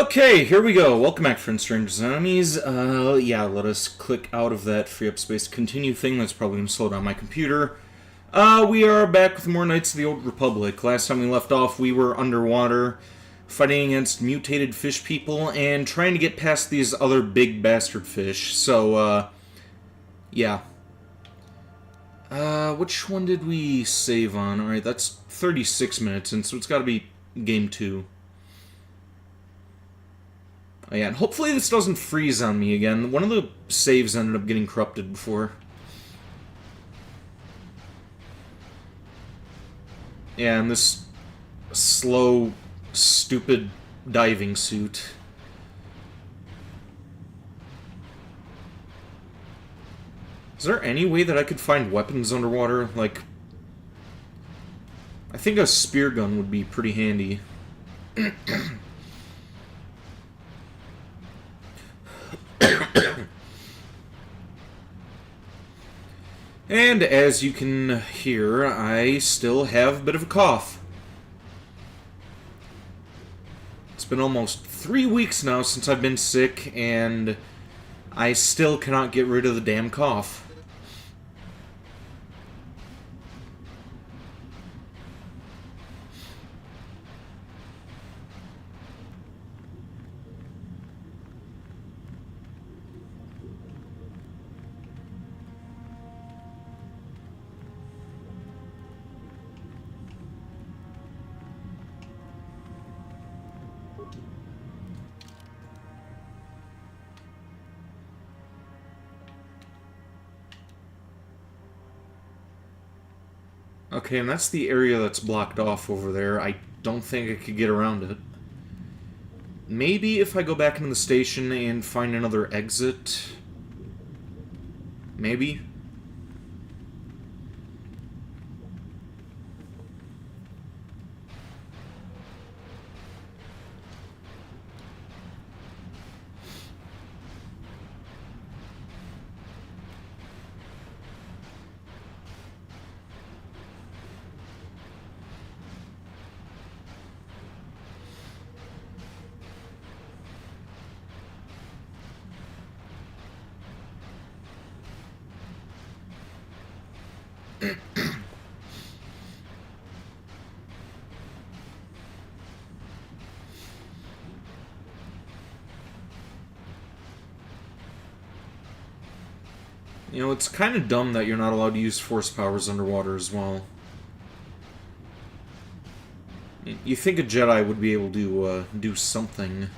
Okay, here we go. Welcome back, friends, strangers, and enemies. Yeah, let us click out of that free up space continue thing. That's probably going to slow down my computer. We are back with more Knights of the Old Republic. Last time we left off, we were underwater, fighting against mutated fish people, and trying to get past these other big bastard fish. So, yeah. Which one did we save on? Alright, that's 36 minutes, and so it's got to be game 2. Oh, yeah, and hopefully this doesn't freeze on me again. One of the saves ended up getting corrupted before. Yeah, and this slow, stupid diving suit. Is there any way that I could find weapons underwater? Like, I think a spear gun would be pretty handy. And as you can hear, I still have a bit of a cough. It's been almost 3 weeks now since I've been sick, and I still cannot get rid of the damn cough. Okay, and that's the area that's blocked off over there. I don't think I could get around it. Maybe if I go back into the station and find another exit. Maybe. You know, it's kind of dumb that you're not allowed to use force powers underwater as well. You think a Jedi would be able to do something.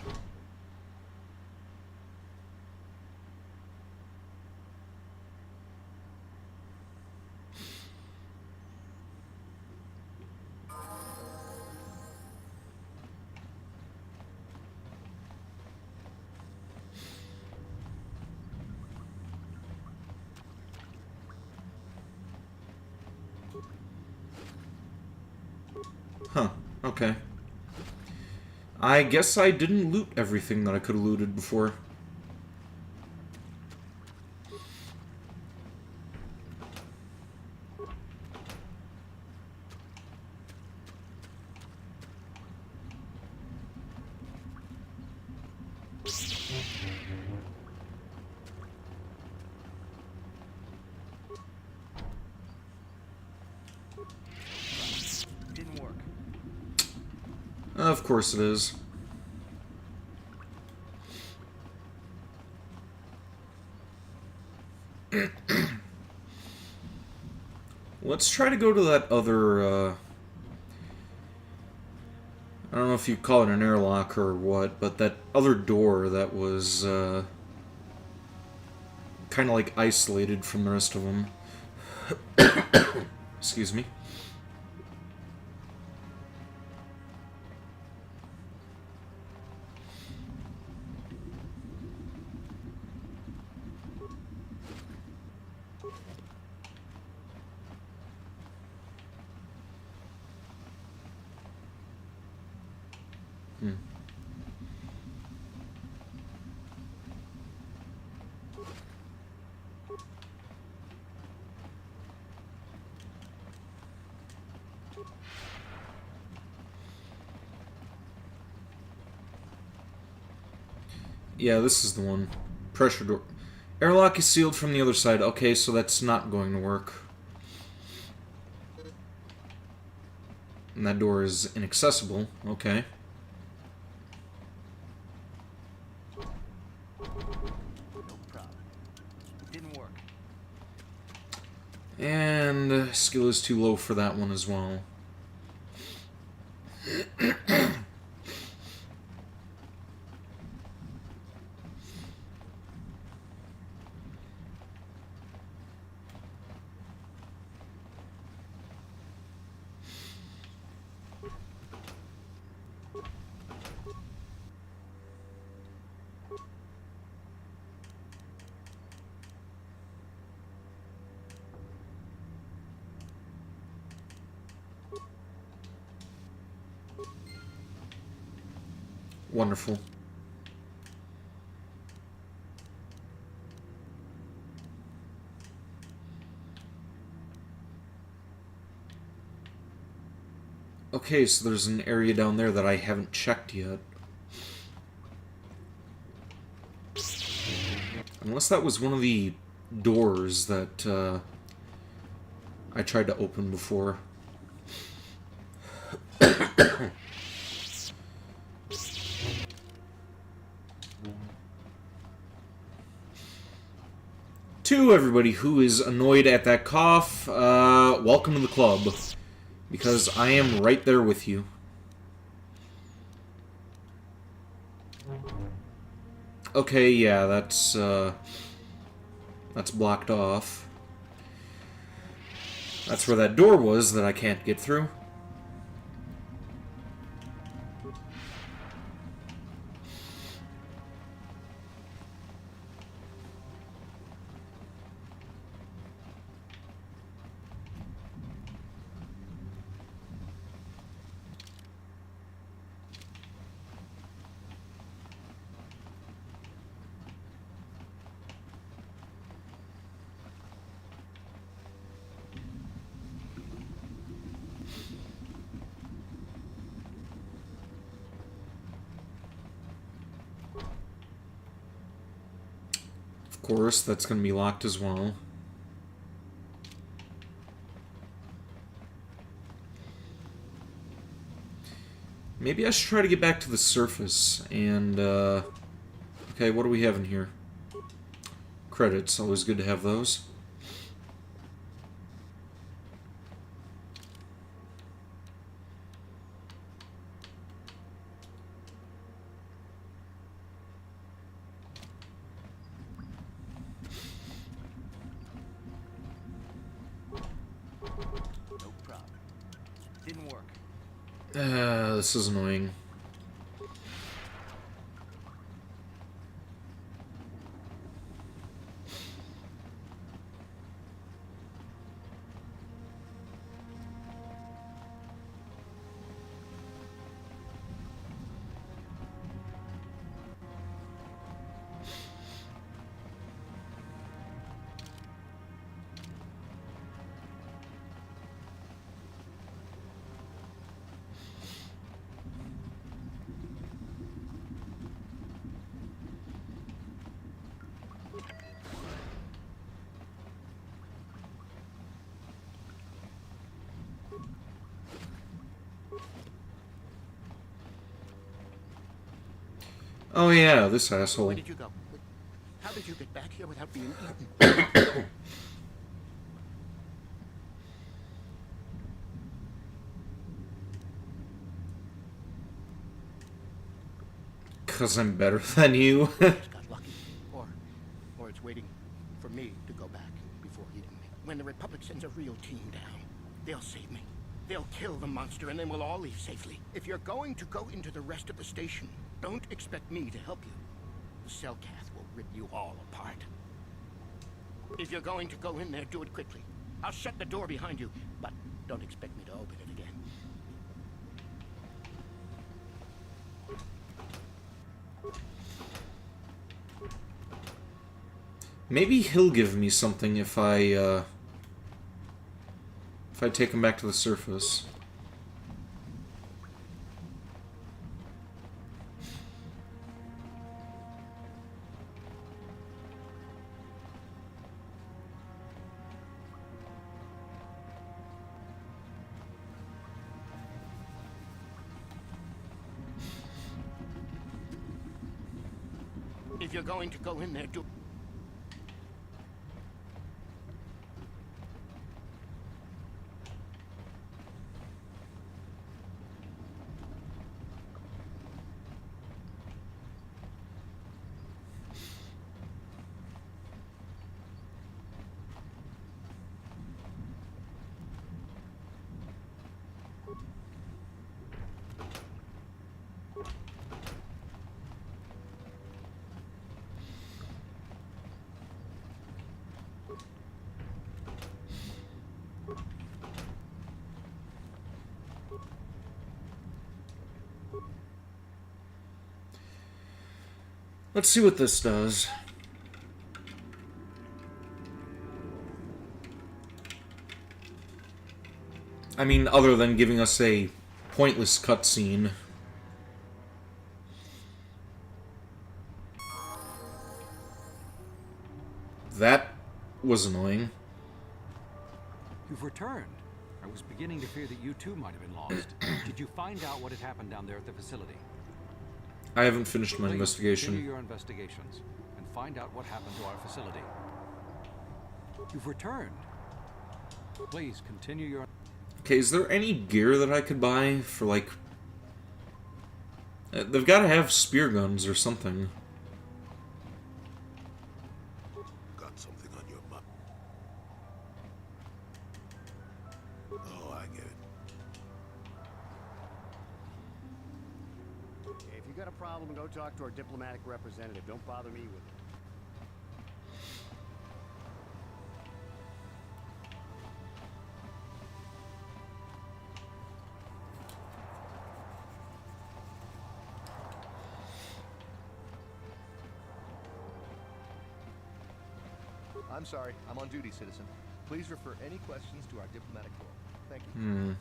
Huh, okay. I guess I didn't loot everything that I could have looted before. Didn't work. Of course it is. Let's try to go to that other, I don't know if you call it an airlock or what, but that other door that was, kind of like isolated from the rest of them. Excuse me. Yeah, this is the one. Pressure door. Airlock is sealed from the other side. Okay, so that's not going to work. And that door is inaccessible. Okay. No problem. It didn't work. And skill is too low for that one as well. Wonderful. Okay, so there's an area down there that I haven't checked yet. Unless that was one of the doors that I tried to open before. To everybody who is annoyed at that cough, welcome to the club. Because I am right there with you. Okay, yeah, that's blocked off. That's where that door was that I can't get through. Of course, that's going to be locked as well. Maybe I should try to get back to the surface and, okay, what do we have in here? Credits, always good to have those. No problem. Didn't work. This is annoying. Oh yeah, this asshole. Where did you go? How did you get back here without being eaten? Because I'm better than you. Just got lucky. Or it's waiting for me to go back before eating me. When the Republic sends a real team down, they'll save me. They'll kill the monster and then we'll all leave safely. If you're going to go into the rest of the station, don't expect me to help you. The Cellcath will rip you all apart. If you're going to go in there, do it quickly. I'll shut the door behind you, but don't expect me to open it again. Maybe he'll give me something if I take him back to the surface. If you're going to go in there, do... Let's see what this does. I mean, other than giving us a pointless cutscene. That was annoying. You've returned. I was beginning to fear that you too might have been lost. Did you find out what had happened down there at the facility? I haven't finished my Please investigation. continue your investigations and find out what happened to our facility. You've returned. Please continue your... Okay, is there any gear that I could buy for, like... They've got to have spear guns or something. Got something on your mind. Oh, I get it. If you got a problem, go talk to our diplomatic representative. Don't bother me with it. I'm sorry, I'm on duty, citizen. Please refer any questions to our diplomatic corps. Thank you.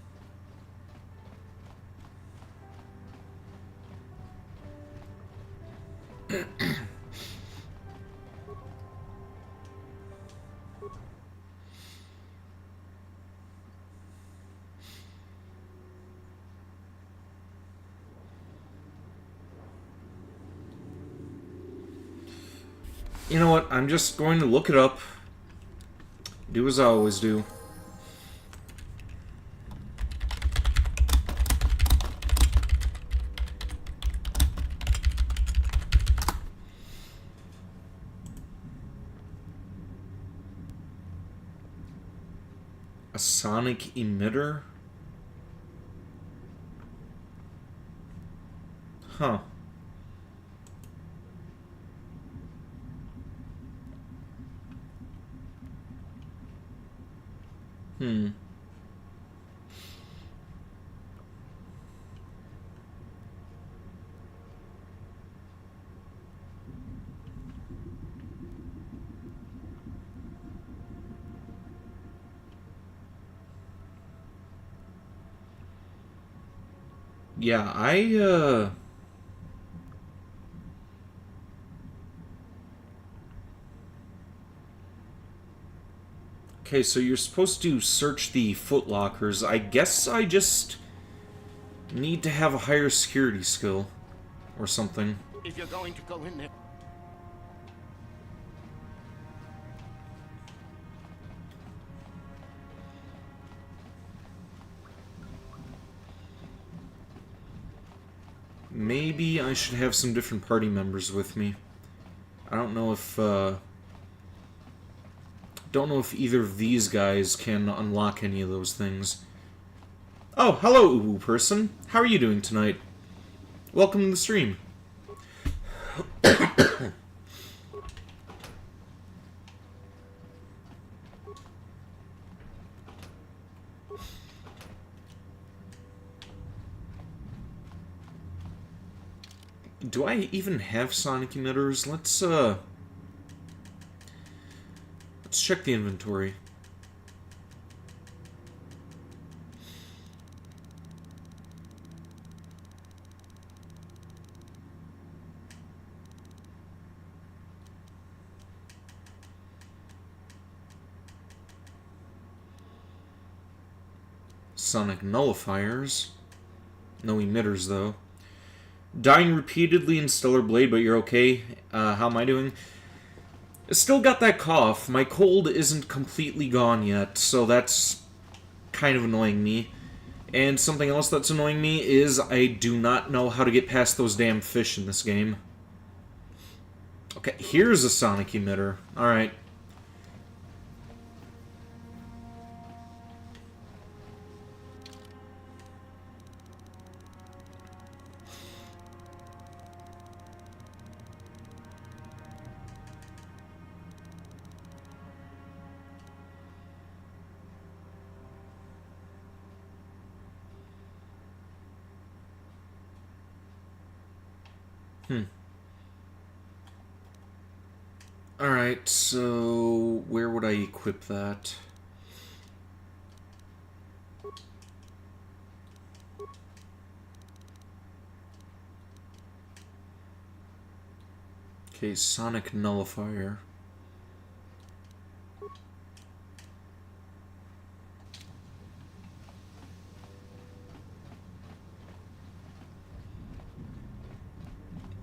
You know what? I'm just going to look it up. Do as I always do. A sonic emitter? Huh. Yeah, Okay, so you're supposed to search the footlockers. I guess I just need to have a higher security skill. Or something. If you're going to go in there... Maybe I should have some different party members with me. I don't know if, don't know if either of these guys can unlock any of those things. Oh, hello, Uwu person. How are you doing tonight? Welcome to the stream. Do I even have sonic emitters? Let's check the inventory. Sonic nullifiers. No emitters, though. Dying repeatedly in Stellar Blade, but you're okay. How am I doing? Still got that cough. My cold isn't completely gone yet, so that's kind of annoying me. And something else that's annoying me is I do not know how to get past those damn fish in this game. Okay, here's a sonic emitter. Alright. Alright, so where would I equip that? Okay, Sonic Nullifier.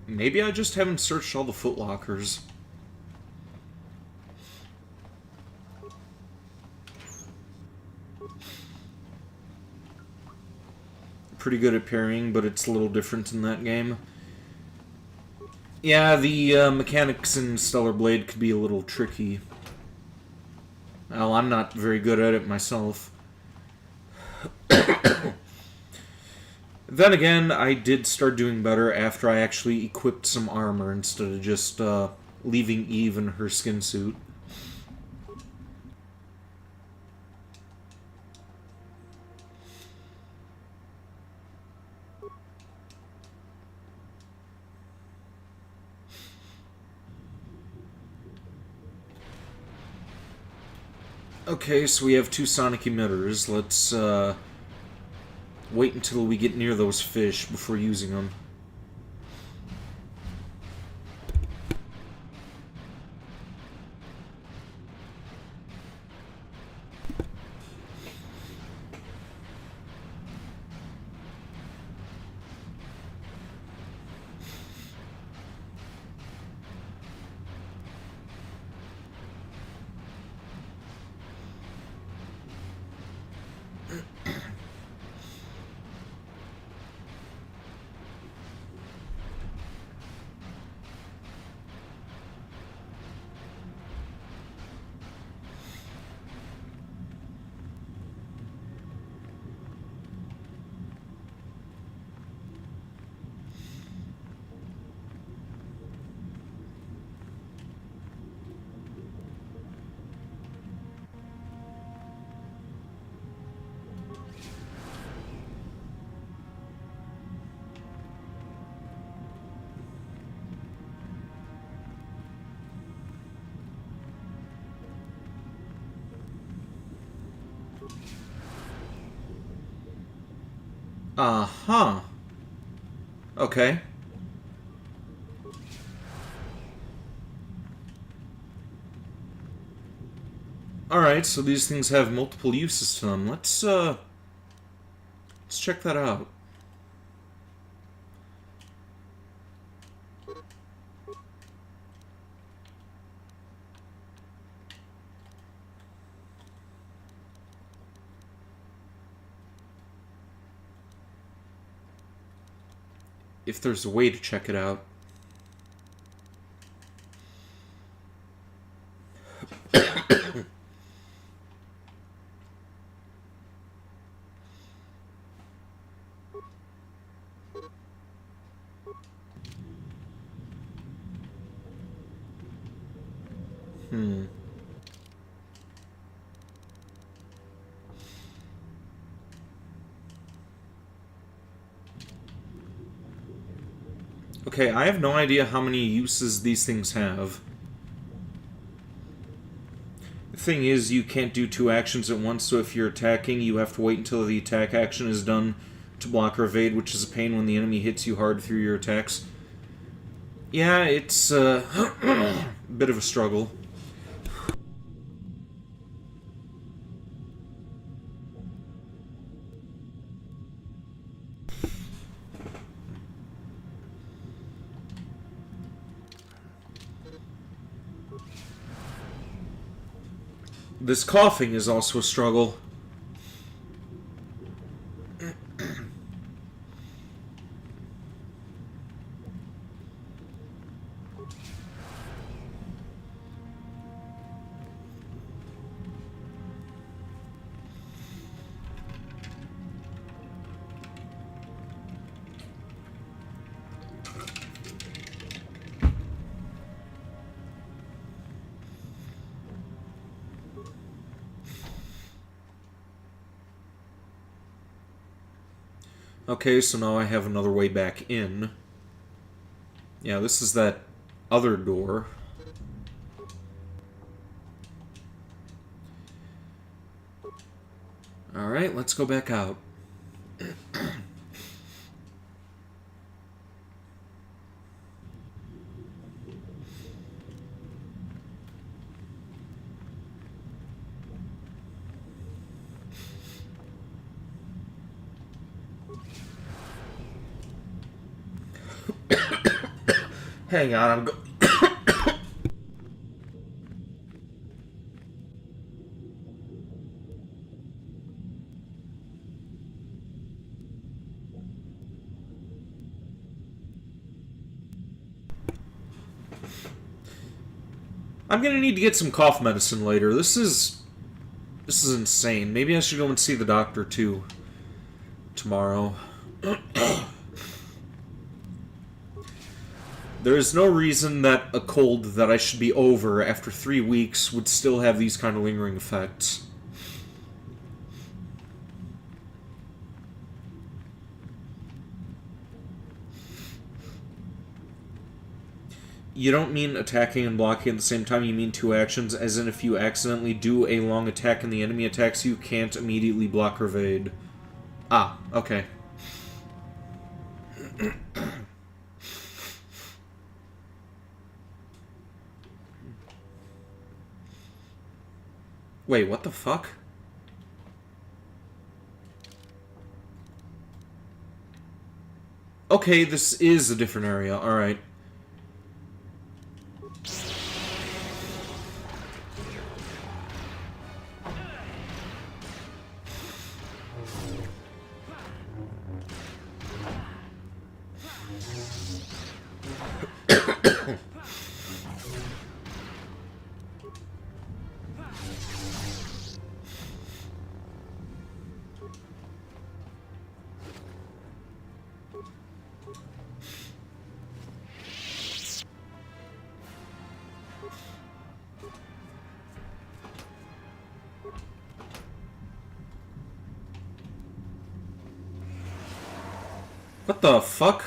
Maybe I just haven't searched all the footlockers. Pretty good at parrying, but it's a little different in that game. Yeah, the mechanics in Stellar Blade could be a little tricky. Well, I'm not very good at it myself. Then again, I did start doing better after I actually equipped some armor instead of just leaving Eve in her skin suit. Okay, so we have 2 sonic emitters. Let's wait until we get near those fish before using them. Uh-huh. Okay. Alright, so these things have multiple uses to them. Let's check that out. If there's a way to check it out. Okay, I have no idea how many uses these things have. The thing is, you can't do 2 actions at once, so if you're attacking, you have to wait until the attack action is done to block or evade, which is a pain when the enemy hits you hard through your attacks. Yeah, it's a bit of a struggle. This coughing is also a struggle. Okay, so now I have another way back in. Yeah, this is that other door. Alright, let's go back out. Hang on, I'm gonna need to get some cough medicine later. This is insane. Maybe I should go and see the doctor too tomorrow. There is no reason that a cold that I should be over after 3 weeks would still have these kind of lingering effects. You don't mean attacking and blocking at the same time, you mean two actions, as in if you accidentally do a long attack and the enemy attacks you, can't immediately block or evade. Ah, okay. Wait, what the fuck? Okay, this is a different area, alright. What the fuck?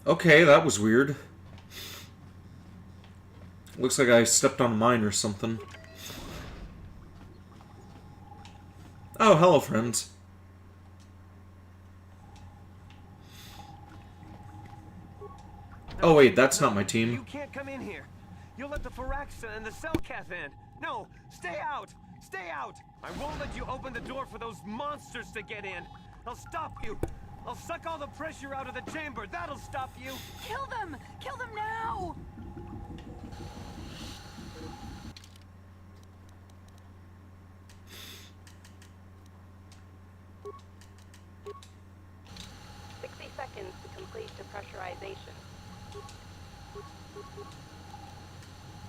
Okay, that was weird. Looks like I stepped on a mine or something. Oh, hello, friends. Oh, wait, that's not my team. You can't come in here. You'll let the Firaxa and the Cellcath in. No, stay out! Stay out! I won't let you open the door for those monsters to get in. I'll stop you. I'll suck all the pressure out of the chamber. That'll stop you. Kill them! Kill them now! Seconds to complete depressurization.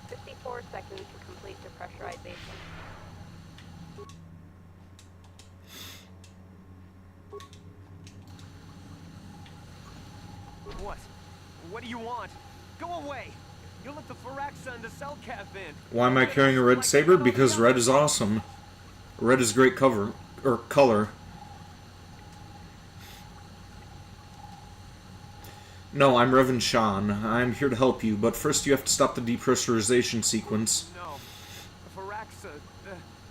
54 seconds to complete depressurization. What? What do you want? Go away! You'll let the Firaxa and the Cellcath in. Why am I carrying a red saber? Because red is awesome. Red is great color. No, I'm Revan Shan. I'm here to help you, but first you have to stop the depressurization sequence. No. The Firaxa,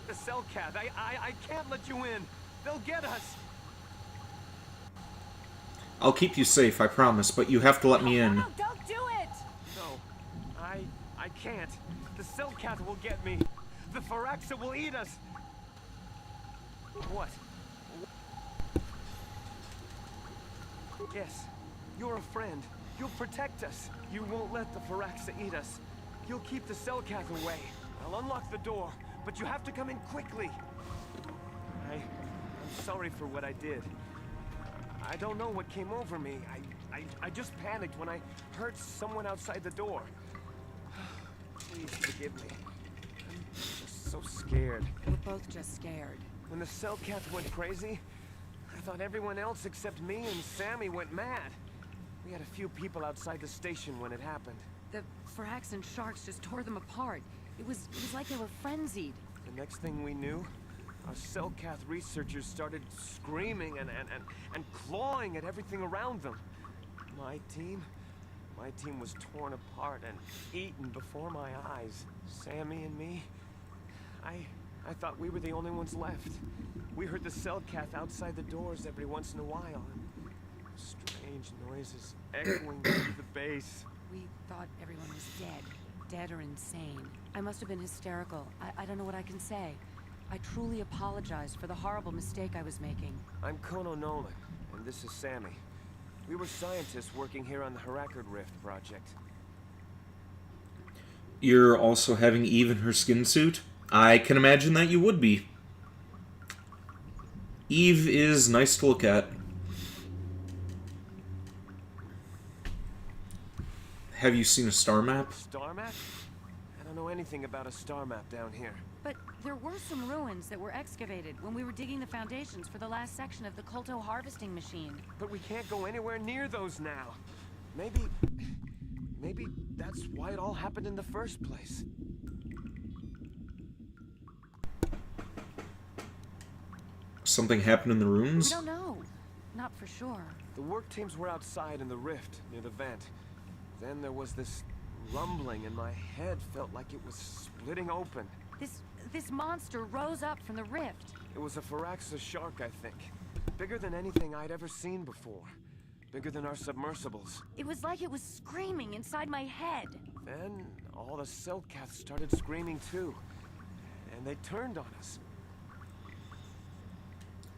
the Cellcath, I can't let you in. They'll get us. I'll keep you safe, I promise, but you have to let me in. No, don't do it! No, I can't. The Cellcath will get me. The Firaxa will eat us. What? Yes, you're a friend. You'll protect us. You won't let the Firaxa eat us. You'll keep the Cellcath away. I'll unlock the door, but you have to come in quickly. I'm sorry for what I did. I don't know what came over me. I just panicked when I heard someone outside the door. Please forgive me. I'm just so scared. We're both just scared. When the Cellcath went crazy, I thought everyone else except me and Sammy went mad. We had a few people outside the station when it happened. The Firaxan sharks just tore them apart. It was like they were frenzied. The next thing we knew, our Cellcath researchers started screaming and clawing at everything around them. My team was torn apart and eaten before my eyes. Sammy and me, I thought we were the only ones left. We heard the Cellcath outside the doors every once in a while. Strange noises echoing through the base. We thought everyone was dead or insane. I must have been hysterical. I don't know what I can say. I truly apologize for the horrible mistake I was making. I'm Kono Nolan, and this is Sammy. We were scientists working here on the Harakard Rift project. You're also having Eve in her skin suit? I can imagine that you would be. Eve is nice to look at. Have you seen a star map? Star map? I don't know anything about a star map down here. But there were some ruins that were excavated when we were digging the foundations for the last section of the Kolto harvesting machine. But we can't go anywhere near those now. Maybe that's why it all happened in the first place. Something happened in the We ruins? don't know. Not for sure. The work teams were outside in the rift near the vent. Then there was this rumbling and my head felt like it was splitting open. This monster rose up from the rift. It was a Firaxa shark, I think. Bigger than anything I'd ever seen before. Bigger than our submersibles. It was like it was screaming inside my head. Then all the Cellcaths started screaming too. And they turned on us.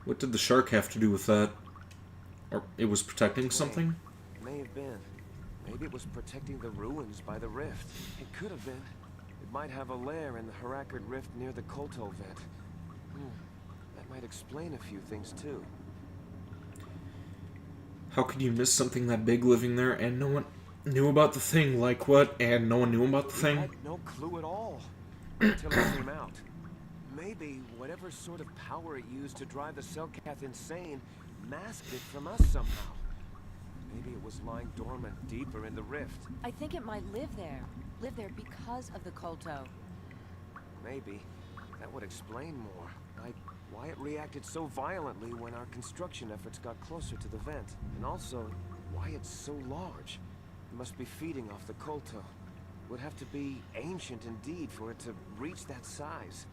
What did the shark have to do with that? Or it was protecting something? May have been. Maybe it was protecting the ruins by the rift. It could have been. It might have a lair in the Harakard Rift near the Kolto vent. That might explain a few things too. How could you miss something that big living there and no one knew about the thing? Like what? And no one knew about the We thing? had no clue at all until it came out. Maybe whatever sort of power it used to drive the Cellcath insane masked it from us somehow. Maybe it was lying dormant deeper in the rift. I think it might live there. Live there because of the Kolto. Maybe. That would explain more. Like why it reacted so violently when our construction efforts got closer to the vent. And also, why it's so large. It must be feeding off the Kolto. Would have to be ancient indeed for it to reach that size.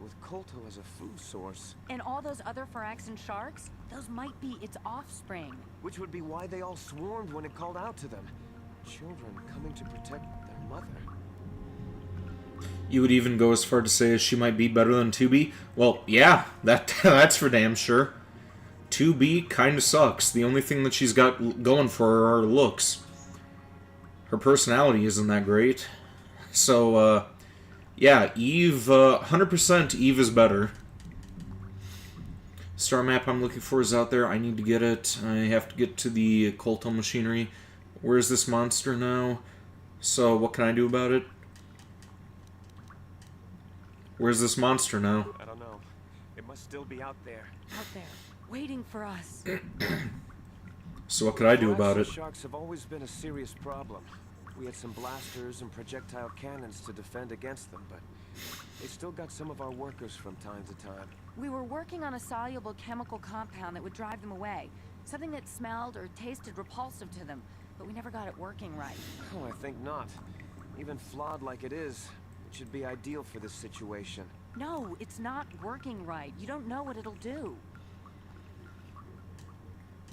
With Kolto as a food source. And all those other Firaxan sharks? Those might be its offspring. Which would be why they all swarmed when it called out to them. Children coming to protect their mother. You would even go as far to say she might be better than 2B? Well, yeah, that's for damn sure. 2B kinda sucks. The only thing that she's got going for her are looks. Her personality isn't that great. So, yeah, Eve, 100% Eve is better. Star map I'm looking for is out there. I need to get it. I have to get to the Kolto machinery. Where's this monster now? So, what can I do about it? Where's this monster now? I don't know. It must still be out there. Out there, waiting for us. So what could I do about it? Sharks have always been a serious problem. We had some blasters and projectile cannons to defend against them, but they still got some of our workers from time to time. We were working on a soluble chemical compound that would drive them away. Something that smelled or tasted repulsive to them, but we never got it working right. Oh, I think not. Even flawed like it is, it should be ideal for this situation. No, it's not working right. You don't know what it'll do.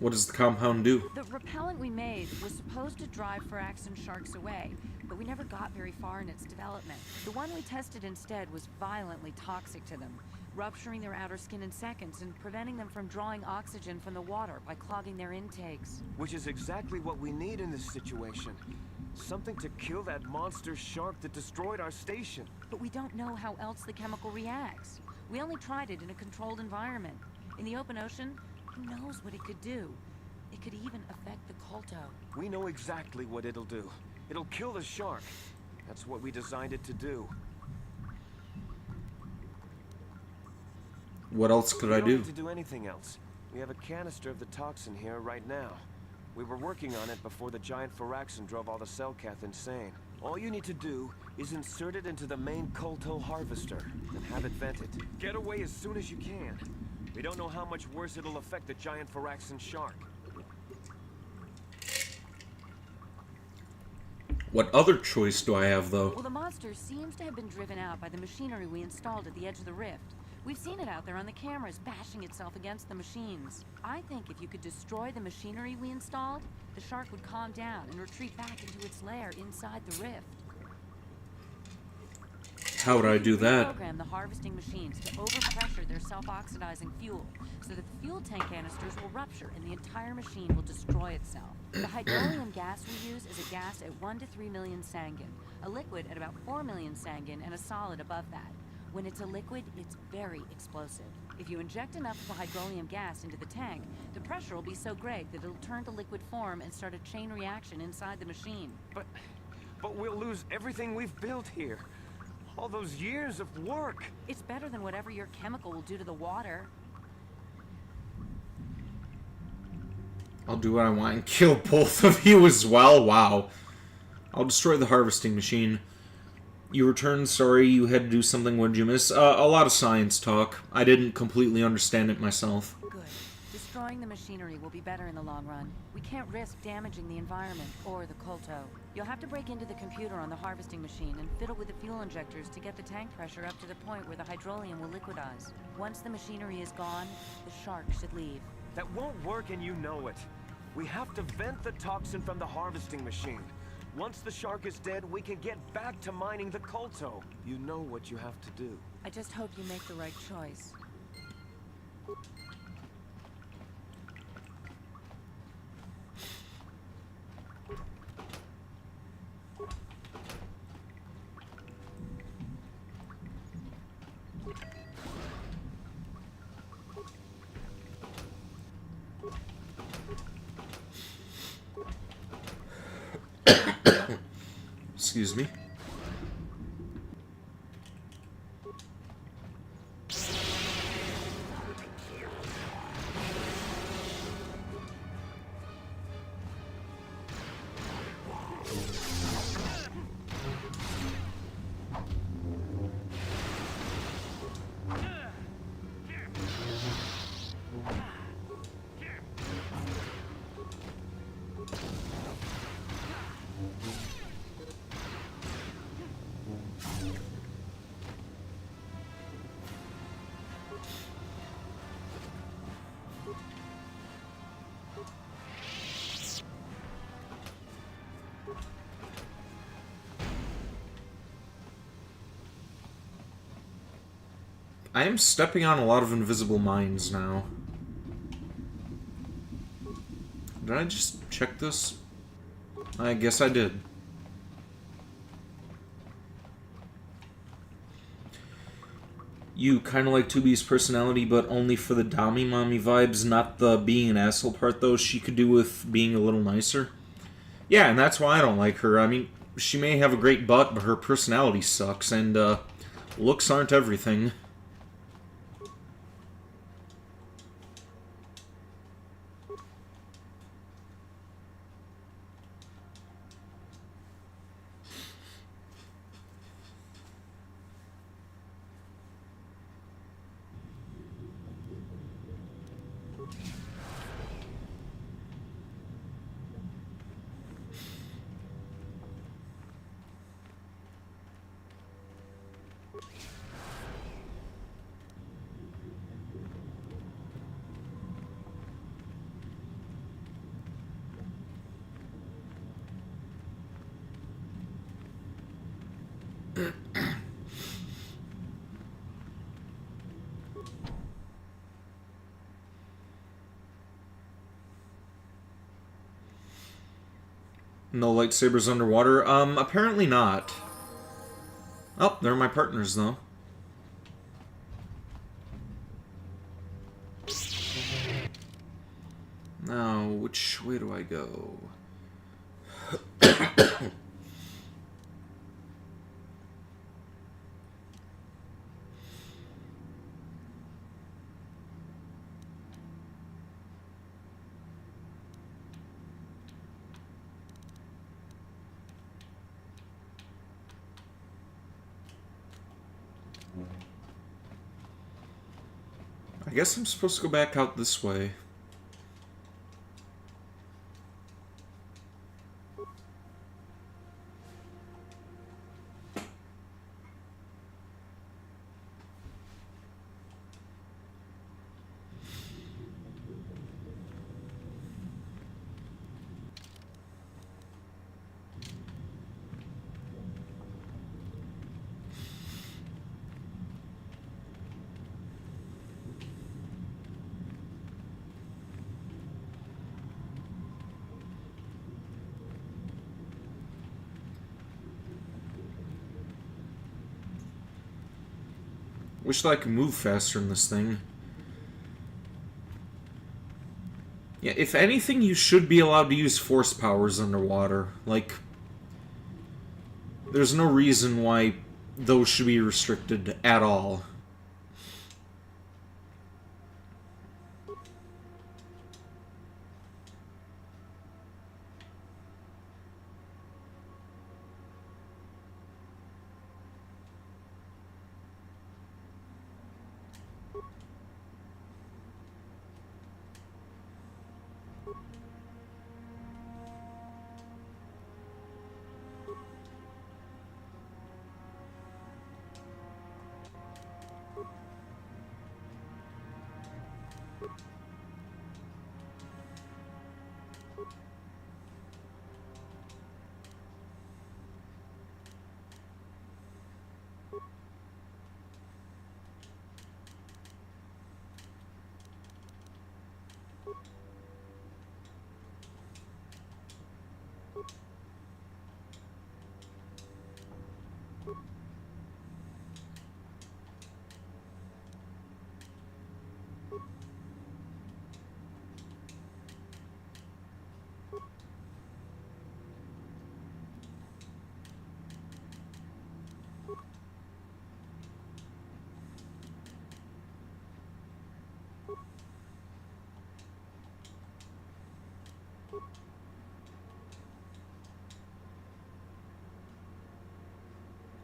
What does the compound do? The repellent we made was supposed to drive Firaxan sharks away, but we never got very far in its development. The one we tested instead was violently toxic to them, rupturing their outer skin in seconds and preventing them from drawing oxygen from the water by clogging their intakes. Which is exactly what we need in this situation. Something to kill that monster shark that destroyed our station. But we don't know how else the chemical reacts. We only tried it in a controlled environment. In the open ocean, who knows what it could do? It could even affect the Kolto. We know exactly what it'll do. It'll kill the shark. That's what we designed it to do. What else could I We don't do? need to do anything else. We have a canister of the toxin here right now. We were working on it before the giant Firaxin drove all the Cellcath insane. All you need to do is insert it into the main Kolto harvester and have it vented. Get away as soon as you can. We don't know how much worse it'll affect the giant Firaxin shark. What other choice do I have, though? Well, the monster seems to have been driven out by the machinery we installed at the edge of the rift. We've seen it out there on the cameras, bashing itself against the machines. I think if you could destroy the machinery we installed, the shark would calm down and retreat back into its lair inside the rift. How would I do that? Program the harvesting machines to overpressure their self-oxidizing fuel, so that the fuel tank canisters will rupture and the entire machine will destroy itself. The hydrolium gas we use is a gas at 1 to 3 million sangin, a liquid at about 4 million sangin, and a solid above that. When it's a liquid, it's very explosive. If you inject enough of the hydrolium gas into the tank, the pressure will be so great that it'll turn to liquid form and start a chain reaction inside the machine. But we'll lose everything we've built here. All those years of work. It's better than whatever your chemical will do to the water. I'll do what I want and kill both of you as well. Wow. I'll destroy the harvesting machine. You returned. Sorry, you had to do something. What did you miss? A lot of science talk. I didn't completely understand it myself. Good. Destroying the machinery will be better in the long run. We can't risk damaging the environment or the Kolto. You'll have to break into the computer on the harvesting machine and fiddle with the fuel injectors to get the tank pressure up to the point where the hydrolium will liquidize. Once the machinery is gone, the shark should leave. That won't work and you know it. We have to vent the toxin from the harvesting machine. Once the shark is dead, we can get back to mining the Kolto. You know what you have to do. I just hope you make the right choice. Excuse me. I am stepping on a lot of invisible mines now. Did I just check this? I guess I did. You kind of like 2B's personality, but only for the Dami Mommy vibes, not the being an asshole part, though. She could do with being a little nicer. Yeah, and that's why I don't like her. I mean, she may have a great butt, but her personality sucks, and looks aren't everything. No lightsabers underwater? Apparently not. Oh, they're my partners, though. Now, which way do I go? I guess I'm supposed to go back out this way. Wish that I could move faster in this thing. Yeah, if anything, you should be allowed to use force powers underwater. Like, there's no reason why those should be restricted at all.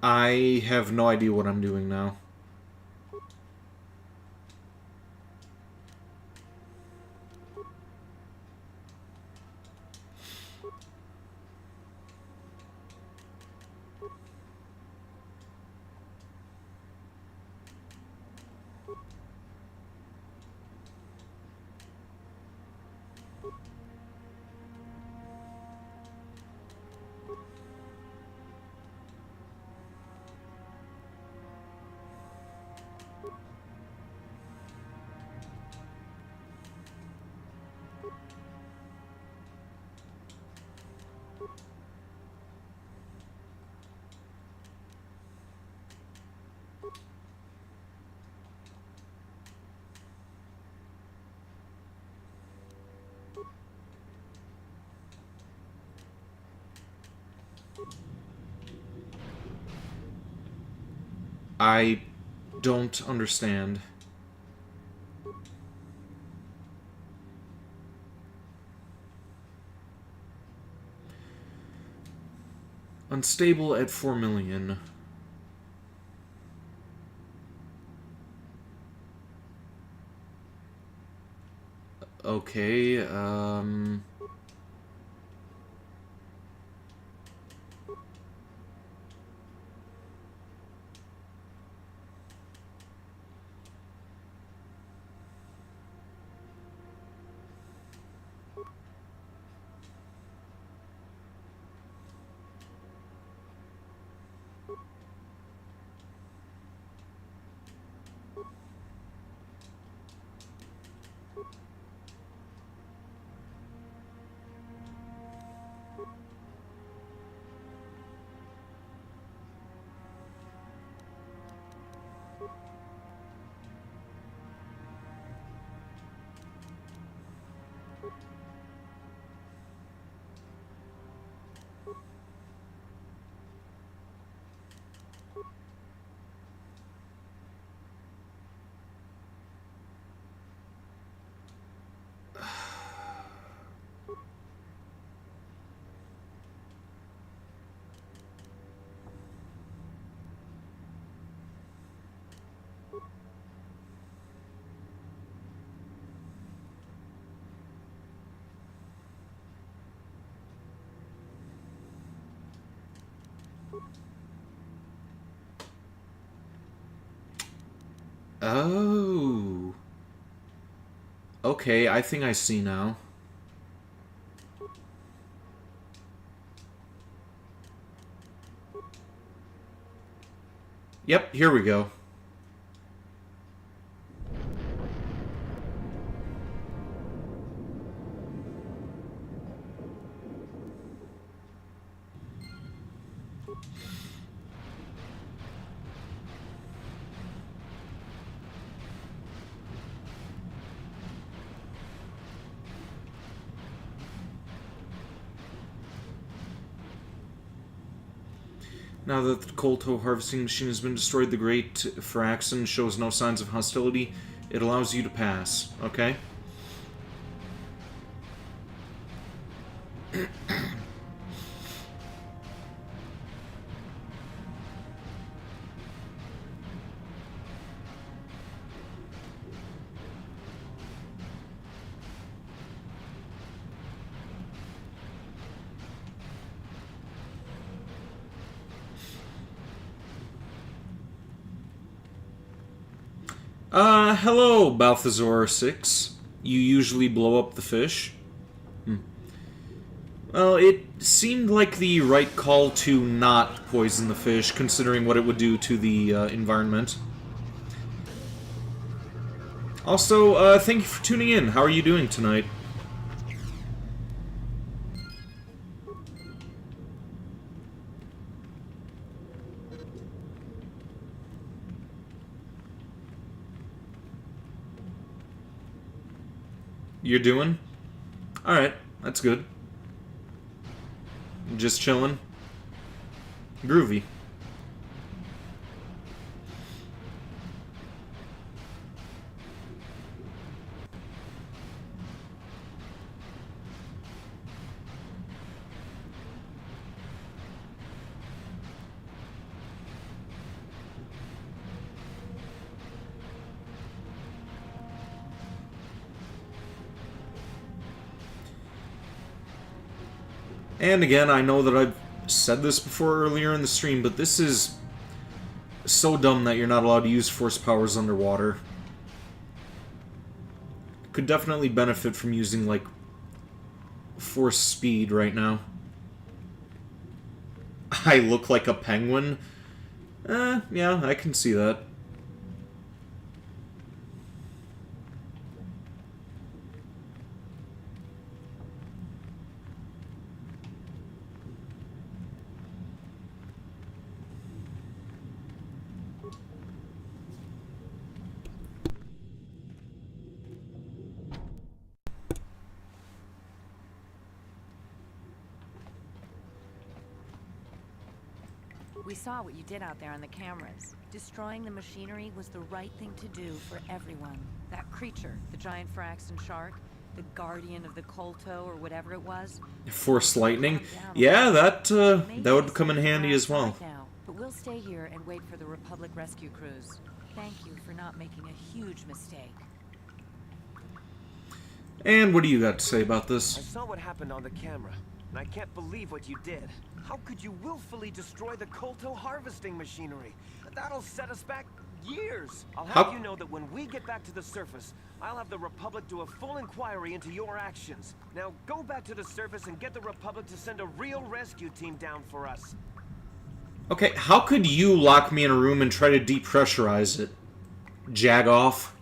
I have no idea what I'm doing now. I don't understand. Unstable at 4 million. Okay, Oh. Okay, I think I see now. Yep, here we go. Now that the Kolto harvesting machine has been destroyed, the Great Firaxon shows no signs of hostility. It allows you to pass. Okay? Hello, Balthazar 6. You usually blow up the fish? Well, it seemed like the right call to not poison the fish, considering what it would do to the environment. Also, thank you for tuning in. How are you doing tonight? You're doing? Alright, that's good. Just chilling. Groovy. And again, I know that I've said this before earlier in the stream, but this is so dumb that you're not allowed to use force powers underwater. Could definitely benefit from using, like, force speed right now. I look like a penguin? Yeah, I can see that. We saw what you did out there on the cameras. Destroying the machinery was the right thing to do for everyone. That creature, the giant Firaxon shark, the guardian of the Kolto or whatever it was. Force lightning? Yeah, that would come in handy as well. Now, but we'll stay here and wait for the Republic rescue crews. Thank you for not making a huge mistake. And what do you got to say about I this? saw what happened on the camera, and I can't believe what you did. How could you willfully destroy the Kolto harvesting machinery? That'll set us back years. I'll have you know that when we get back to the surface, I'll have the Republic do a full inquiry into your actions. Now go back to the surface and get the Republic to send a real rescue team down for us. Okay, how could you lock me in a room and try to depressurize it? Jag off.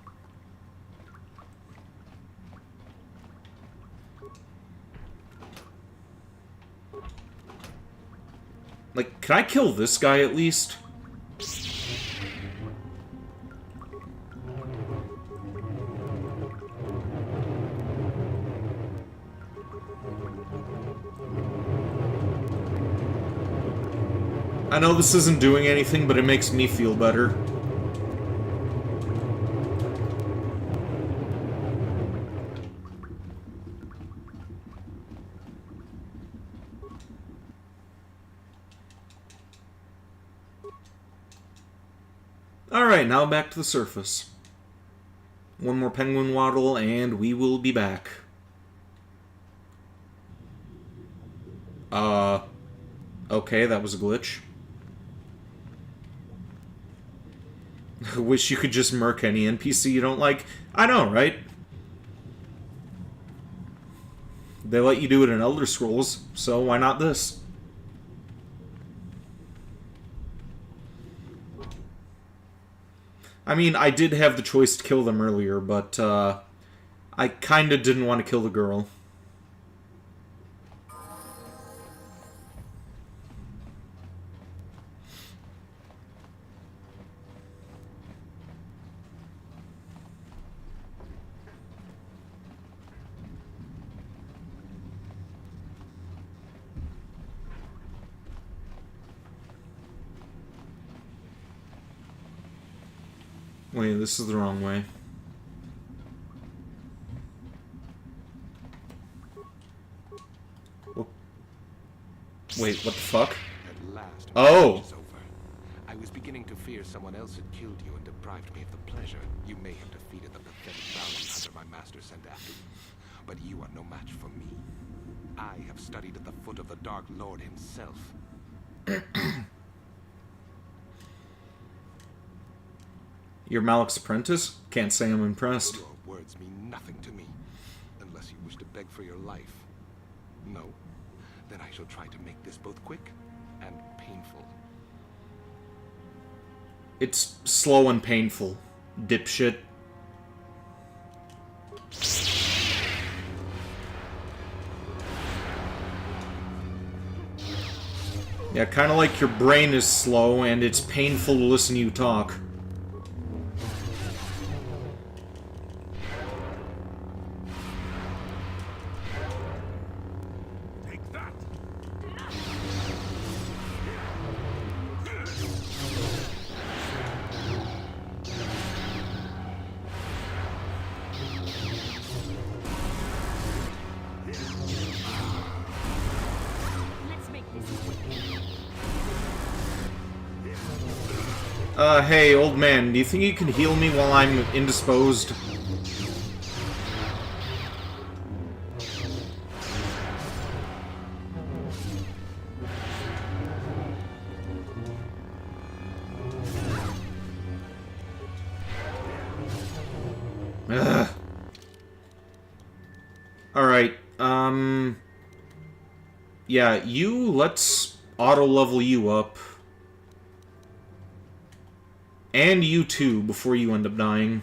Like, can I kill this guy at least? I know this isn't doing anything, but it makes me feel better. Alright, now back to the surface. One more penguin waddle, and we will be back. Okay, that was a glitch. Wish you could just murk any NPC you don't like. I know, right? They let you do it in Elder Scrolls, so why not this? I mean, I did have the choice to kill them earlier, but I kinda didn't want to kill the girl. Wait, this is the wrong way. Oh. Wait, what the fuck? At last, Oh! it's over. I was beginning to fear someone else had killed you and deprived me of the pleasure you may have defeated the pathetic bounty hunter my master sent after you. But you are no match for me. I have studied at the foot of the Dark Lord himself. You're Malik's apprentice? Can't say I'm impressed. Your words mean nothing to me, unless you wish to beg for your life. No? Then I shall try to make this both quick and painful. It's slow and painful, dipshit. Yeah, kinda like your brain is slow and it's painful to listen to you talk. Hey, old man, do you think you can heal me while I'm indisposed? Ugh. Alright, yeah, let's auto-level you up. And you too, before you end up dying.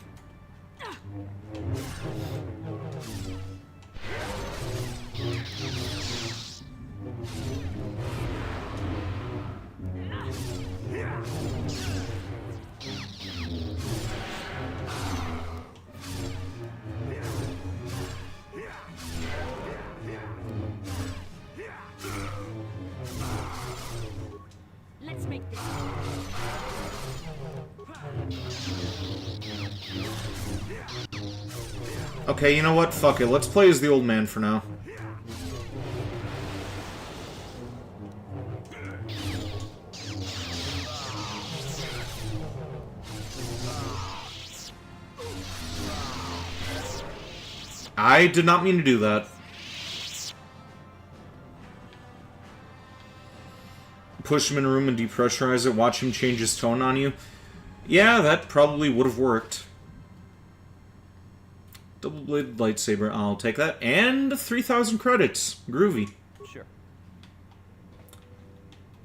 Let's make this. Okay, you know what? Fuck it. Let's play as the old man for now. I did not mean to do that. Push him in a room and depressurize it, watch him change his tone on you. Yeah, that probably would have worked. Double-bladed lightsaber, I'll take that. And 3,000 credits. Groovy. Sure.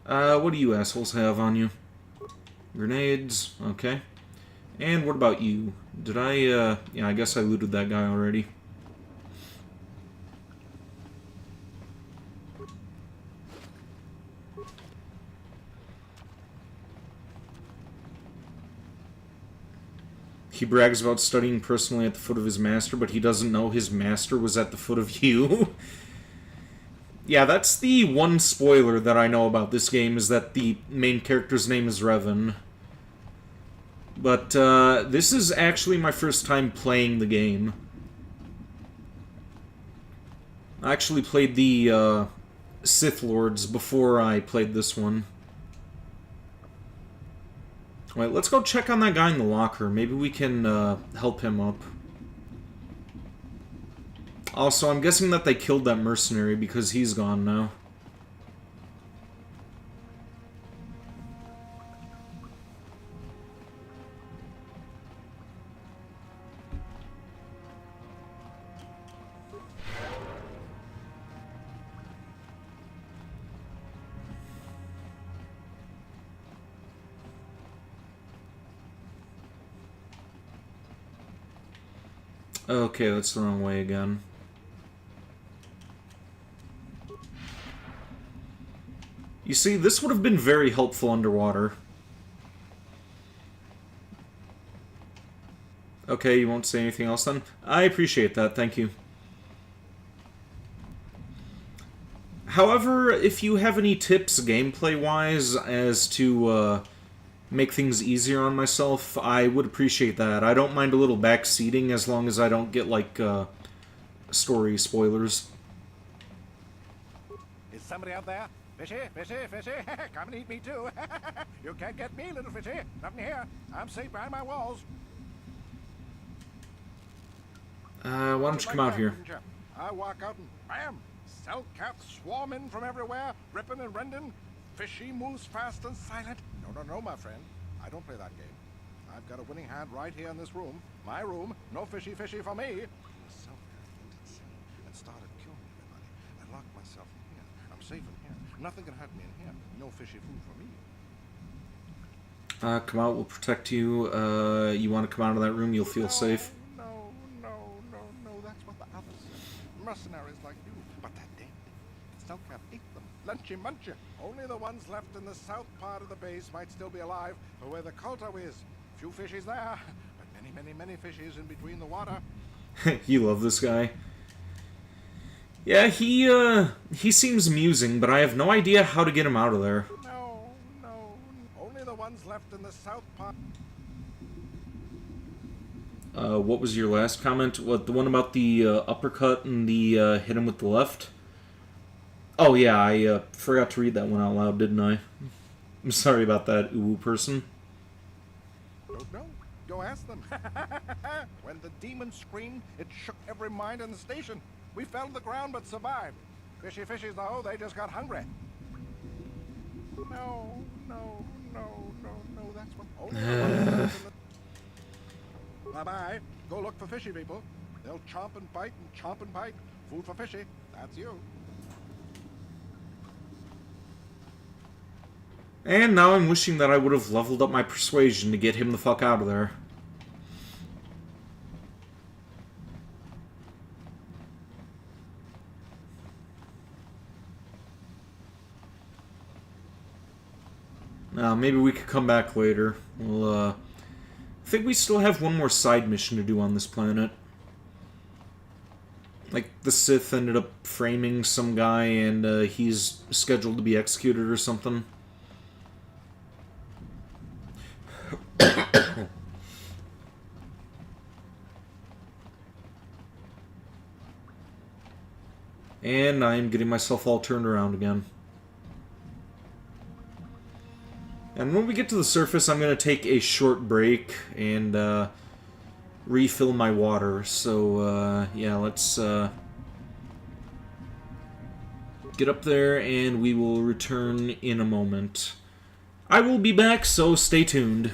What do you assholes have on you? Grenades, okay. And what about you? Did I, yeah, I guess I looted that guy already. He brags about studying personally at the foot of his master, but he doesn't know his master was at the foot of you. Yeah, that's the one spoiler that I know about this game, is that the main character's name is Revan. But, this is actually my first time playing the game. I actually played the, Sith Lords before I played this one. Wait, let's go check on that guy in the locker. Maybe we can, help him up. Also, I'm guessing that they killed that mercenary because he's gone now. Okay, that's the wrong way again. You see, this would have been very helpful underwater. Okay, you won't say anything else then? I appreciate that, thank you. However, if you have any tips gameplay-wise as to make things easier on myself, I would appreciate that. I don't mind a little backseating as long as I don't get, like, story spoilers. Is somebody out there? Fishy, fishy, fishy, come and eat me too. You can't get me, little fishy. Nothing here. I'm safe behind my walls. Why don't you come out here? I walk out and bam! Cell cats swarm in from everywhere, ripping and rending. Fishy moves fast and silent. No, my friend. I don't play that game. I've got a winning hand right here in this room. My room. No fishy for me. Myself went insane and started killing everybody. I locked myself in here. I'm safe in here. Nothing can hurt me in here. No fishy food for me. Come out, we'll protect you. You want to come out of that room, you'll feel safe. No. That's what the others said. Mercenaries like you. But they're dead. Cellcap ate them. Lunchy munchy. Only the ones left in the south part of the base might still be alive, or where the Colto is. Few fishies there, but many fishies in between the water. You love this guy. Yeah, he seems amusing, but I have no idea how to get him out of there. No. Only the ones left in the south part. What was your last comment? What, the one about the uppercut and the hit him with the left? Oh yeah, I forgot to read that one out loud, didn't I? I'm sorry about that, uwu person. Don't know. Go ask them. When the demon screamed, it shook every mind in the station. We fell to the ground but survived. Fishy fishies, though, they just got hungry. No. That's what only Bye-bye. Go look for fishy people. They'll chomp and bite and chomp and bite. Food for fishy. That's you. And now I'm wishing that I would have leveled up my persuasion to get him the fuck out of there. Now, maybe we could come back later. We'll, I think we still have one more side mission to do on this planet. Like, the Sith ended up framing some guy, and he's scheduled to be executed or something. And I'm getting myself all turned around again. And when we get to the surface, I'm going to take a short break and refill my water. So, yeah, let's get up there and we will return in a moment. I will be back, so stay tuned.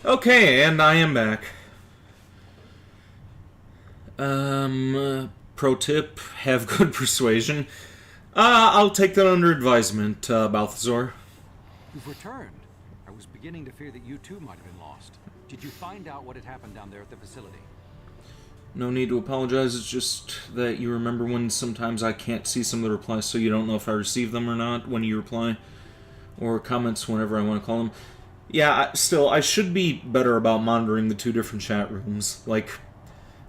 Okay, and I am back. Pro tip, have good persuasion. I'll take that under advisement, Balthazar. You've returned. I was beginning to fear that you too might have been lost. Did you find out what had happened down there at the facility? No need to apologize, it's just that you remember when sometimes I can't see some of the replies, so you don't know if I receive them or not when you reply. Or comments, whenever I want to call them. Yeah, still, I should be better about monitoring the two different chat rooms. Like,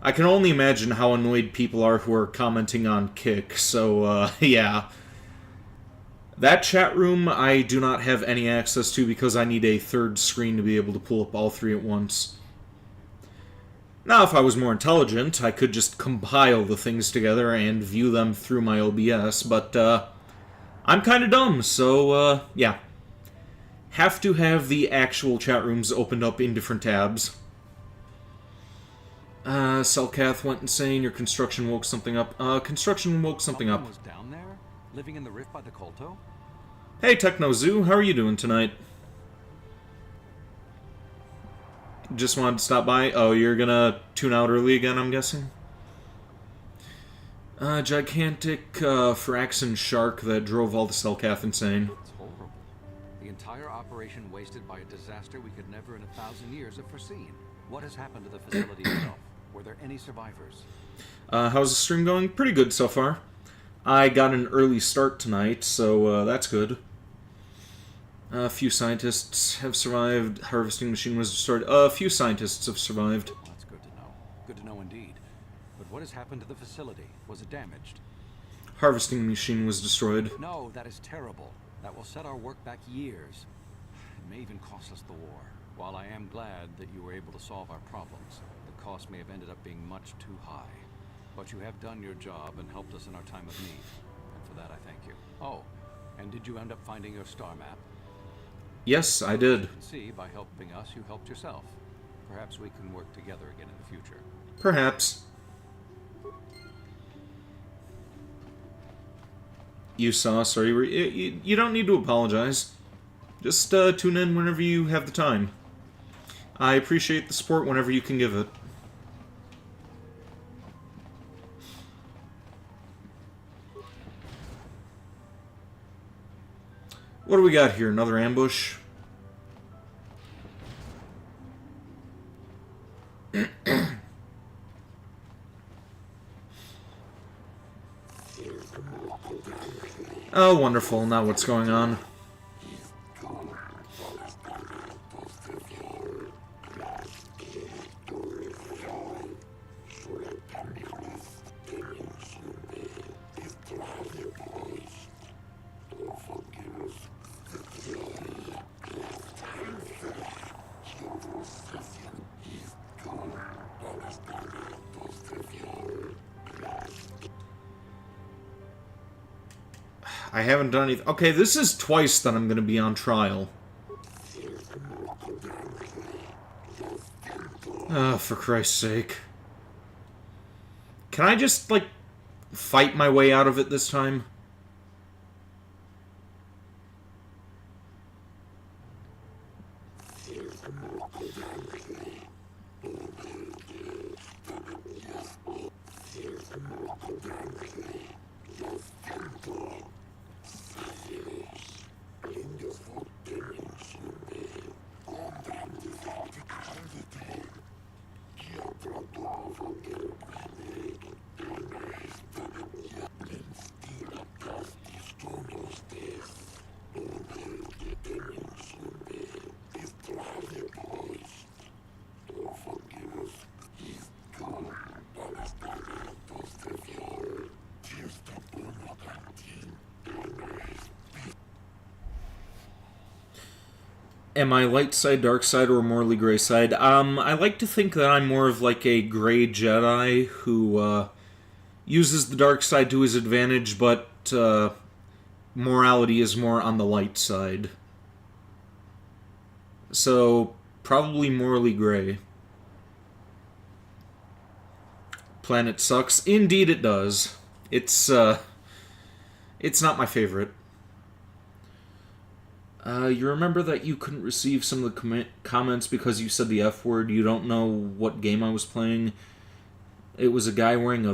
I can only imagine how annoyed people are who are commenting on Kick, so, yeah. That chat room I do not have any access to because I need a third screen to be able to pull up all three at once. Now, if I was more intelligent, I could just compile the things together and view them through my OBS, but, I'm kind of dumb, so, yeah. Have to have the actual chat rooms opened up in different tabs. Selcath went insane, your construction woke something up. Construction woke something up. Was down there? Living in the rift by the Kolto? Hey, TechnoZoo, how are you doing tonight? Just wanted to stop by. Oh, you're gonna tune out early again, I'm guessing? Gigantic, Firaxan shark that drove all the Selcath insane. It's horrible. The entire operation wasted by a disaster we could never in 1,000 years have foreseen. What has happened to the facility itself? Were there any survivors? How's the stream going? Pretty good so far. I got an early start tonight, so that's good. A few scientists have survived. Harvesting machine was destroyed. A few scientists have survived. That's good to know. Good to know indeed. But what has happened to the facility? Was it damaged? Harvesting machine was destroyed. No, that is terrible. That will set our work back years. It may even cost us the war. While I am glad that you were able to solve our problems, the cost may have ended up being much too high. But you have done your job and helped us in our time of need. And for that I thank you. Oh, and did you end up finding your star map? Yes, I did. You can see, by helping us, you helped yourself. Perhaps we can work together again in the future. Perhaps. You saw, sorry, you don't need to apologize. Just tune in whenever you have the time. I appreciate the support whenever you can give it. What do we got here? Another ambush? Oh, wonderful. Now what's going on? I haven't done anything. Okay, this is twice that I'm going to be on trial. Oh, for Christ's sake. Can I just, like, fight my way out of it this time? Am I light side, dark side, or morally gray side? I like to think that I'm more of like a gray Jedi who uses the dark side to his advantage, but morality is more on the light side. So, probably morally gray. Planet sucks. Indeed it does. It's not my favorite. You remember that you couldn't receive some of the comments because you said the F word? You don't know what game I was playing? It was a guy wearing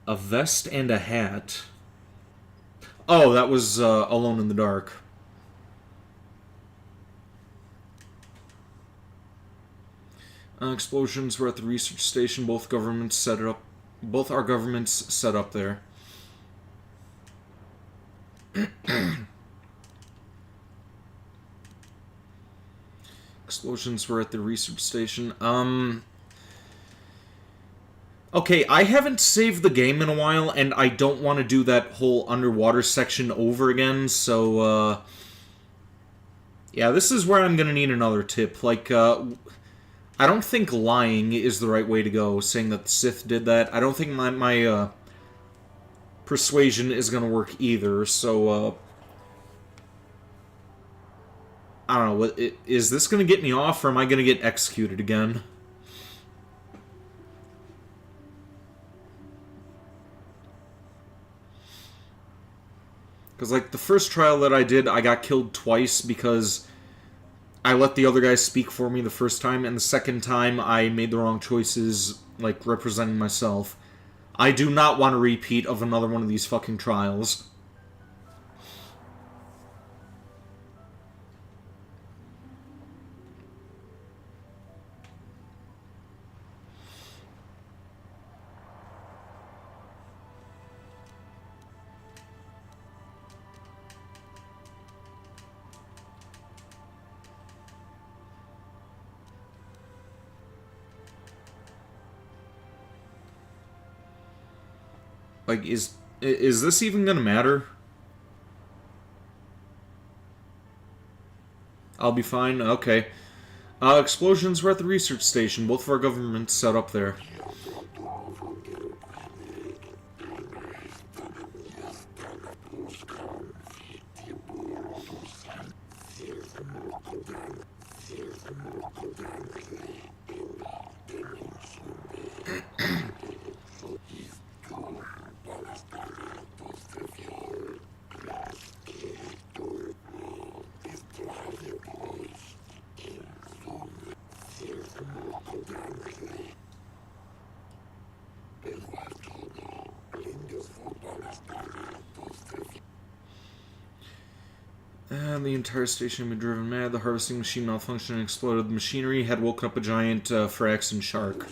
a vest and a hat. Oh, that was Alone in the Dark. Explosions were at the research station. Both our governments set up there. Explosions were at the research station. Okay, I haven't saved the game in a while, and I don't want to do that whole underwater section over again, so, yeah, this is where I'm gonna need another tip. Like, I don't think lying is the right way to go, saying that the Sith did that. I don't think my persuasion is gonna work either, so, I don't know, is this gonna get me off, or am I gonna get executed again? Because, like, the first trial that I did, I got killed twice because I let the other guy speak for me the first time, and the second time I made the wrong choices, like, representing myself. I do not want a repeat of another one of these fucking trials. Like, is this even gonna matter? I'll be fine? Okay. Explosions were at the research station. Both of our governments set up there. And the entire station had been driven mad. The harvesting machine malfunctioned and exploded. The machinery had woken up a giant Phyraxan shark.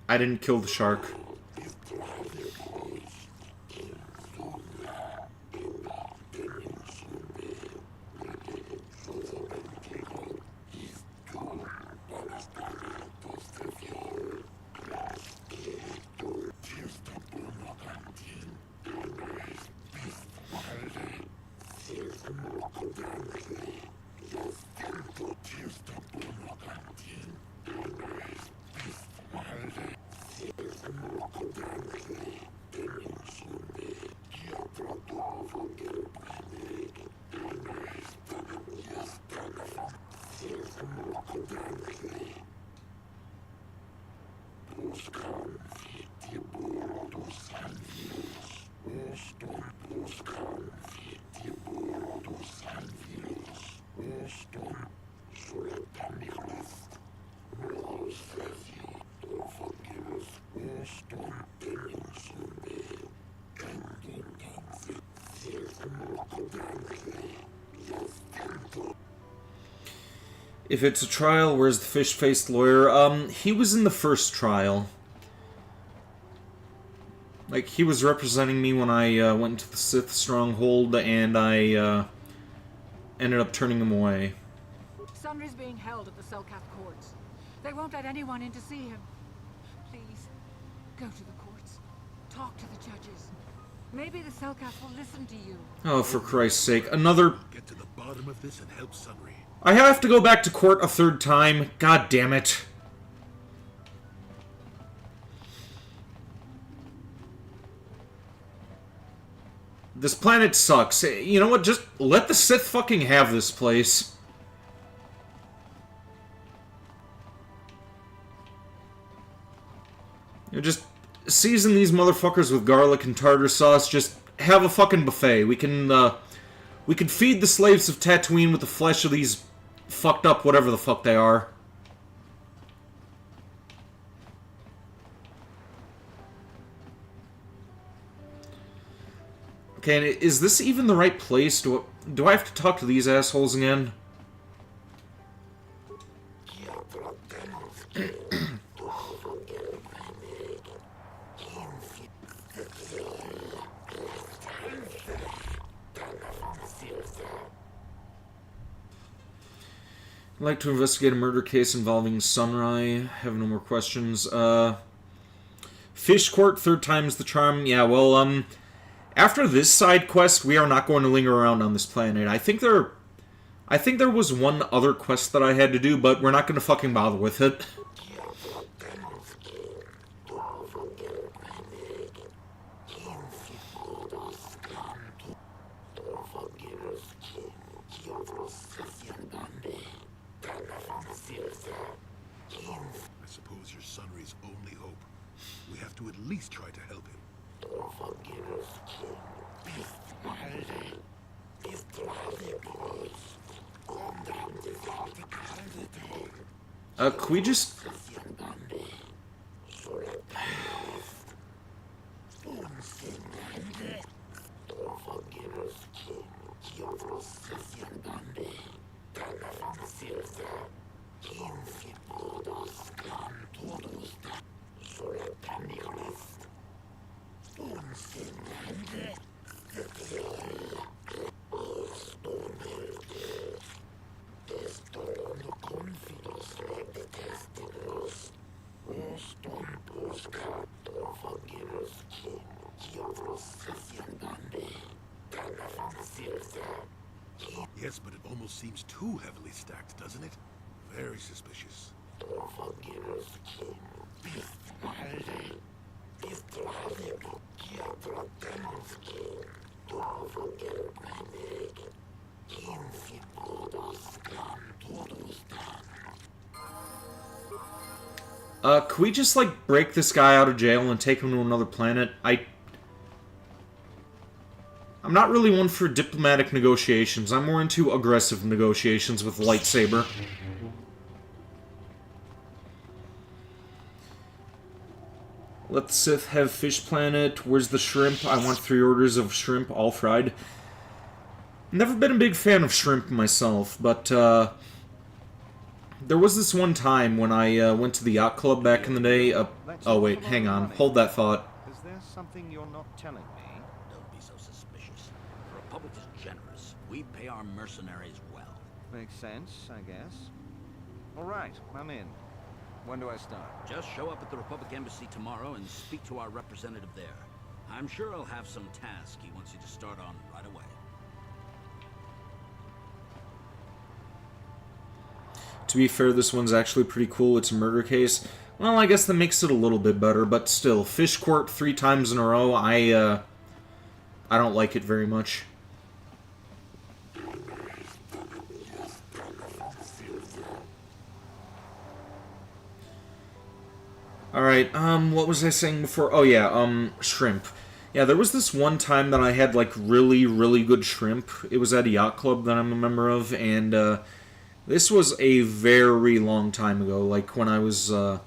I didn't kill the shark. If it's a trial, where's the fish-faced lawyer? He was in the first trial. Like, he was representing me when I went into the Sith stronghold, and I ended up turning him away. Sundry's being held at the Selkath courts. They won't let anyone in to see him. Please, go to the courts. Talk to the judges. Maybe the Selkath will listen to you. Oh, for Christ's sake. Another... Get to the bottom of this and help Sunry. I have to go back to court a third time. God damn it. This planet sucks. You know what? Just let the Sith fucking have this place. You know, just season these motherfuckers with garlic and tartar sauce. Just have a fucking buffet. We can feed the slaves of Tatooine with the flesh of these fucked up whatever the fuck they are. Okay, and is this even the right place? Do I have to talk to these assholes again? I'd like to investigate a murder case involving Sunrai. Have no more questions. Fish Court, third time's the charm. Yeah, well, after this side quest, we are not going to linger around on this planet. I think there was one other quest that I had to do, but we're not going to fucking bother with it. I suppose you're Sunry's only hope. We have to at least try to help him. Could we just... Yes, but it almost seems too heavily stacked, doesn't it? Very suspicious. Could we just, like, break this guy out of jail and take him to another planet? I'm not really one for diplomatic negotiations. I'm more into aggressive negotiations with a lightsaber. Let the Sith have Fish Planet. Where's the shrimp? I want 3 orders of shrimp, all fried. Never been a big fan of shrimp myself, but, there was this one time when I went to the yacht club back in the day. Oh wait, hang on. Hold that thought. Is there something you're not telling me? Don't be so suspicious. The Republic is generous. We pay our mercenaries well. Makes sense, I guess. All right, I'm in. When do I start? Just show up at the Republic Embassy tomorrow and speak to our representative there. I'm sure he'll have some task he wants you to start on right away. To be fair, this one's actually pretty cool. It's a murder case. Well, I guess that makes it a little bit better, but still, Fish Court 3 times in a row, I don't like it very much. Alright, what was I saying before? Oh yeah, shrimp. Yeah, there was this one time that I had, like, really, really good shrimp. It was at a yacht club that I'm a member of, and, this was a very long time ago, like when I was, I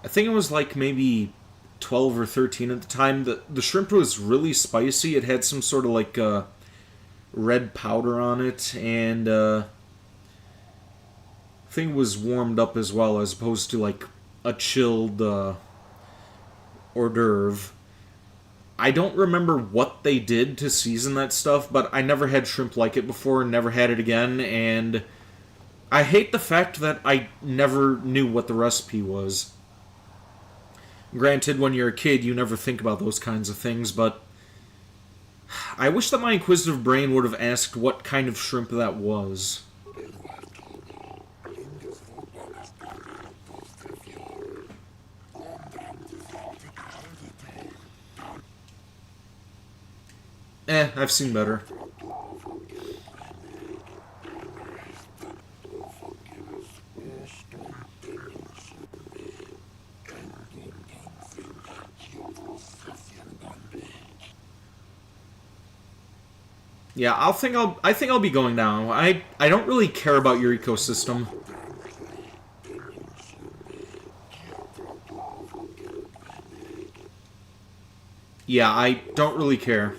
think it was like maybe 12 or 13 at the time. The shrimp was really spicy. It had some sort of like red powder on it, and I think it was warmed up as well, as opposed to like a chilled hors d'oeuvre. I don't remember what they did to season that stuff, but I never had shrimp like it before, never had it again, and I hate the fact that I never knew what the recipe was. Granted, when you're a kid, you never think about those kinds of things, but I wish that my inquisitive brain would have asked what kind of shrimp that was. I've seen better. Yeah, I think I'll be going now. I don't really care about your ecosystem. Yeah, I don't really care.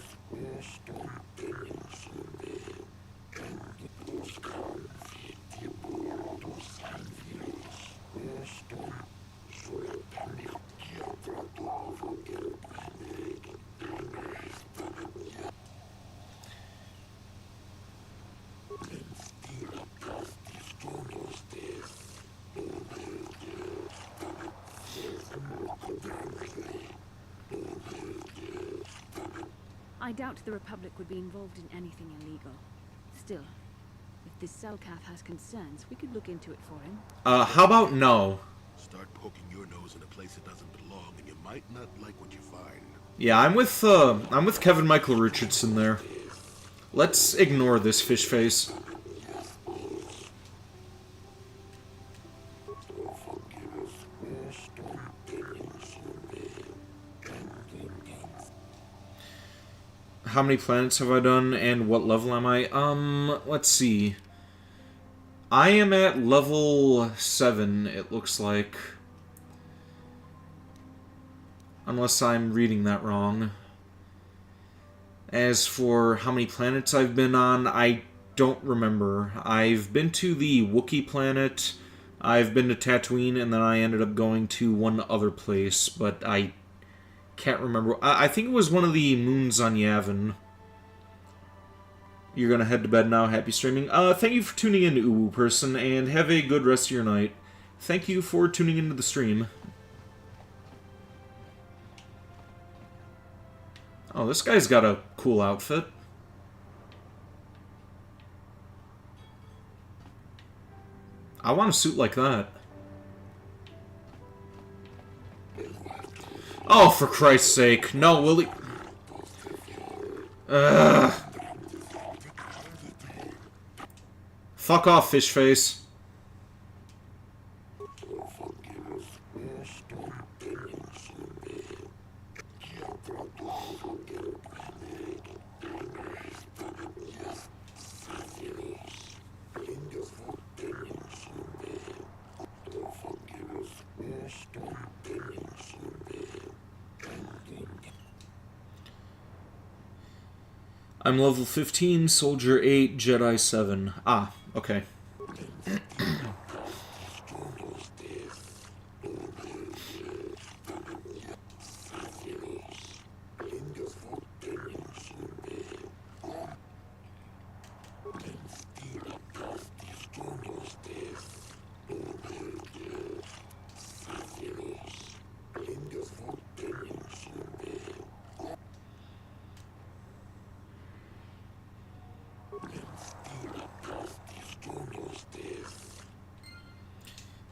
I doubt the Republic would be involved in anything illegal. Still, if this Selkath has concerns, we could look into it for him. How about no? Start poking your nose in a place it doesn't belong, and you might not like what you find. Yeah, I'm with Kevin Michael Richardson there. Let's ignore this fish face. How many planets have I done, and what level am I? Let's see. I am at level 7, it looks like. Unless I'm reading that wrong. As for how many planets I've been on, I don't remember. I've been to the Wookiee planet, I've been to Tatooine, and then I ended up going to one other place, but I can't remember. I think it was one of the moons on Yavin. You're gonna head to bed now. Happy streaming. Thank you for tuning in, Uwu person, and have a good rest of your night. Thank you for tuning into the stream. Oh, this guy's got a cool outfit. I want a suit like that. Oh, for Christ's sake. No, Willie. Ugh. Fuck off, fish face. I'm level 15, Soldier 8, Jedi 7. Ah, okay.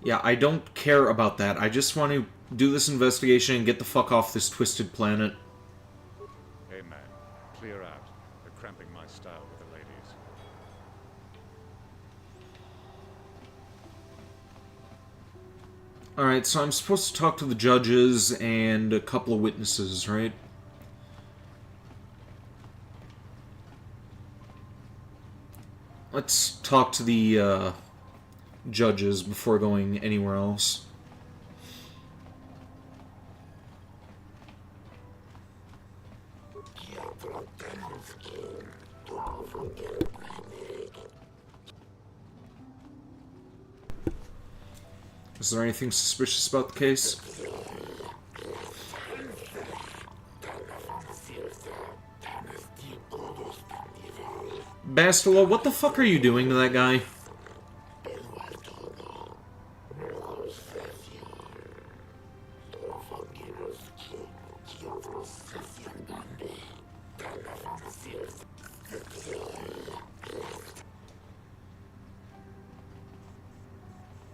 Yeah, I don't care about that. I just want to do this investigation and get the fuck off this twisted planet. Hey man, clear out. They're cramping my style with the ladies. Alright, so I'm supposed to talk to the judges and a couple of witnesses, right? Let's talk to the, judges before going anywhere else. Is there anything suspicious about the case? Bastila, what the fuck are you doing to that guy?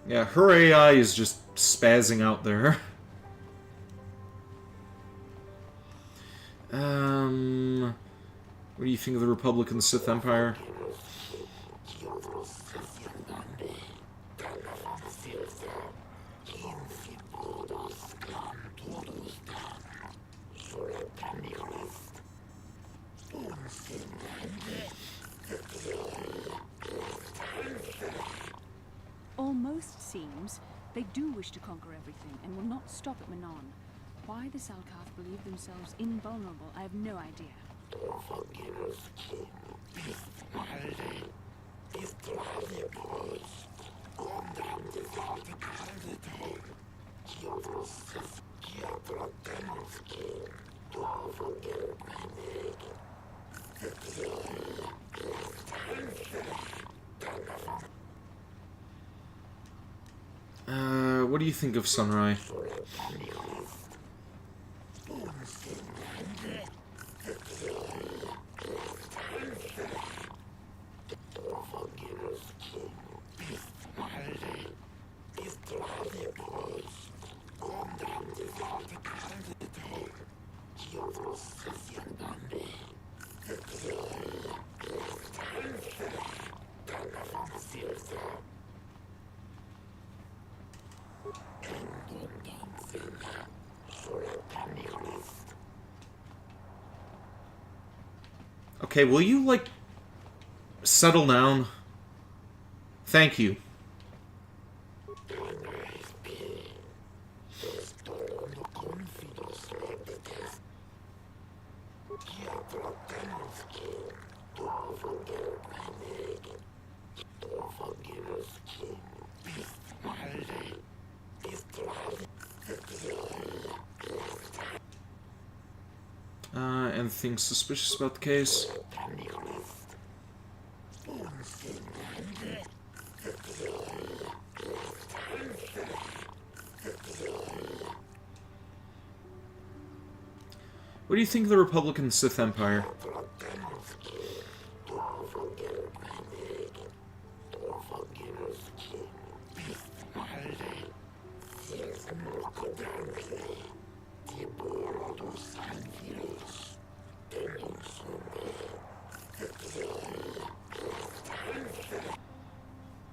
Yeah, her AI is just spazzing out there. What do you think of the Republic and the Sith Empire? Almost seems they do wish to conquer everything and will not stop at Manon. Why the Salkath believe themselves invulnerable, I have no idea. What do you think of Sunrai? Okay, will you, like, settle down? Thank you. Anything suspicious about the case? What do you think of the Republic and the Sith Empire?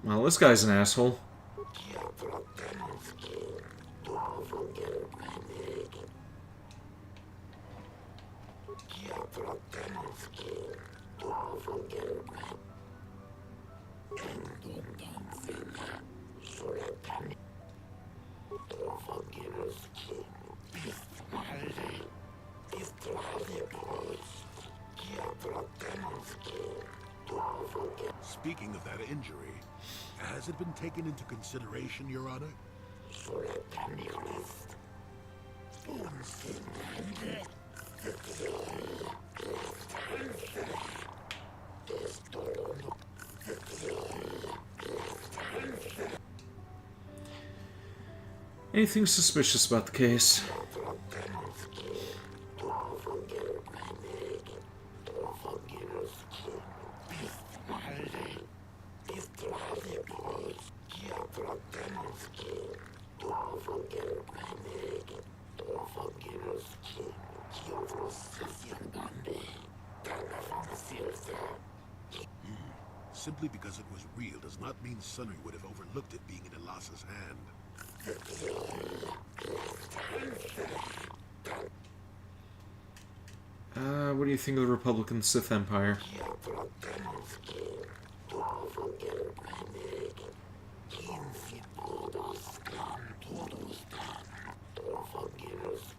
Well, this guy's an asshole. Speaking of that injury, has it been taken into consideration, Your Honor? Anything suspicious about the case? Simply because it was real does not mean Sunny would have overlooked it being in Elas's hand. What do you think of the Republic and the Sith Empire?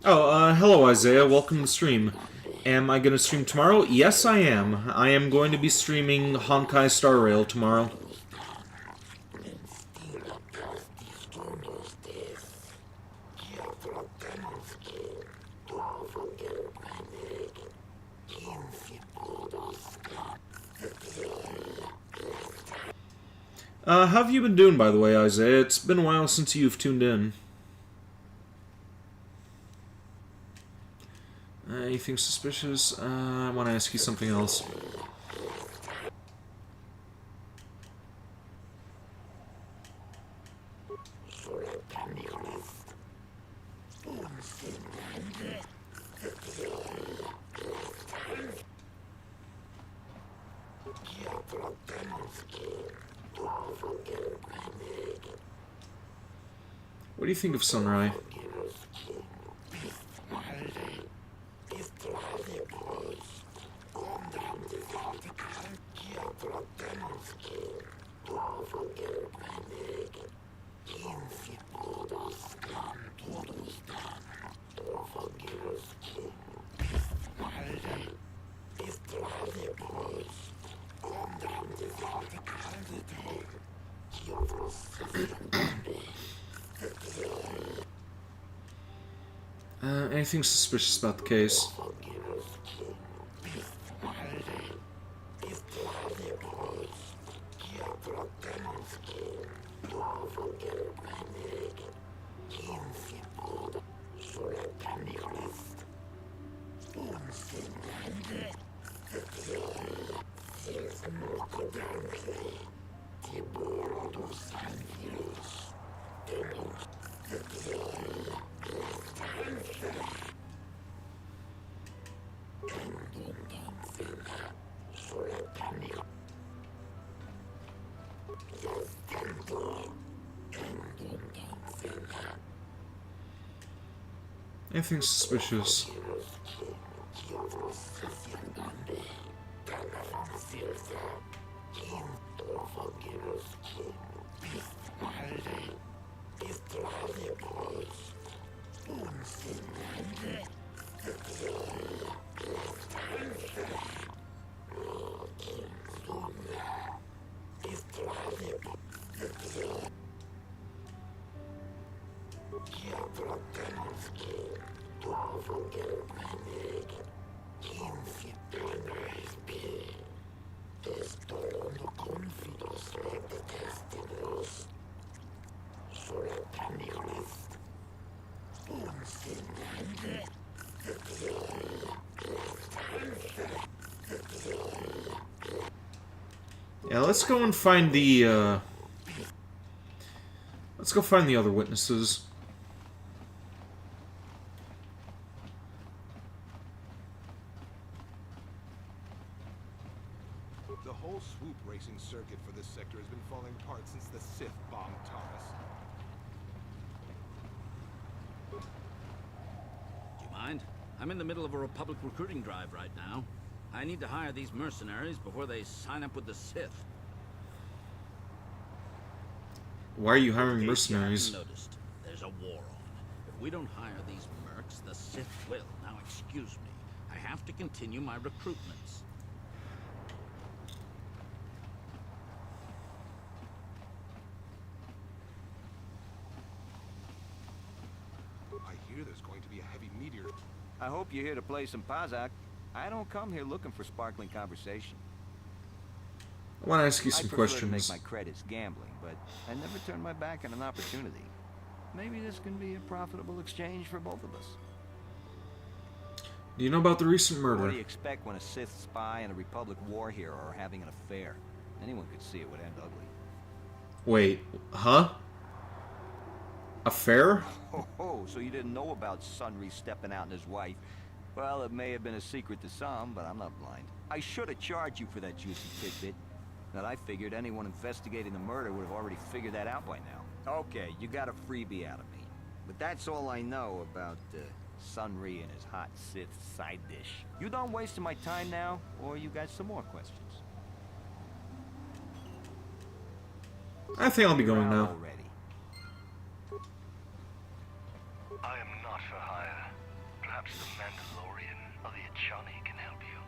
Oh, hello Isaiah, welcome to the stream. Am I going to stream tomorrow? Yes, I am. I am going to be streaming Honkai Star Rail tomorrow. How have you been doing, by the way, Isaiah? It's been a while since you've tuned in. Anything suspicious? I want to ask you something else. What do you think of Sunrai? Anything suspicious about the case? Anything suspicious? Yeah, let's go and find the, let's go find the other witnesses. The whole swoop racing circuit for this sector has been falling apart since the Sith bombed Taurus. Do you mind? I'm in the middle of a Republic recruiting drive right now. I need to hire these mercenaries before they sign up with the Sith. Why are you hiring mercenaries? Noticed. There's a war on. If we don't hire these mercs, the Sith will. Now excuse me. I have to continue my recruitments. I hear there's going to be a heavy meteor. I hope you're here to play some Pazak. I don't come here looking for sparkling conversation. I want to ask you some I prefer questions. to make my credits gambling, but I never turn my back on an opportunity. Maybe this can be a profitable exchange for both of us. Do you know about the recent murder? What do you expect when a Sith spy and a Republic war hero are having an affair? Anyone could see it would end ugly. Wait, huh? Affair? Oh, so you didn't know about Sunry stepping out on his wife? Well, it may have been a secret to some, but I'm not blind. I should have charged you for that juicy tidbit. But I figured anyone investigating the murder would have already figured that out by now. Okay, you got a freebie out of me. But that's all I know about Sunry and his hot Sith side dish. You done wasting my time now, or you got some more questions? I think I'll be going now. Already. I am not for hire. Perhaps the Mandalorian or the Achani can help you,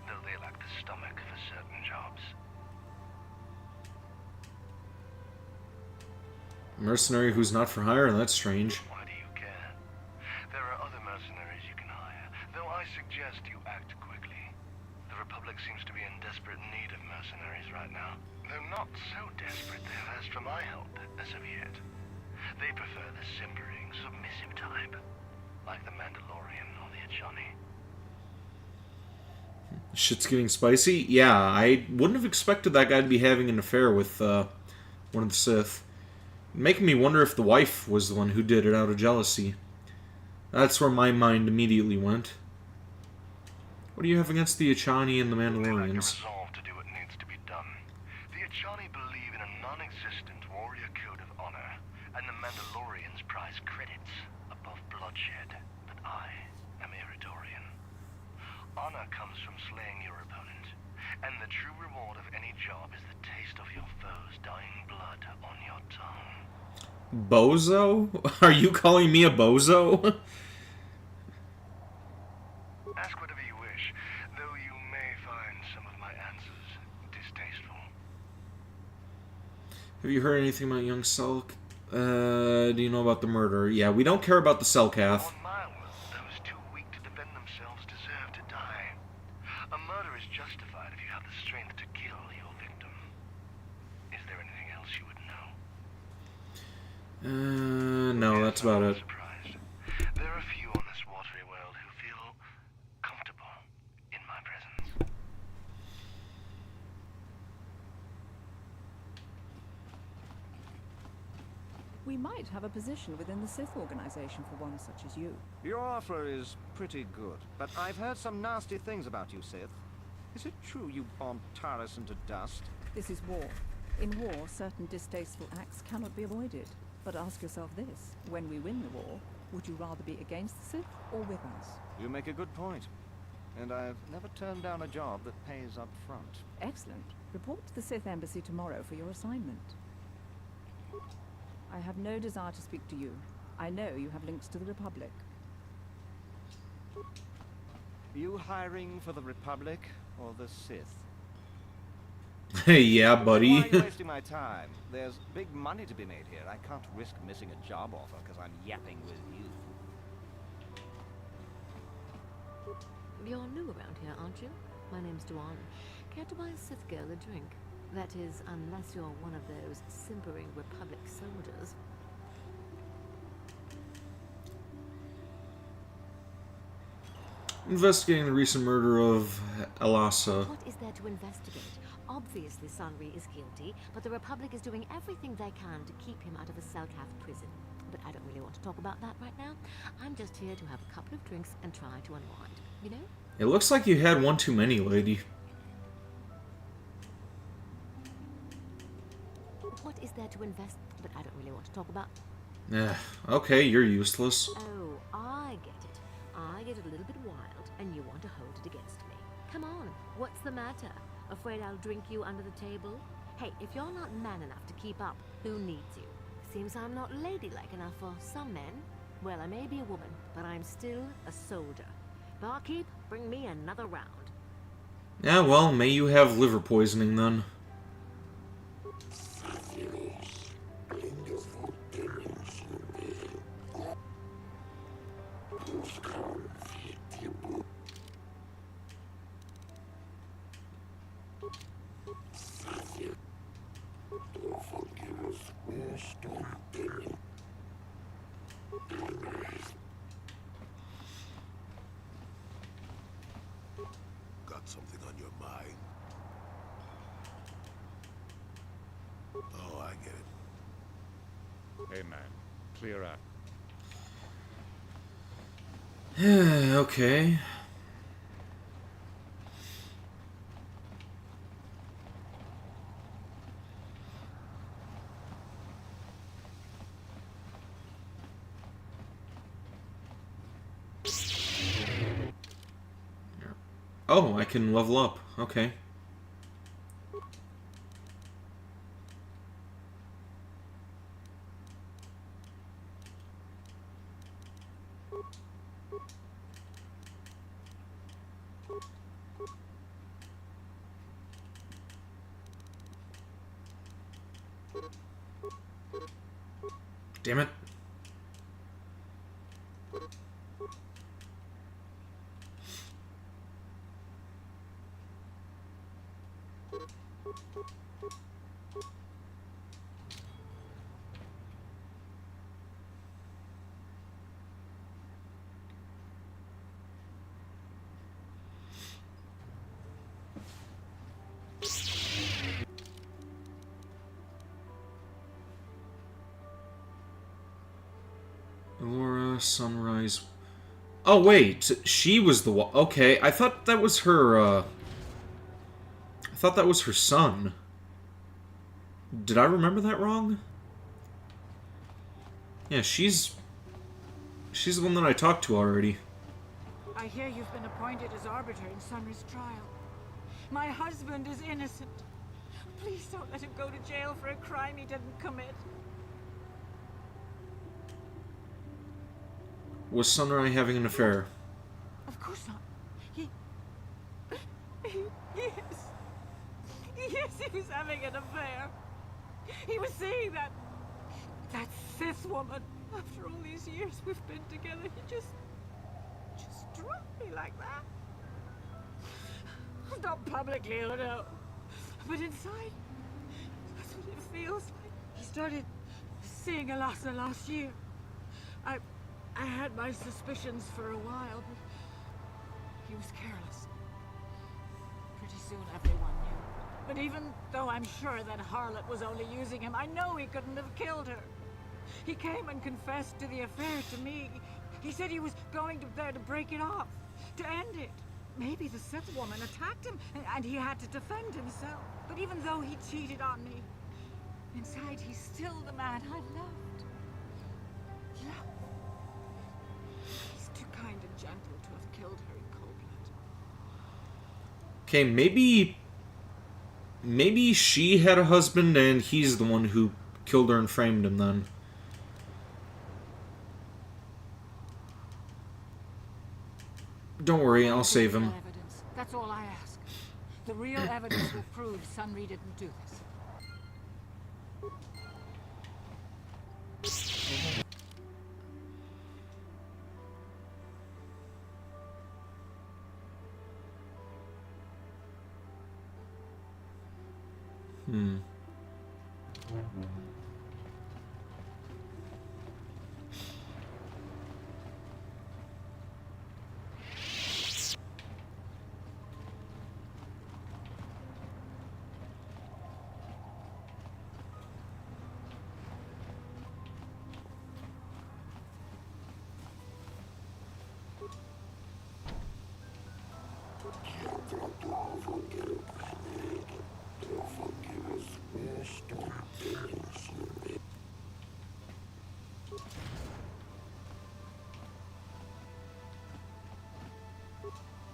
though they lack the stomach for certain jobs. Mercenary who's not for hire? That's strange. Why do you care? There are other mercenaries you can hire, though I suggest you act quickly. The Republic seems to be in desperate need of mercenaries right now. Though not so desperate they have asked for my help as of yet. They prefer the simpering, submissive type, like the Mandalorian or the Achani. Shit's getting spicy? Yeah, I wouldn't have expected that guy to be having an affair with one of the Sith. Making me wonder if the wife was the one who did it out of jealousy. That's where my mind immediately went. What do you have against the Achani and the Mandalorians? Resolve to do what needs to be done. Mandalorians prize credits above bloodshed, but I am Eridorian. Honor comes from slaying your opponent, and the true reward of any job is the taste of your foe's dying blood on your tongue. Bozo? Are you calling me a bozo? Ask whatever you wish, though you may find some of my answers distasteful. Have you heard anything about young Sulk? Do you know about the murder? Yeah, we don't care about the Selkath. On my world, those too weak to defend themselves deserve to die. A murder is justified if you have the strength to kill your victim. Is there anything else you would know? No, that's about it. There are few on this watery world who feel comfortable in my presence. We might have a position within the Sith organization for one such as you. Your offer is pretty good, but I've heard some nasty things about you, Sith. Is it true you bombed Taris into dust? This is war. In war, certain distasteful acts cannot be avoided. But ask yourself this, when we win the war, would you rather be against the Sith or with us? You make a good point. And I've never turned down a job that pays up front. Excellent. Report to the Sith Embassy tomorrow for your assignment. I have no desire to speak to you. I know you have links to the Republic. You hiring for the Republic or the Sith? Hey, yeah, buddy. Why are you wasting my time? There's big money to be made here. I can't risk missing a job offer because I'm yapping with you. You're new around here, aren't you? My name's Duan. Care to buy a Sith girl a drink? That is, unless you're one of those simpering Republic soldiers. Investigating the recent murder of Elasa. What is there to investigate? Obviously, Sunry is guilty, but the Republic is doing everything they can to keep him out of a Selkath prison. But I don't really want to talk about that right now. I'm just here to have a couple of drinks and try to unwind, you know? It looks like you had one too many, lady. What is there to invest? But I don't really want to talk about. Okay, you're useless. Oh, I get it. I get a little bit wild, and you want to hold it against me. Come on, what's the matter? Afraid I'll drink you under the table? Hey, if you're not man enough to keep up, who needs you? Seems I'm not ladylike enough for some men. Well, I may be a woman, but I'm still a soldier. Barkeep, bring me another round. Yeah, well, may you have liver poisoning then. Got something on your mind? Oh, I get it. Hey, man. Clear out. Okay. Oh, I can level up. Okay. Damn it. Laura, Sunrise. Oh, wait. She was the one. Okay, I thought that was her, I thought that was her son. Did I remember that wrong? Yeah, she's the one that I talked to already. I hear you've been appointed as arbiter in Sunry's trial. My husband is innocent. Please don't let him go to jail for a crime he didn't commit. Was Sunray having an affair? Of course not. Yes. Yes, he was having an affair. He was seeing that Sith woman. After all these years we've been together, he just dropped me like that. Not publicly, oh no. But inside, that's what it feels like. He started seeing Alasa last year. I had my suspicions for a while, but he was careless. Pretty soon everyone knew. But even though I'm sure that harlot was only using him, I know he couldn't have killed her. He came and confessed to the affair to me. He said he was going there to break it off, to end it. Maybe the Sith woman attacked him, and he had to defend himself. But even though he cheated on me, inside he's still the man I loved. He's too kind and gentle to have killed her in cold blood. Okay, maybe she had a husband and he's the one who killed her and framed him then. Don't worry, I'll save him. Evidence. That's all I ask. The real evidence will prove Sunry didn't do this.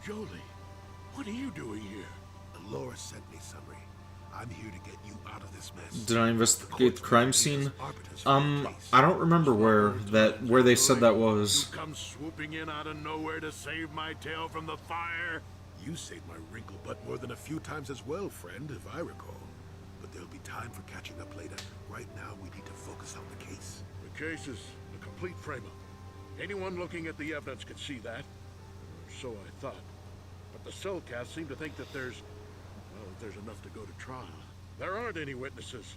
Jolie, what are you doing here? Laura sent me, Sunry. I'm here to get you out of this mess. Did I investigate the crime scene? I don't remember where they said that was. You come swooping in out of nowhere to save my tail from the fire? You saved my wrinkle butt more than a few times as well, friend, if I recall. But there'll be time for catching up later. Right now, we need to focus on the case. The case is a complete frame-up. Anyone looking at the evidence could see that. Or so I thought. But the cellcasts seem to think that there's enough to go to trial. There aren't any witnesses.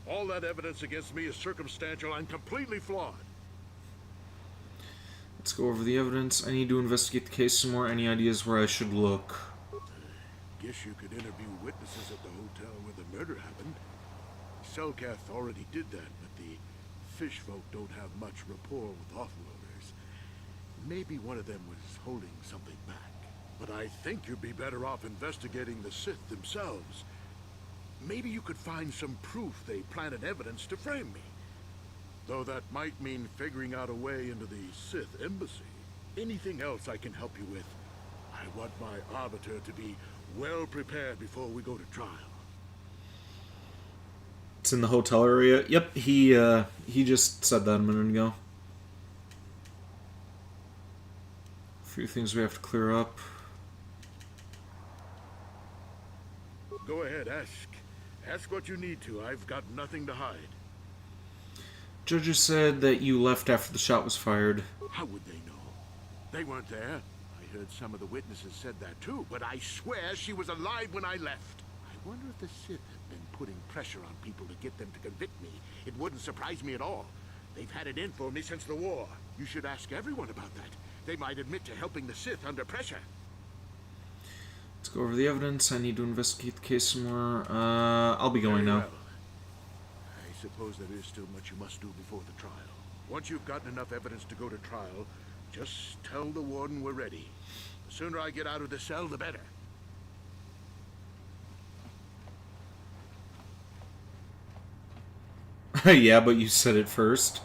All that evidence against me is circumstantial and completely flawed. Let's go over the evidence. I need to investigate the case some more. Any ideas where I should look? Guess you could interview witnesses at the hotel where the murder happened. Cellcath already did that, but the fish folk don't have much rapport with offworlders. Maybe one of them was holding something back. But I think you'd be better off investigating the Sith themselves. Maybe you could find some proof they planted evidence to frame me. Though that might mean figuring out a way into the Sith embassy. Anything else I can help you with? I want my arbiter to be well prepared before we go to trial. It's in the hotel area. Yep, he just said that a minute ago. A few things we have to clear up. Go ahead, ask. Ask what you need to. I've got nothing to hide. Judges said that you left after the shot was fired. How would they know? They weren't there. I heard some of the witnesses said that too, but I swear she was alive when I left. I wonder if the Sith have been putting pressure on people to get them to convict me. It wouldn't surprise me at all. They've had it in for me since the war. You should ask everyone about that. They might admit to helping the Sith under pressure. Let's go over the evidence. I need to investigate the case some more. I'll be going now. Well. I suppose there is still much you must do before the trial. Once you've gotten enough evidence to go to trial, just tell the warden we're ready. The sooner I get out of the cell, the better. Yeah, but you said it first.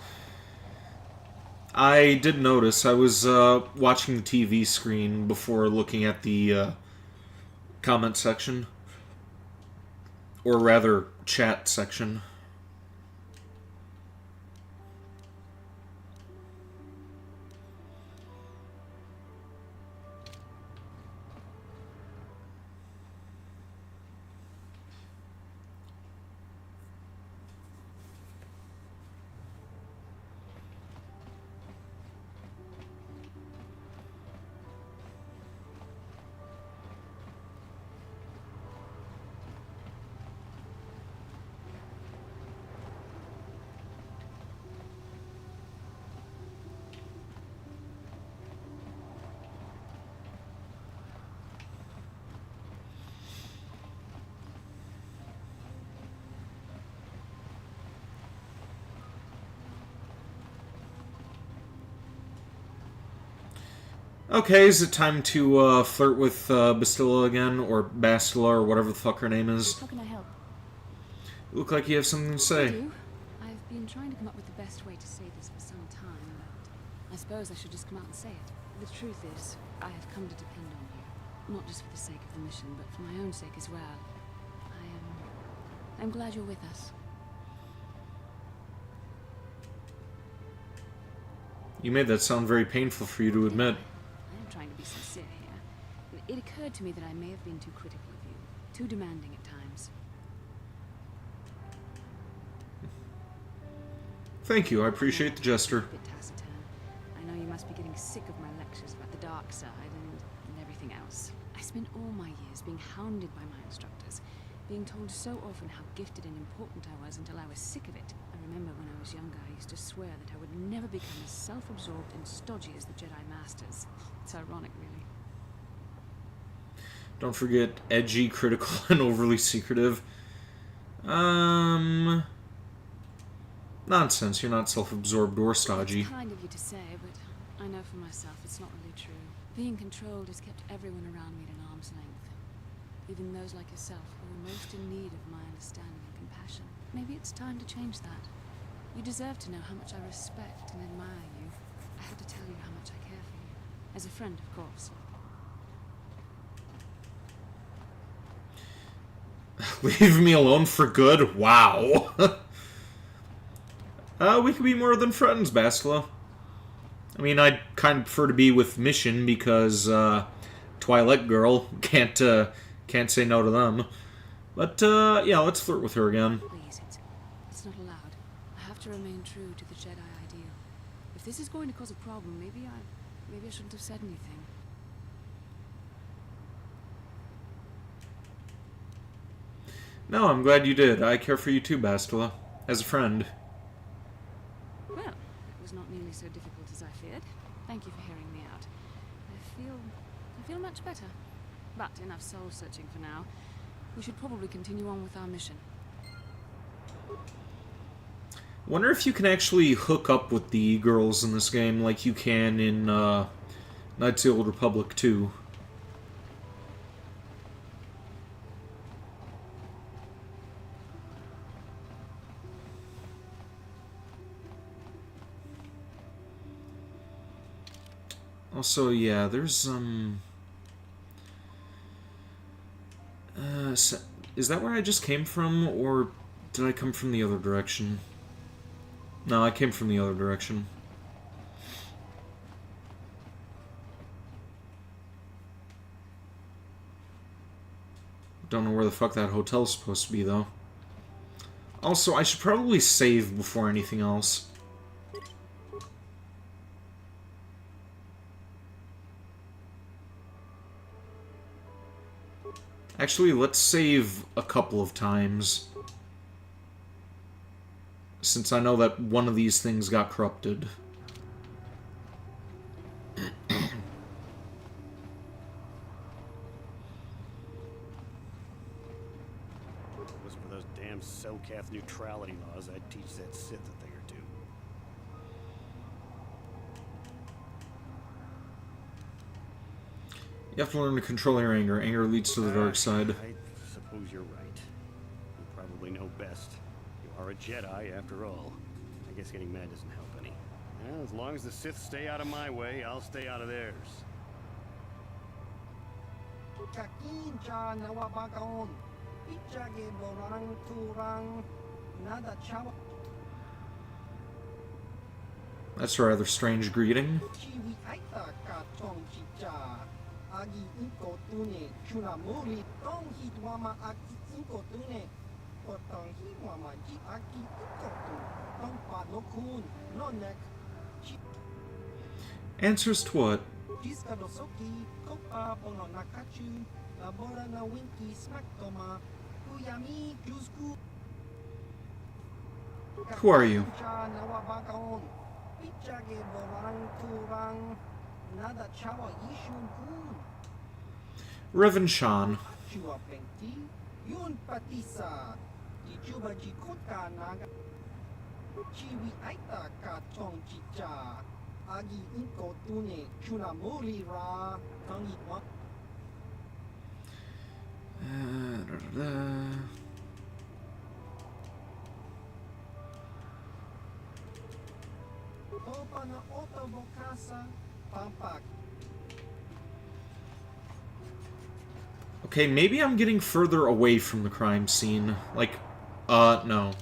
I did notice. I was watching the TV screen before looking at the comment section. Or rather, chat section. Okay, is it time to flirt with Bastilla again, or Bastilla, or whatever the fuck her name is? How can I help? You look like you have something to I say. do. I've been trying to come up with the best way to say this for some time, but I suppose I should just come out and say it. The truth is, I have come to depend on you. Not just for the sake of the mission, but for my own sake as well. I'm glad you're with us. You made that sound very painful for you to admit. I am trying to be sincere here. It occurred to me that I may have been too critical of you, too demanding at times. Thank you, I appreciate the gesture. A bit taciturn. I know you must be getting sick of my lectures about the dark side and everything else. I spent all my years being hounded by my instructors, being told so often how gifted and important I was until I was sick of it. I remember when I was younger, I used to swear that I would never become as self-absorbed and stodgy as the Jedi Masters. It's ironic, really. Don't forget, edgy, critical, and overly secretive. Nonsense, you're not self-absorbed or stodgy. It's kind of you to say, but I know for myself it's not really true. Being controlled has kept everyone around me at an arm's length. Even those like yourself who are most in need of my understanding and compassion. Maybe it's time to change that. You deserve to know how much I respect and admire you. I have to tell you how much I care for you. As a friend, of course. Leave me alone for good? Wow. We could be more than friends, Bastila. I mean, I'd kind of prefer to be with Mission because Twilight Girl can't say no to them. But yeah, let's flirt with her again. Please, it's not allowed. I have to remain true to the Jedi ideal. If this is going to cause a problem, maybe I shouldn't have said anything. No, I'm glad you did. I care for you too, Bastila. As a friend. Well, it was not nearly so difficult as I feared. Thank you for hearing me out. I feel much better. But enough soul-searching for now. We should probably continue on with our mission. Wonder if you can actually hook up with the girls in this game like you can in Knights of the Old Republic 2. Also, yeah, there's, is that where I just came from, or did I come from the other direction? No, I came from the other direction. Don't know where the fuck that hotel's supposed to be, though. Also, I should probably save before anything else. Actually, let's save a couple of times. Since I know that one of these things got corrupted. If it was for those damn Selkath neutrality laws, I'd teach that Sith a thing or two. You have to learn to control your anger. Anger leads to the dark side. I suppose you're right. You probably know best. You are a Jedi, after all. I guess getting mad doesn't help any. Well, as long as the Sith stay out of my way, I'll stay out of theirs. That's a rather strange greeting. Answers to what? Who are you? Revan Shan. Okay, maybe I'm getting further away from the crime scene. Like, no.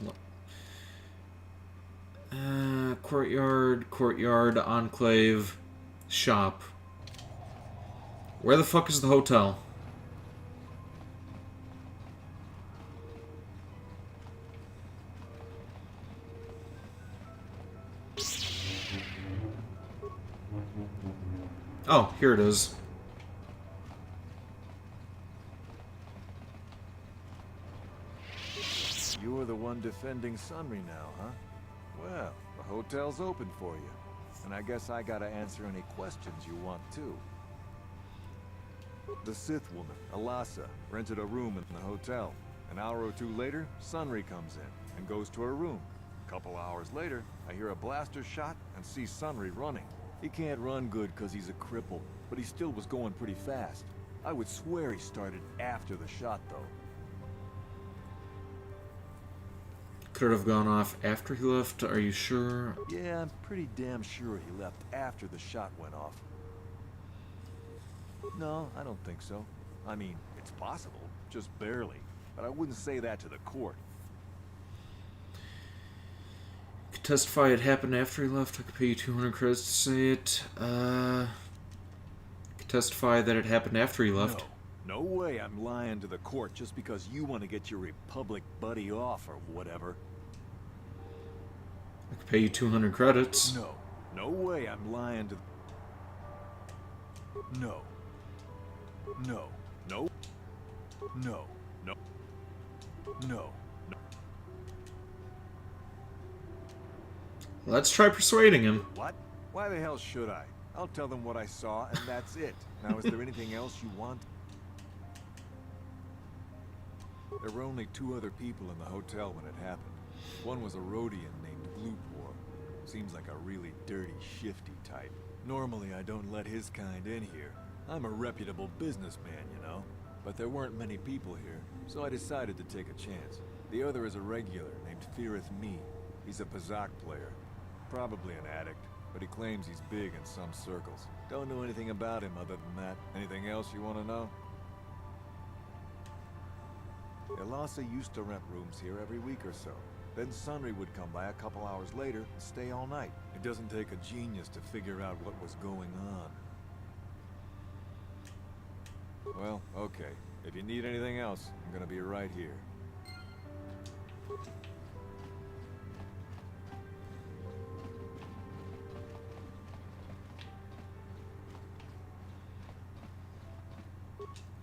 Courtyard, enclave, shop. Where the fuck is the hotel? Oh, here it is. You're the one defending Sunry now, huh? Well, the hotel's open for you. And I guess I gotta answer any questions you want too. The Sith woman, Alasa, rented a room in the hotel. An hour or two later, Sunry comes in and goes to her room. A couple hours later, I hear a blaster shot and see Sunry running. He can't run good because he's a cripple, but he still was going pretty fast. I would swear he started after the shot, though. Could have gone off after he left, are you sure? Yeah, I'm pretty damn sure he left after the shot went off. No, I don't think so. I mean, it's possible, just barely. But I wouldn't say that to the court. Could testify it happened after he left. I could pay you 200 credits to say it. Could testify that it happened after he left. No way I'm lying to the court just because you want to get your Republic buddy off or whatever. I could pay you 200 credits. No way I'm lying to... No. Let's try persuading him. What? Why the hell should I? I'll tell them what I saw, and that's it. Now, is there anything else you want? There were only 2 other people in the hotel when it happened. One was a Rhodian named Blutpor. Seems like a really dirty, shifty type. Normally, I don't let his kind in here. I'm a reputable businessman, you know. But there weren't many people here, so I decided to take a chance. The other is a regular named Feareth Me. He's a Pazak player. Probably an addict, but he claims he's big in some circles. Don't know anything about him other than that. Anything else you want to know? Elasa used to rent rooms here every week or so. Then Sunry would come by a couple hours later and stay all night. It doesn't take a genius to figure out what was going on. Well, okay. If you need anything else, I'm gonna be right here.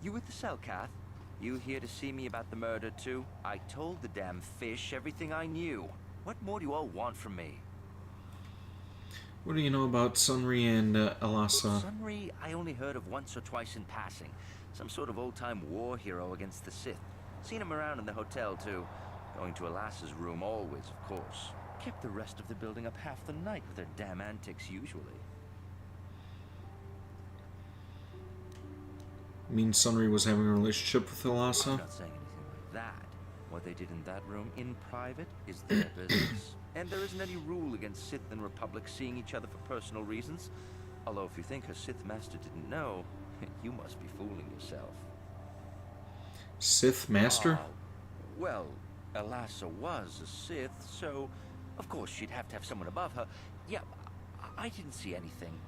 You with the Selkath? You here to see me about the murder, too? I told the damn fish everything I knew. What more do you all want from me? What do you know about Sunry and Alasa? Sunry, I only heard of once or twice in passing. Some sort of old-time war hero against the Sith. Seen him around in the hotel, too. Going to Alasa's room always, of course. Kept the rest of the building up half the night with their damn antics usually. You mean Sunry was having a relationship with Alasa? I'm not saying anything like that. What they did in that room in private is their business. And there isn't any rule against Sith and Republic seeing each other for personal reasons. Although if you think her Sith master didn't know, you must be fooling yourself. Sith master? Well, Elassa was a Sith, so of course she'd have to have someone above her. Yeah, I didn't see anything.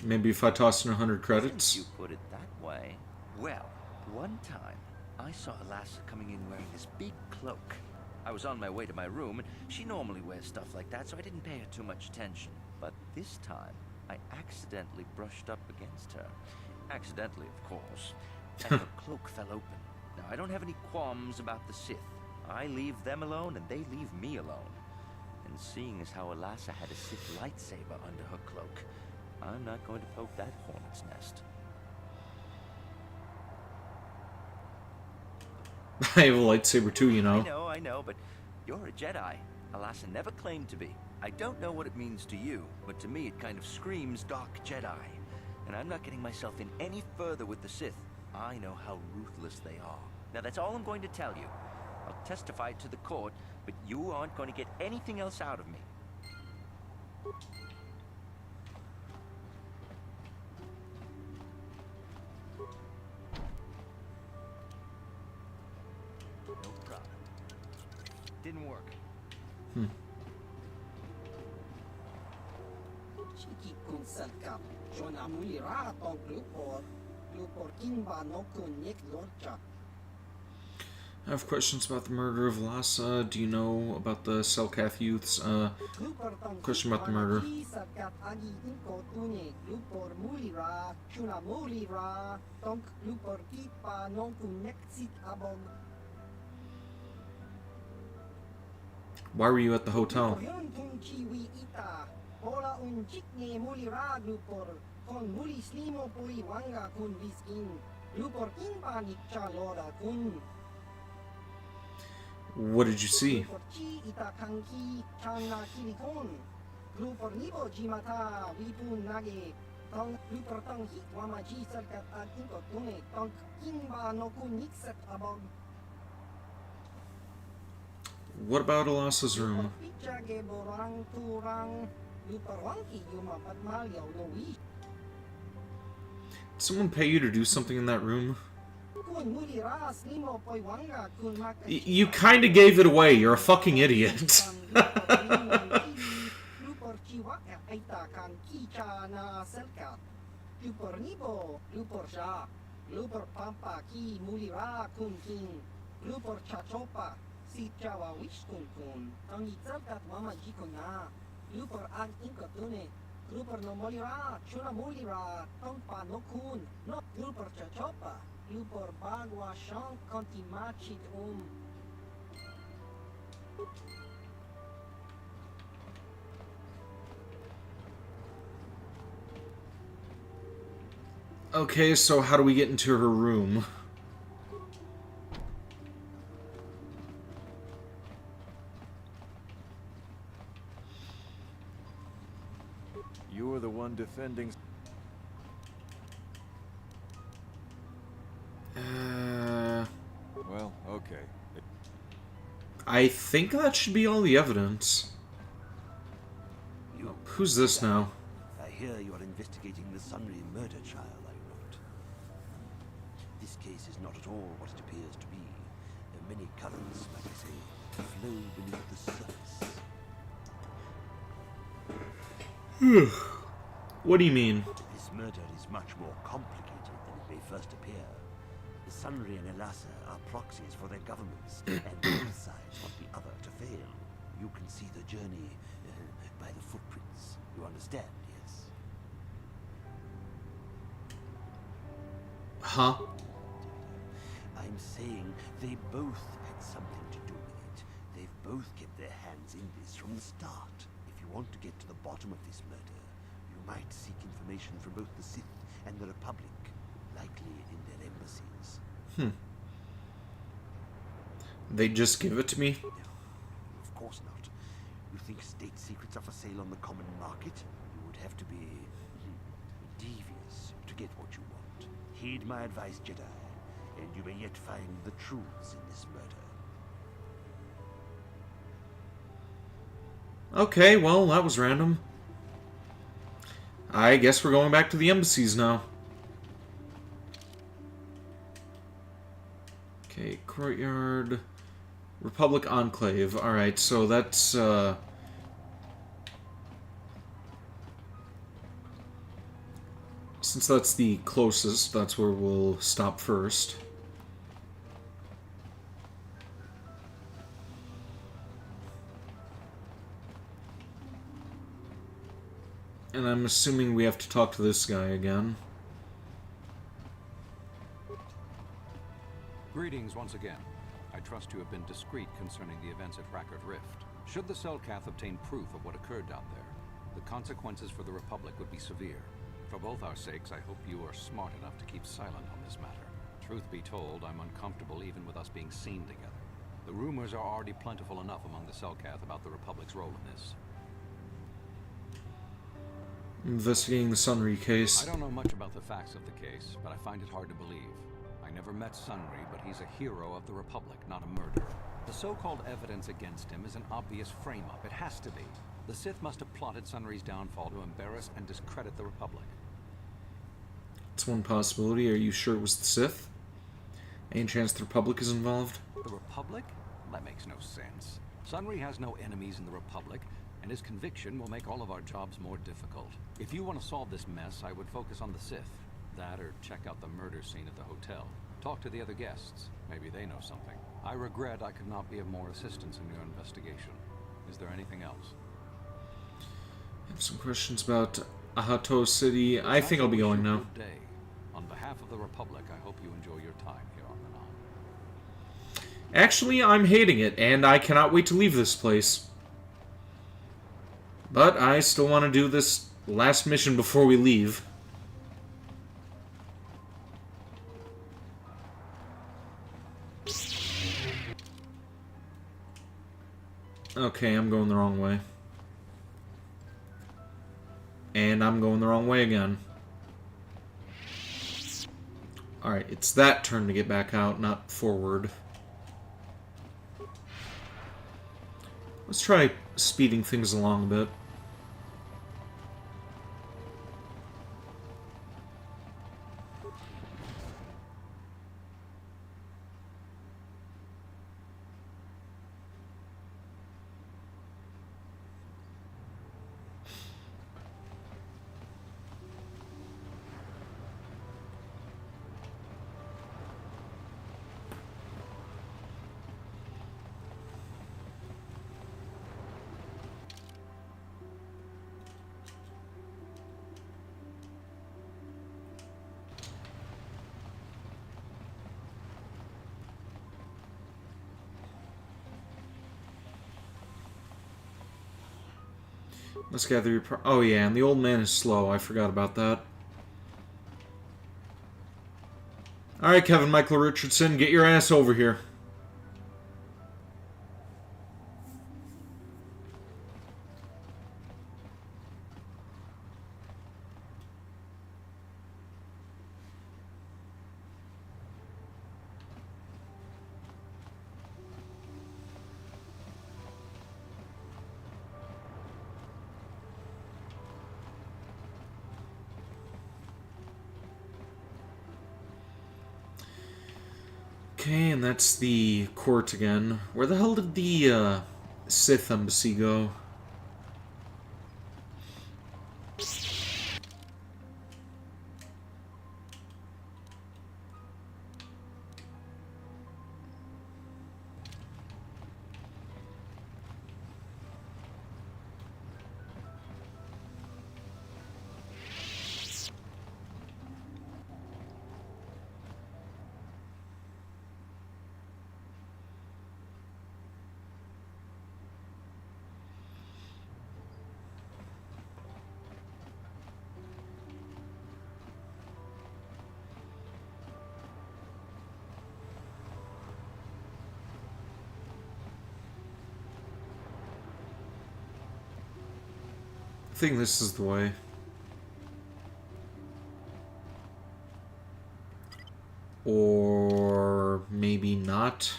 Maybe if I toss in 100 Since credits? you put it that way. Well, one time I saw Elassa coming in wearing this big cloak. I was on my way to my room, and she normally wears stuff like that, so I didn't pay her too much attention. But this time, I accidentally brushed up against her. Accidentally, of course. And her cloak fell open. Now, I don't have any qualms about the Sith. I leave them alone, and they leave me alone. And seeing as how Elassa had a Sith lightsaber under her cloak, I'm not going to poke that hornet's nest. I have a lightsaber too, you know. I know, but you're a Jedi. Elassa never claimed to be. I don't know what it means to you, but to me it kind of screams Dark Jedi. And I'm not getting myself in any further with the Sith. I know how ruthless they are. Now that's all I'm going to tell you. I'll testify to the court, but you aren't going to get anything else out of me. No problem. Didn't work. I have questions about the murder of Lhasa. Do you know about the Selkath youths? Question about the murder. Why were you at the hotel? What did you see? What about Elassa's room? Did someone pay you to do something in that room? You kinda gave it away, you're a fucking idiot. Okay, so how do we get into her room? You're the one defending... Well, okay. I think that should be all the evidence. Who's this now? I hear you are investigating the Sunry murder trial I wrote. This case is not at all what it appears to be. Many currents, like I say, flow beneath the surface. What do you mean? This murder is much more complicated than it may first appear. The Sunry and Elassa are proxies for their governments, and both sides want the other to fail. You can see the journey by the footprints. You understand, yes? Huh? I'm saying they both had something to do with it. They've both kept their hands in this from the start. If you want to get to the bottom of this murder, you might seek information from both the Sith and the Republic, likely in their embassies. They just give it to me? No, of course not. You think state secrets are for sale on the common market? You would have to be devious to get what you want. Heed my advice, Jedi. and you may yet find the truths in this murder. Okay, well, that was random. I guess we're going back to the embassies now. Okay, courtyard. Republic Enclave. Alright, so that's, since that's the closest, that's where we'll stop first. And I'm assuming we have to talk to this guy again. Greetings once again. I trust you have been discreet concerning the events at Rackard Rift. Should the Selkath obtain proof of what occurred down there, the consequences for the Republic would be severe. For both our sakes, I hope you are smart enough to keep silent on this matter. Truth be told, I'm uncomfortable even with us being seen together. The rumors are already plentiful enough among the Selkath about the Republic's role in this. Investigating the Sunry case. I don't know much about the facts of the case, but I find it hard to believe. I never met Sunry, but he's a hero of the Republic, not a murderer. The so-called evidence against him is an obvious frame-up. It has to be. The Sith must have plotted Sunry's downfall to embarrass and discredit the Republic. It's one possibility. Are you sure it was the Sith? Any chance the Republic is involved? The Republic? That makes no sense. Sunry has no enemies in the Republic, and his conviction will make all of our jobs more difficult. If you want to solve this mess, I would focus on the Sith. That or check out the murder scene at the hotel. Talk to the other guests. Maybe they know something. I regret I could not be of more assistance in your investigation. Is there anything else? I have some questions about Ahato City. I think I'll be going now. Good day. On behalf of the Republic, I hope you enjoy your time here on Manon. Actually, I'm hating it, and I cannot wait to leave this place. But I still want to do this last mission before we leave. Okay, I'm going the wrong way. And I'm going the wrong way again. Alright, it's that turn to get back out, not forward. Let's try speeding things along a bit. Let's gather your oh yeah, and the old man is slow. I forgot about that. Alright, Kevin Michael Richardson, get your ass over here. Okay, and that's the court again. Where the hell did the Sith embassy go? I think this is the way. Or maybe not.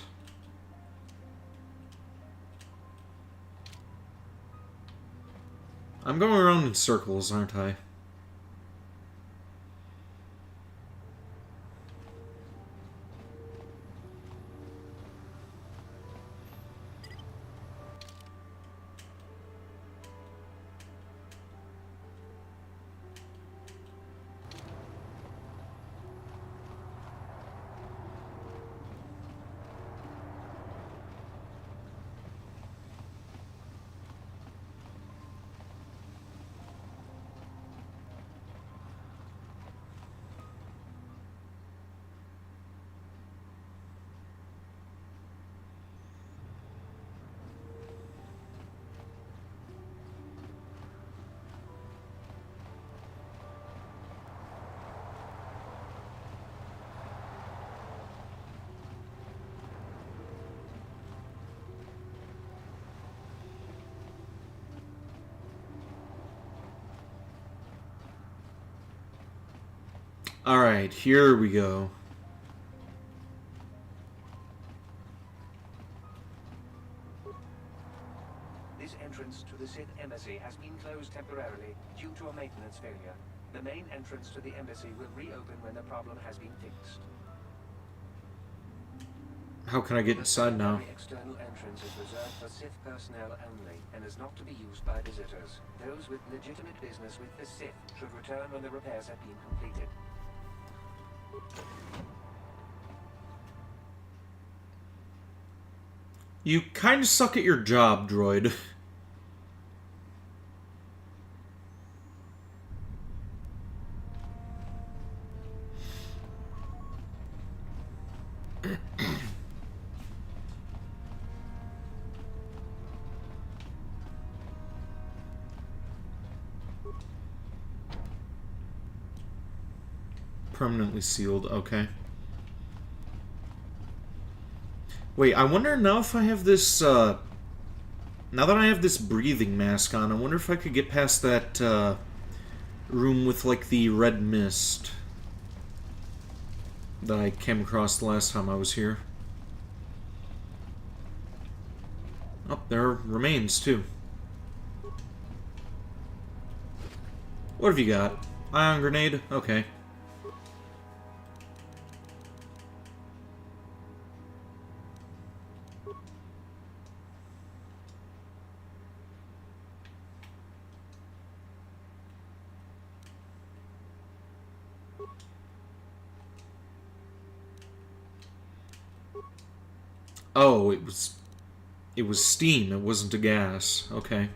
I'm going around in circles, aren't I? Alright, here we go. This entrance to the Sith Embassy has been closed temporarily due to a maintenance failure. The main entrance to the embassy will reopen when the problem has been fixed. How can I get inside now? The external entrance is reserved for Sith personnel only and is not to be used by visitors. Those with legitimate business with the Sith should return when the repairs have been completed. You kind of suck at your job, droid. Permanently sealed, okay. Wait, I wonder now if I have this, now that I have this breathing mask on, I wonder if I could get past that, room with, like, the red mist that I came across the last time I was here. Oh, there are remains, too. What have you got? Ion grenade? Okay. Oh, it was steam, it wasn't a gas. Okay.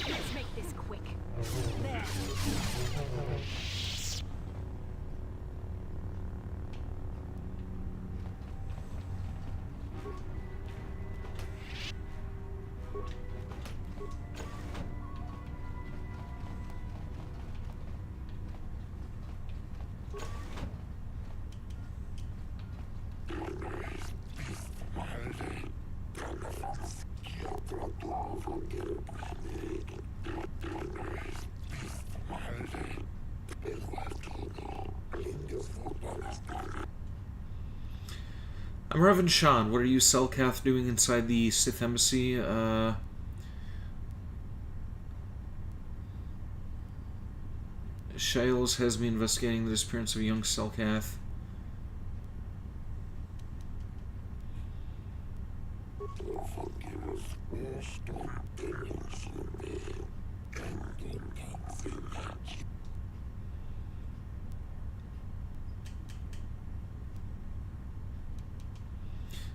Let's make this quick. There. I'm Reverend Sean. What are you, Selkath, doing inside the Sith Embassy? Shiles has been investigating the disappearance of young Selkath.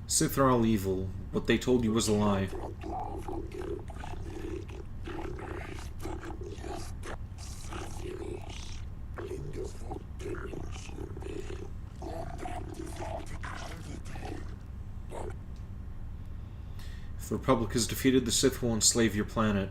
Sith are all evil. What they told you was a lie. The Republic is defeated, the Sith will enslave your planet.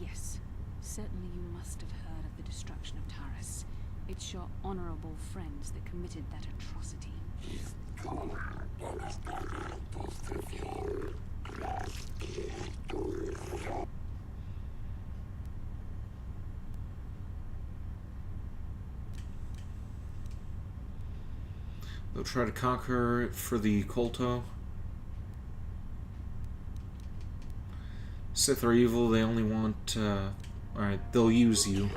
Yes, certainly you must have heard of the destruction of Taris. It's your honorable friends that committed that atrocity. They'll try to conquer it for the Kolto. Sith are evil, they only want, alright, they'll use you.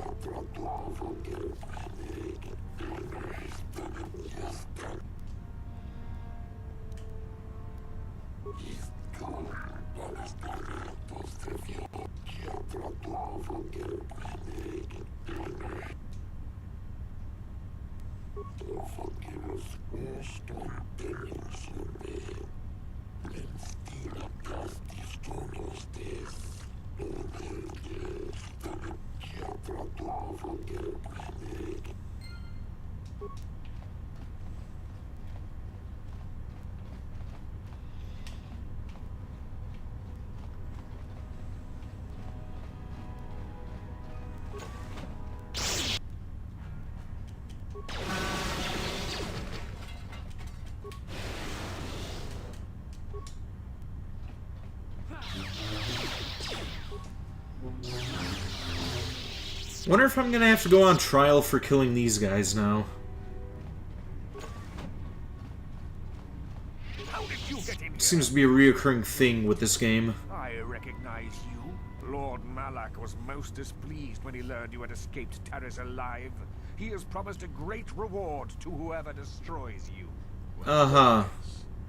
Wonder if I'm gonna have to go on trial for killing these guys now. How did you get in here? Seems to be a reoccurring thing with this game. I recognize you. Lord Malak was most displeased when he learned you had escaped Taris alive. He has promised a great reward to whoever destroys you. Uh-huh.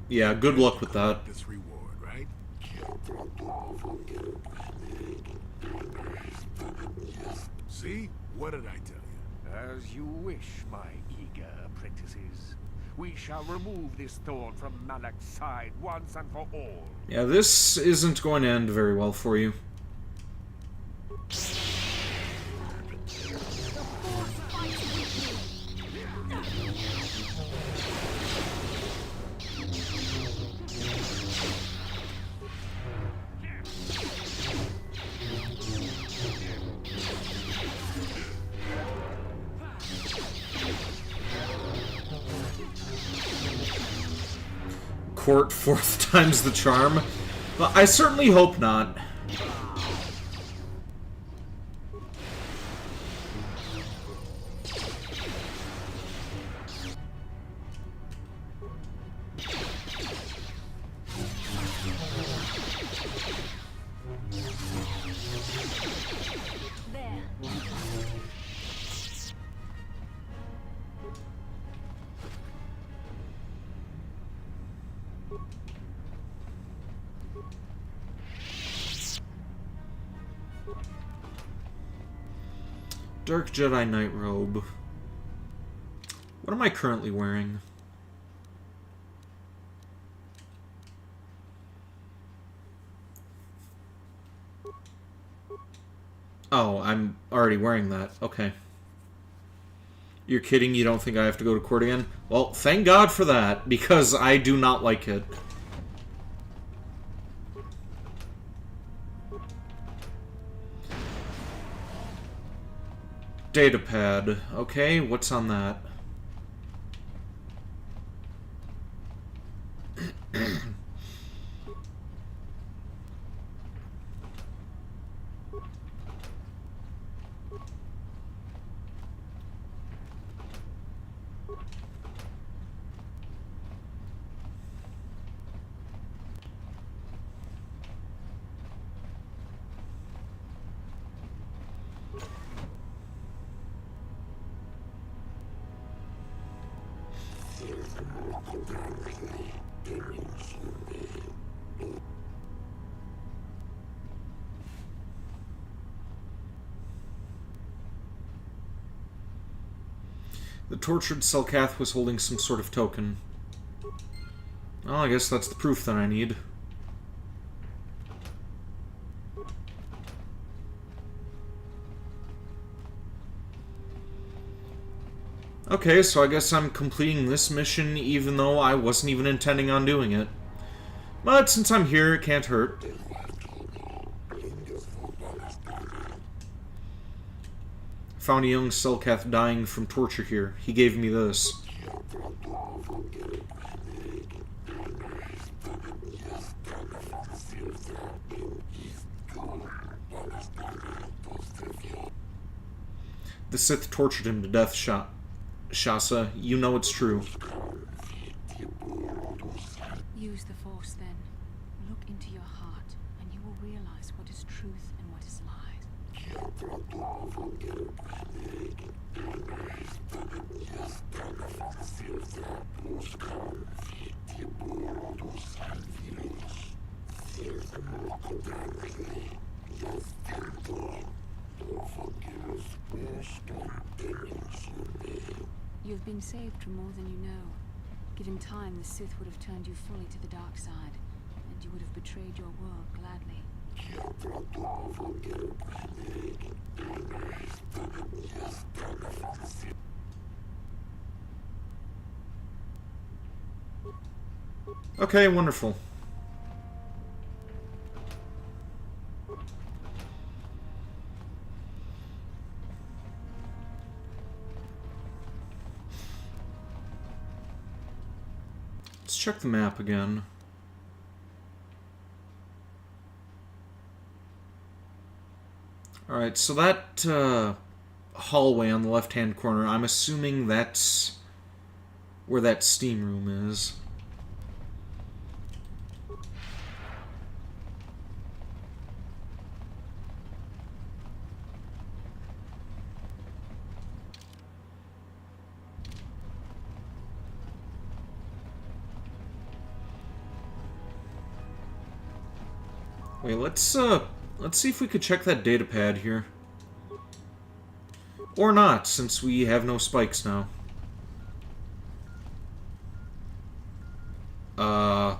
Yeah, good luck with that. This reward, right? See? What did I tell you? As you wish, my eager apprentices. We shall remove this thorn from Malak's side once and for all. Yeah, this isn't going to end very well for you. Court, fourth time's the charm. But I certainly hope not. Dark Jedi Knight Robe. What am I currently wearing? Oh, I'm already wearing that. Okay. You're kidding? You don't think I have to go to court again? Well, thank God for that, because I do not like it. Datapad. Okay, what's on that? The tortured Selkath was holding some sort of token. Oh, I guess that's the proof that I need. Okay, so I guess I'm completing this mission even though I wasn't even intending on doing it. But since I'm here, it can't hurt. Found a young Selkath dying from torture here. He gave me this. The Sith tortured him to death, Shasa. You know it's true. Use the Force, then. Look into your heart, and you will realize what is truth and what is You have been saved from more than you know. Given time, the Sith would have turned you fully to the dark side, and you would have betrayed your world gladly. Okay, wonderful. Let's check the map again. Alright, so that hallway on the left-hand corner, I'm assuming that's where that steam room is. Wait, let's see if we could check that data pad here. Or not, since we have no spikes now. Huh?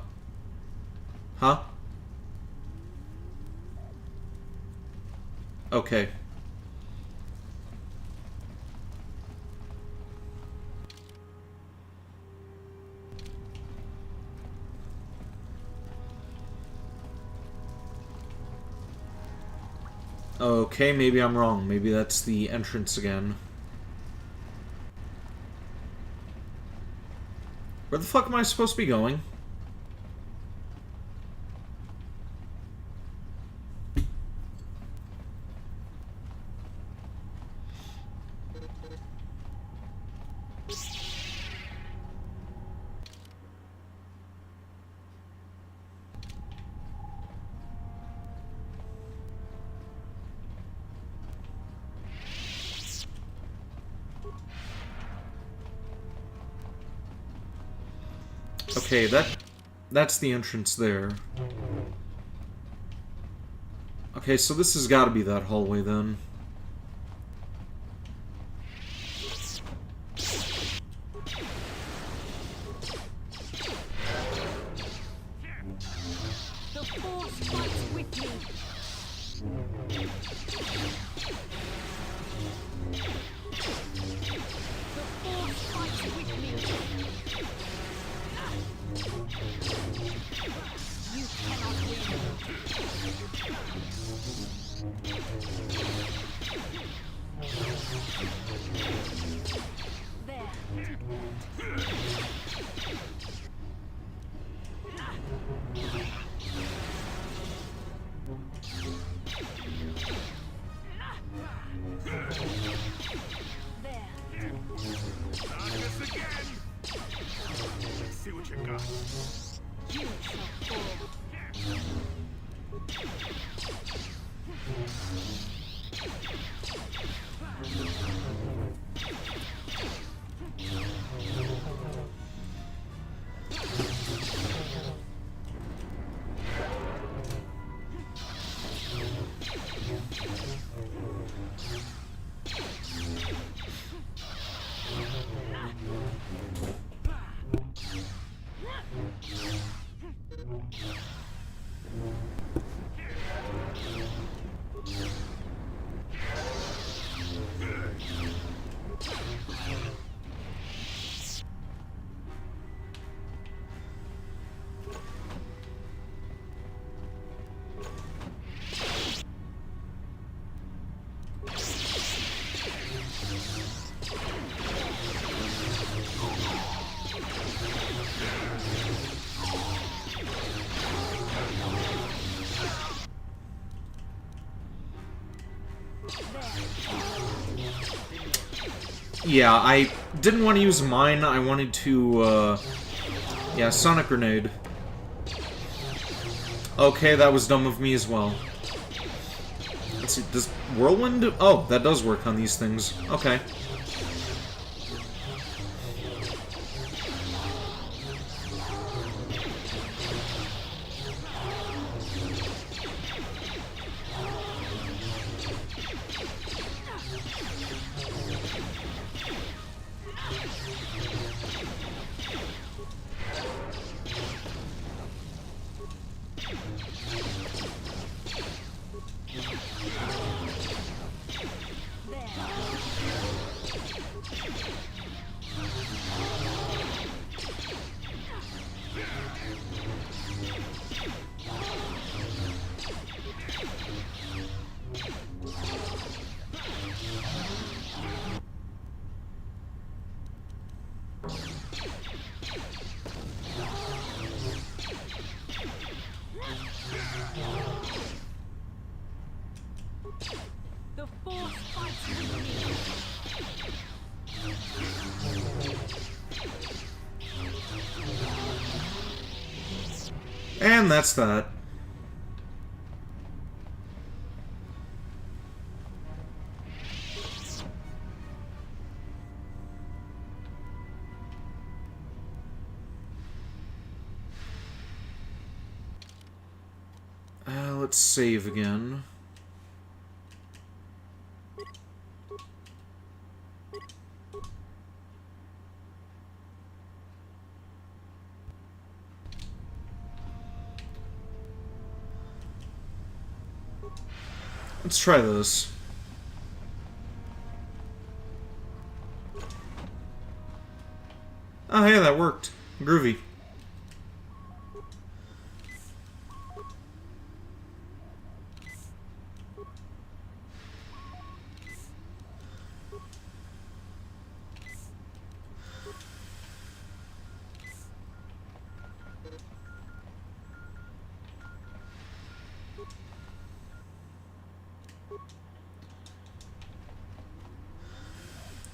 Okay. Okay, maybe I'm wrong. Maybe that's the entrance again. Where the fuck am I supposed to be going? Okay, that's the entrance there. Okay, so this has got to be that hallway then. The Force fights with me. The Force fights with me. You cannot win. There. Not this again! Let's see what you got. You shall fall. Yeah, I didn't want to use mine. I wanted to, yeah, Sonic Grenade. Okay, that was dumb of me as well. Let's see, does Whirlwind... Oh, that does work on these things. Okay. The force fights with me. And that's that. Let's save again. Let's try this. Oh, hey, that worked. Groovy.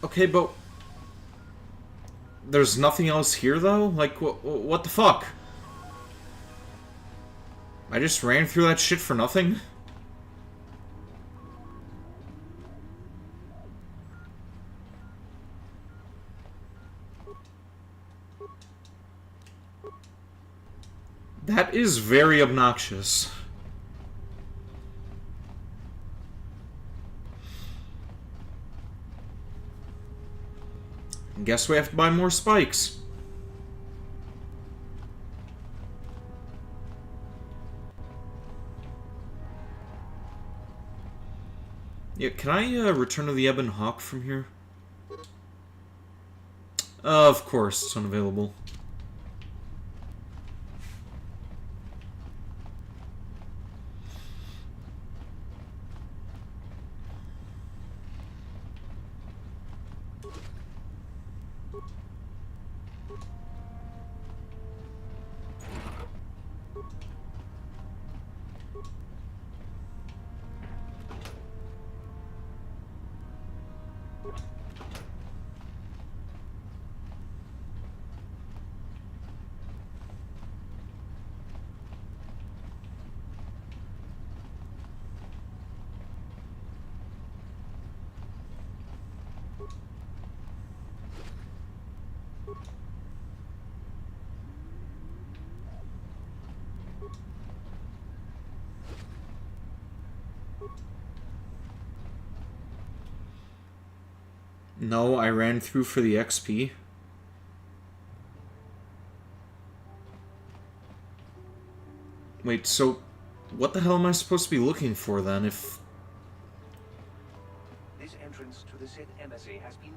Okay, but there's nothing else here, though? Like, what the fuck? I just ran through that shit for nothing? That is very obnoxious. Guess we have to buy more spikes. Yeah, can I return to the Ebon Hawk from here? Of course, it's unavailable. No, I ran through for the XP. Wait, so what the hell am I supposed to be looking for then if... This entrance to the Sith embassy has been...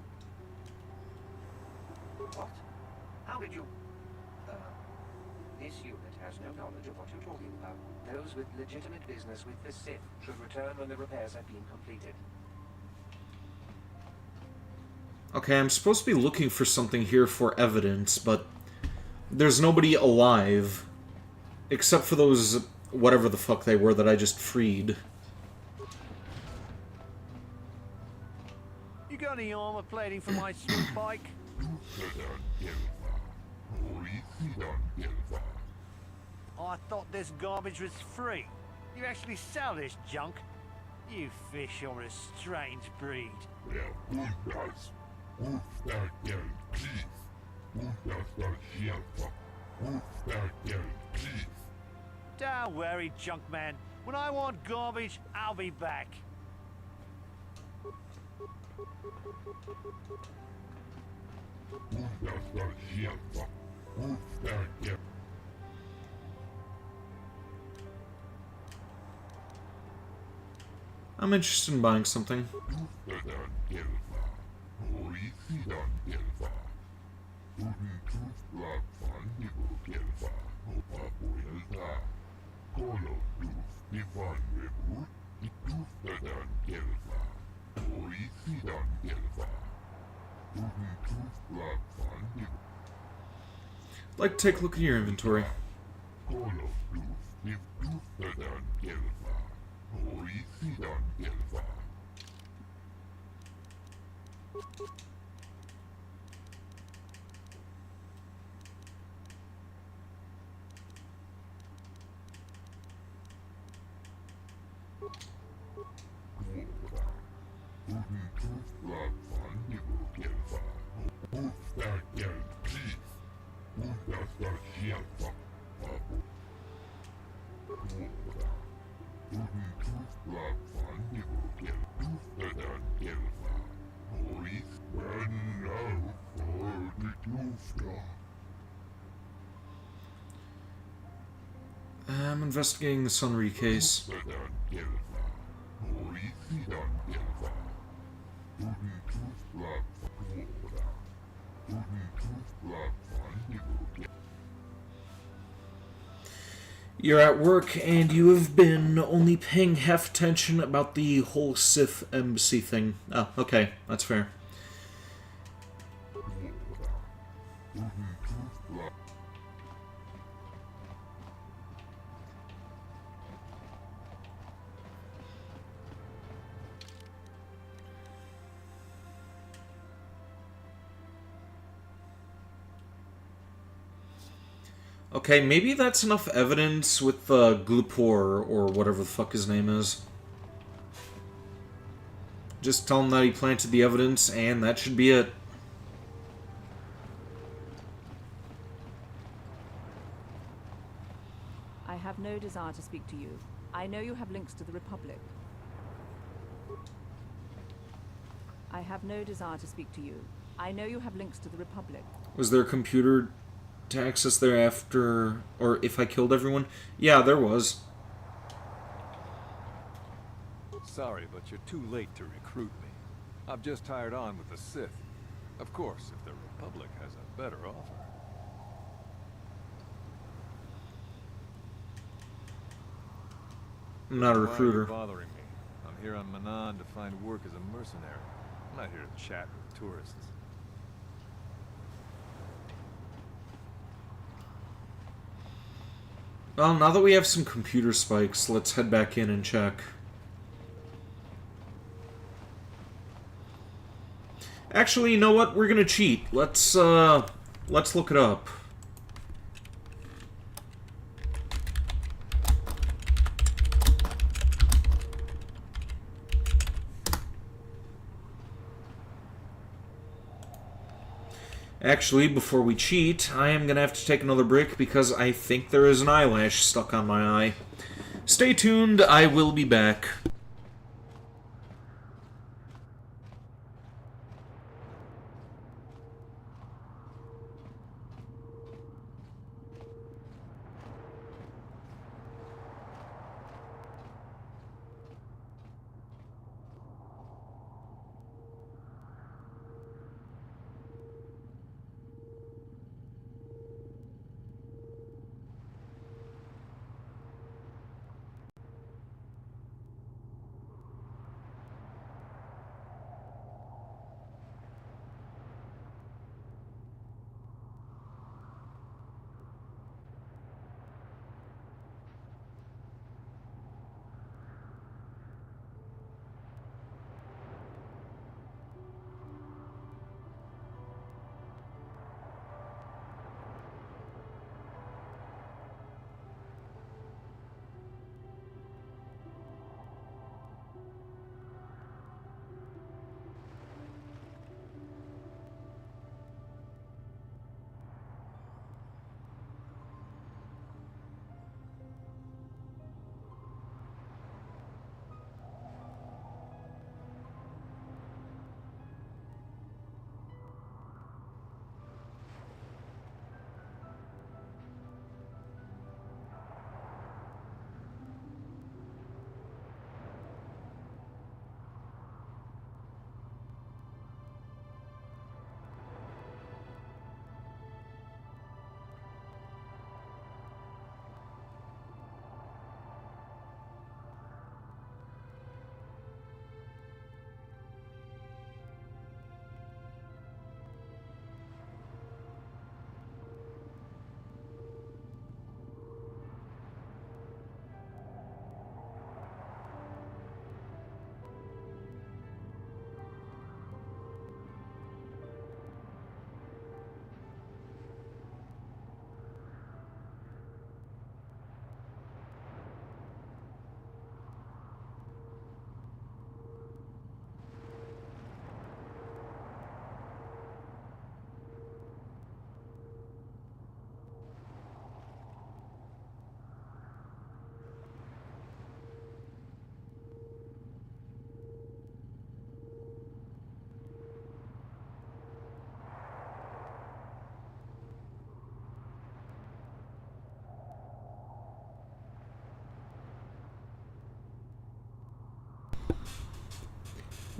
What? How did you... This unit has no knowledge of what you're talking about. Those with legitimate business with the Sith should return when the repairs have been completed. Okay, I'm supposed to be looking for something here for evidence, but there's nobody alive. Except for those, whatever the fuck they were that I just freed. You got any armor plating for my sweet bike? I thought this garbage was free. You actually sell this junk? You fish are a strange breed. Don't worry, Junkman. When I want garbage, I'll be back. I'm interested in buying something. I'd like to take a look at your inventory. I'm investigating the Sunry case. You're at work, and you have been only paying half attention about the whole Sith embassy thing. Oh, okay, that's fair. Okay, maybe that's enough evidence with Glupor, or whatever the fuck his name is. Just tell him that he planted the evidence, and that should be it. I have no desire to speak to you. I know you have links to the Republic. I have no desire to speak to you. I know you have links to the Republic. Was there a computer to access there after, or if I killed everyone? Yeah, there was. Sorry, but you're too late to recruit me. I've just hired on with the Sith. Of course, if the Republic has a better offer. I'm not a recruiter. Why are you bothering me? I'm here on Manan to find work as a mercenary. I'm not here to chat with tourists. Well, now that we have some computer spikes, let's head back in and check. Actually, you know what? We're gonna cheat. Let's look it up. Actually, before we cheat, I am going to have to take another break because I think there is an eyelash stuck on my eye. Stay tuned, I will be back.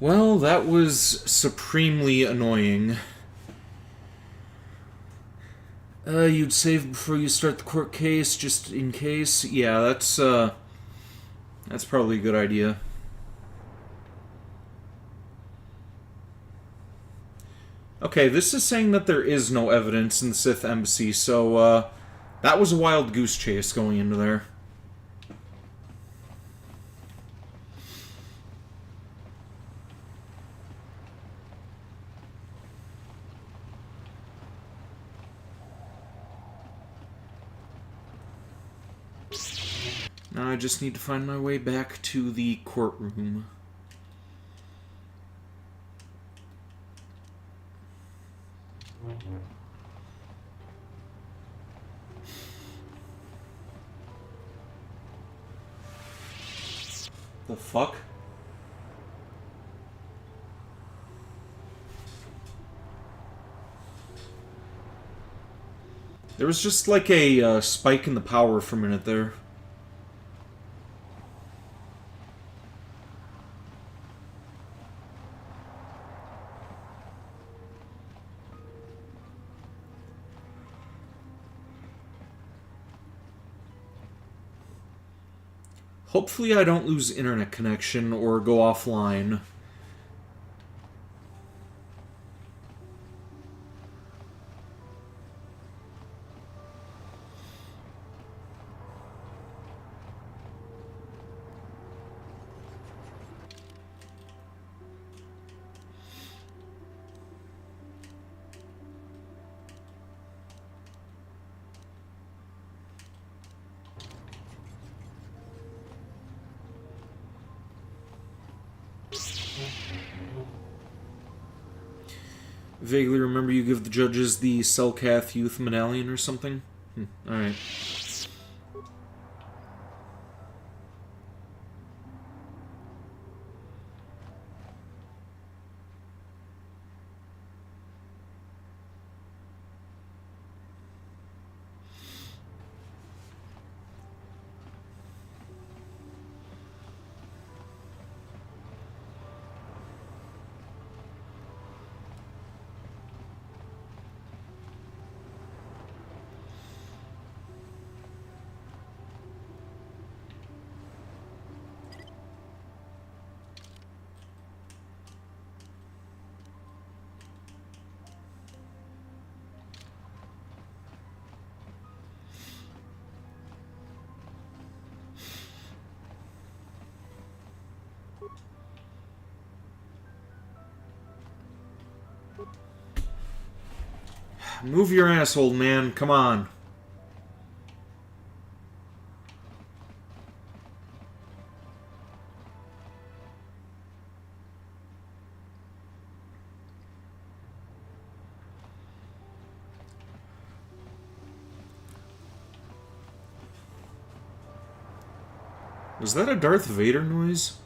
Well, that was supremely annoying. You'd save before you start the court case, just in case? Yeah, that's probably a good idea. Okay, this is saying that there is no evidence in the Sith Embassy, so, that was a wild goose chase going into there. Now I just need to find my way back to the courtroom. The fuck? There was just like a spike in the power for a minute there. Hopefully I don't lose internet connection or go offline. Vaguely remember you give the judges the Selkath Youth Medallion or something? Alright. Move your ass, old man. Come on. Was that a Darth Vader noise?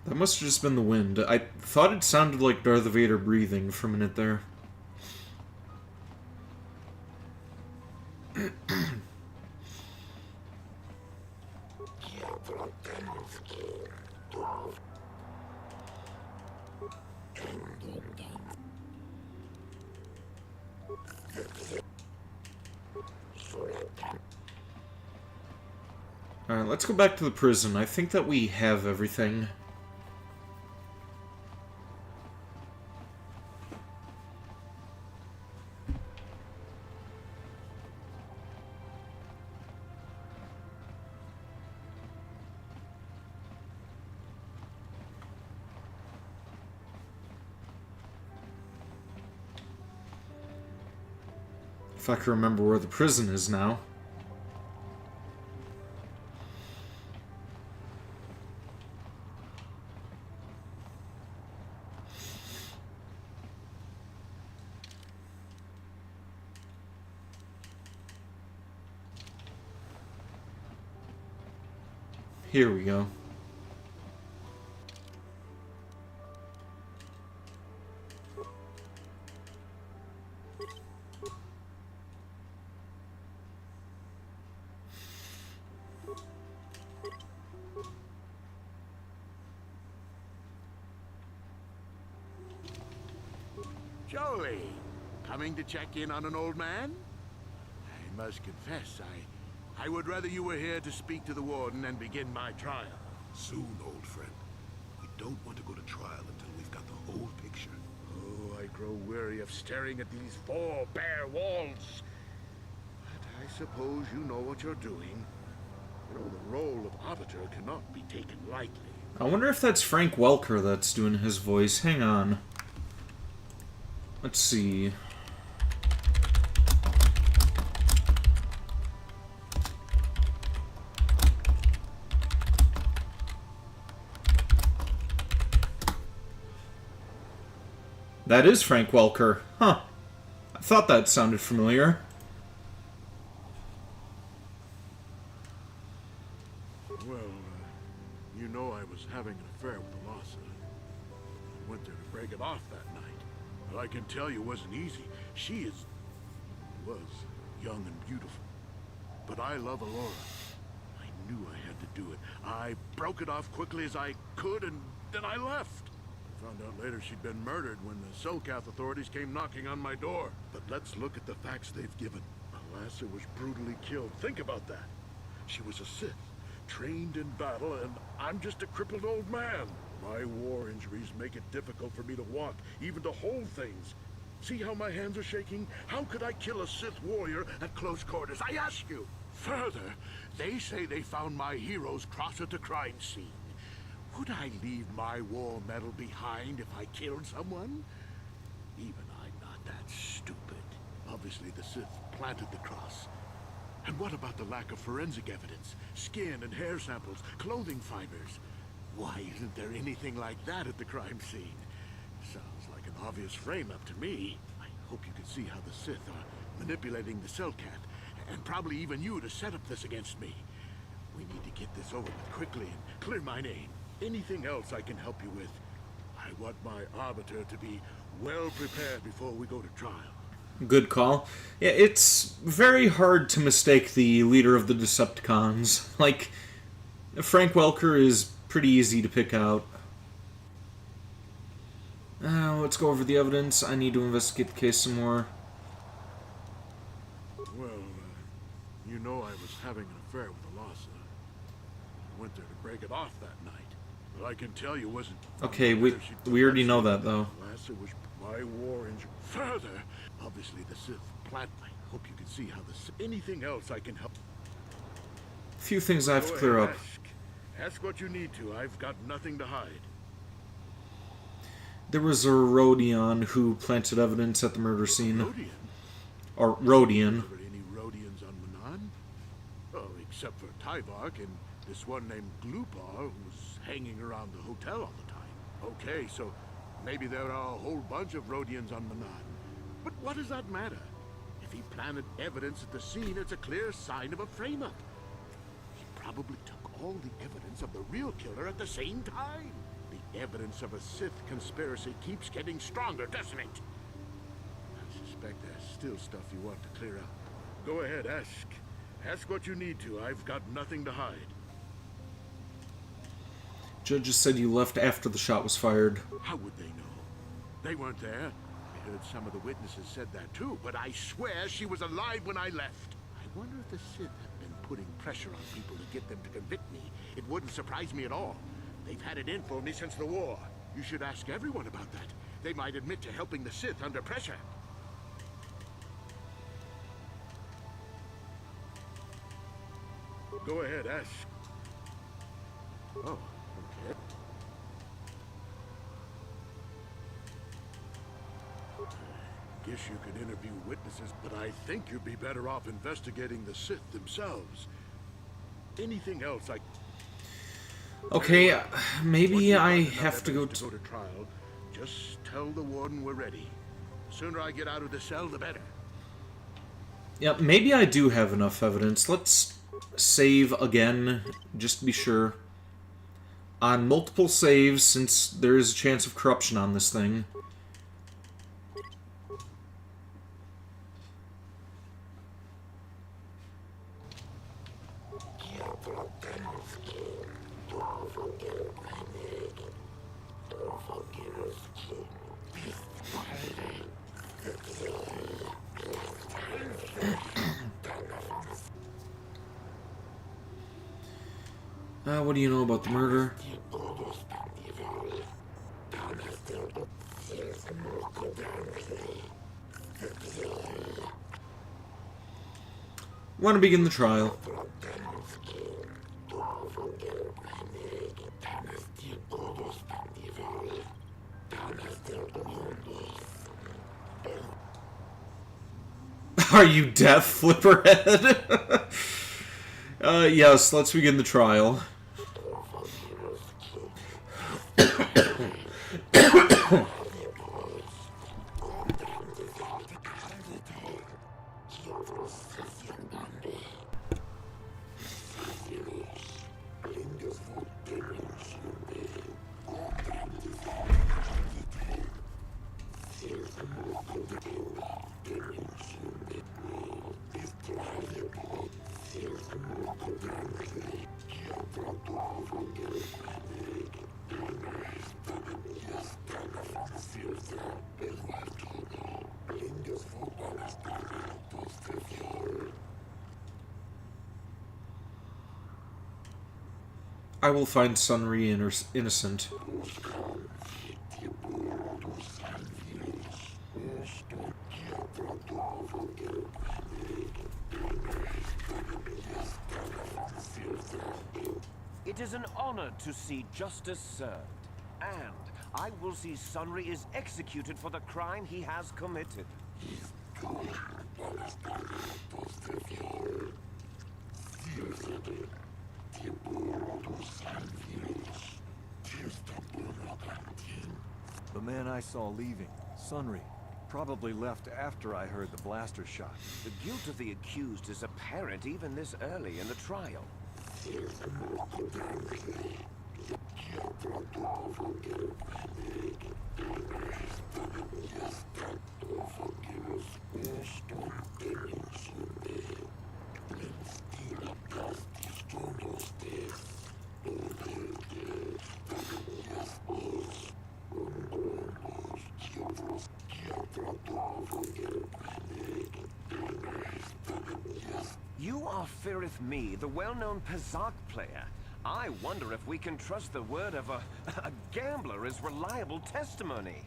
That must have just been the wind. I thought it sounded like Darth Vader breathing for a minute there. Alright, let's go back to the prison. I think that we have everything. If I can remember where the prison is now. Here we go. Jolly. Coming to check in on an old man? I must confess, I would rather you were here to speak to the warden and begin my trial. Soon, old friend. We don't want to go to trial until we've got the whole picture. Oh, I grow weary of staring at these four bare walls. But I suppose you know what you're doing. You know, the role of arbiter cannot be taken lightly. I wonder if that's Frank Welker that's doing his voice. Hang on. Let's see. That is Frank Welker. Huh. I thought that sounded familiar. Well, you know I was having an affair with Alasa. I went there to break it off that night. But I can tell you it wasn't easy. She was young and beautiful. But I love Alora. I knew I had to do it. I broke it off quickly as I could, and then I left. Found out later she'd been murdered when the Selkath authorities came knocking on my door. But let's look at the facts they've given. Alasa was brutally killed. Think about that. She was a Sith, trained in battle, and I'm just a crippled old man. My war injuries make it difficult for me to walk, even to hold things. See how my hands are shaking? How could I kill a Sith warrior at close quarters? I ask you. Further, they say they found my hero's cross at the crime scene. Would I leave my war medal behind if I killed someone? Even I'm not that stupid. Obviously, the Sith planted the cross. And what about the lack of forensic evidence? Skin and hair samples, clothing fibers. Why isn't there anything like that at the crime scene? Sounds like an obvious frame-up to me. I hope you can see how the Sith are manipulating the Selkath, and probably even you to set up this against me. We need to get this over with quickly and clear my name. Anything else I can help you with? I want my arbiter to be well prepared before we go to trial. Good call. Yeah, it's very hard to mistake the leader of the Decepticons. Like, Frank Welker is pretty easy to pick out. Let's go over the evidence. I need to investigate the case some more. Well, you know I was having an affair with Alasa. I went there to break it off that night. But I can tell you wasn't... Okay, we already know that, though. Alasa was my war injury. Further, obviously the Sith plant. I hope you can see how the... Anything else I can help... A few things I have to clear up. Ask what you need to. I've got nothing to hide. There was a Rodion who planted evidence at the murder scene. Rodion? Or Rodion. Ever any Rodians on Manan? Oh, except for Tyvark and this one named Glupar who was hanging around the hotel all the time. Okay, so maybe there are a whole bunch of Rodians on Manan. But what does that matter? If he planted evidence at the scene, it's a clear sign of a frame-up. He probably took all the evidence of the real killer at the same time. The evidence of a Sith conspiracy keeps getting stronger, doesn't it? I suspect there's still stuff you want to clear up. Go ahead, ask. Ask what you need to. I've got nothing to hide. Judges said you left after the shot was fired. How would they know? They weren't there. I heard some of the witnesses said that too, but I swear she was alive when I left. I wonder if the Sith have been putting pressure on people to get them to convict me. It wouldn't surprise me at all. They've had it in for me since the war. You should ask everyone about that. They might admit to helping the Sith under pressure. Go ahead, ask. Oh, okay. Guess you could interview witnesses, but I think you'd be better off investigating the Sith themselves. Anything else I... Okay, maybe I have to go to trial. Just tell the warden we're ready. The sooner I get out of the cell, the better. Yeah, maybe I do have enough evidence. Let's save again, just to be sure. On multiple saves, since there is a chance of corruption on this thing. What do you know about the murder? Want to begin the trial. Are you deaf, Flipperhead? Yes, let's begin the trial. I will find Sunri innocent. It is an honor to see justice served, and I will see Sunri is executed for the crime he has committed. The man I saw leaving, Sunri, probably left after I heard the blaster shot. The guilt of the accused is apparent even this early in the trial. You are Firith Me, the well-known Pazak player. I wonder if we can trust the word of a gambler as reliable testimony.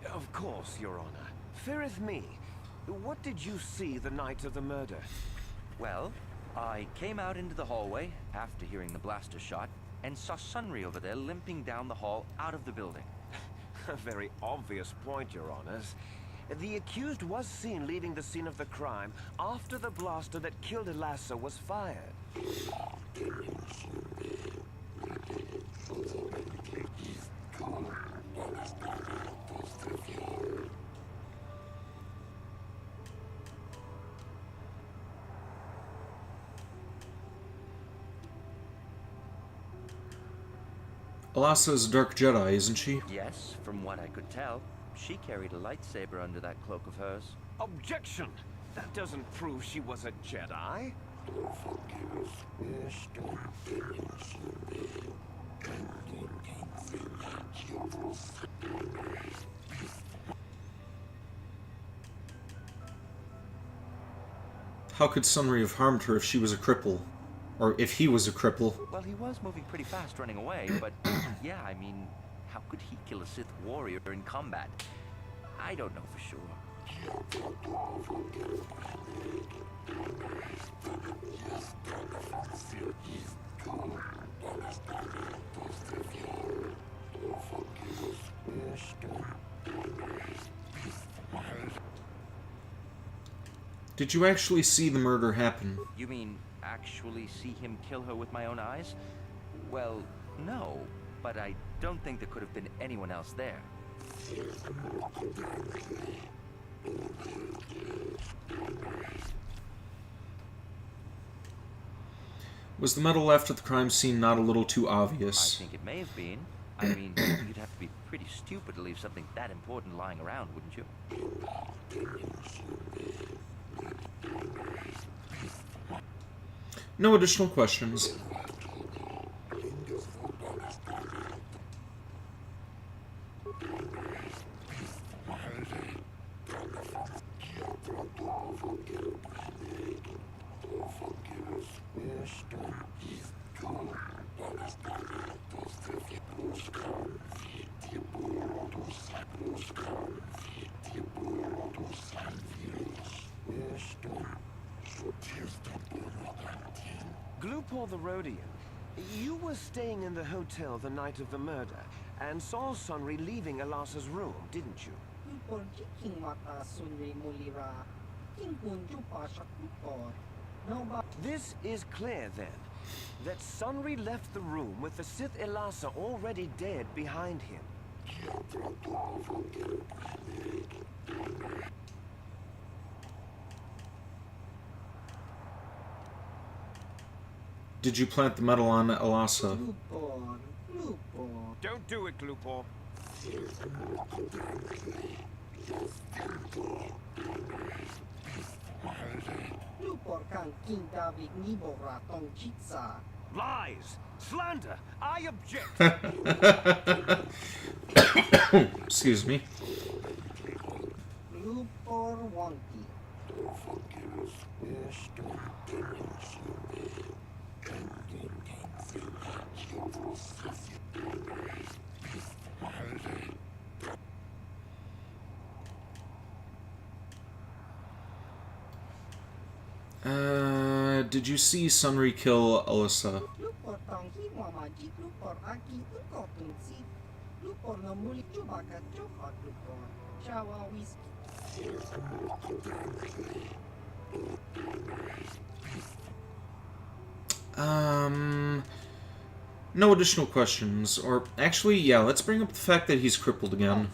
Of course, Your Honor. Firith Me, what did you see the night of the murder? Well, I came out into the hallway after hearing the blaster shot and saw Sunri over there limping down the hall out of the building. A very obvious point, Your Honors. The accused was seen leaving the scene of the crime after the blaster that killed Elassa was fired. Elassa's a Dark Jedi, isn't she? Yes, from what I could tell. She carried a lightsaber under that cloak of hers. Objection! That doesn't prove she was a Jedi. How could Sunri have harmed her if she was a cripple? Or if he was a cripple? Well, he was moving pretty fast running away, but yeah, I mean, how could he kill a Sith warrior in combat? I don't know for sure. Did you actually see the murder happen? You mean actually see him kill her with my own eyes? Well, no, but I don't think there could have been anyone else there. Was the metal left at the crime scene not a little too obvious? I think it may have been. I mean, you'd have to be pretty stupid to leave something that important lying around, wouldn't you? No additional questions. Glupor the Rhodian, you were staying in the hotel the night of the murder and saw Sunry leaving Elassa's room, didn't you? This is clear, then, that Sunry left the room with the Sith Elassa already dead behind him. Did you plant the metal on Elassa? Don't do it, Glupor. Lies! Slander! I object! Excuse me. Did you see Sunry kill Elassa? No additional questions. Or, actually, yeah, let's bring up the fact that he's crippled again.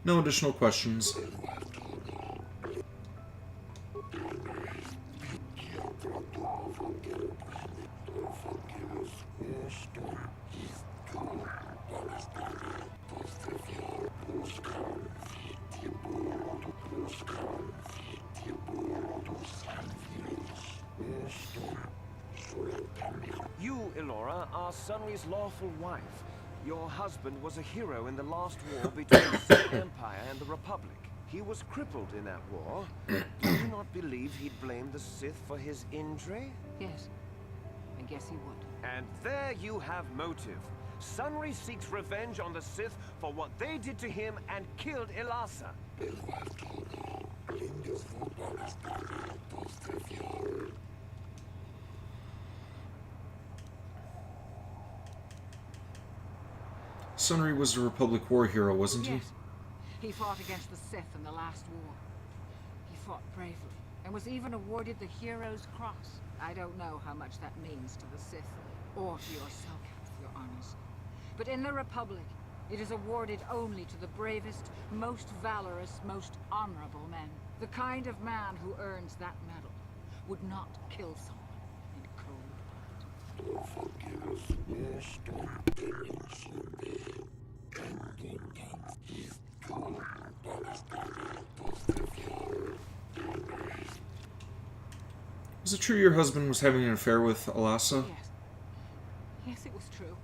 No additional questions. You, Elora, are Sunry's lawful wife. Your husband was a hero in the last war between the Sith Empire and the Republic. He was crippled in that war. Do you not believe he'd blame the Sith for his injury? Yes. I guess he would. And there you have motive. Sunry seeks revenge on the Sith for what they did to him and killed Elassa. Sunry was a Republic war hero, wasn't he? Yes. He fought against the Sith in the last war. He fought bravely and was even awarded the Hero's Cross. I don't know how much that means to the Sith or to your Selkath, your honors. But in the Republic, it is awarded only to the bravest, most valorous, most honorable men. The kind of man who earns that medal would not kill someone in cold blood. Was it true your husband was having an affair with Elassa? Yes. Yes, it was true.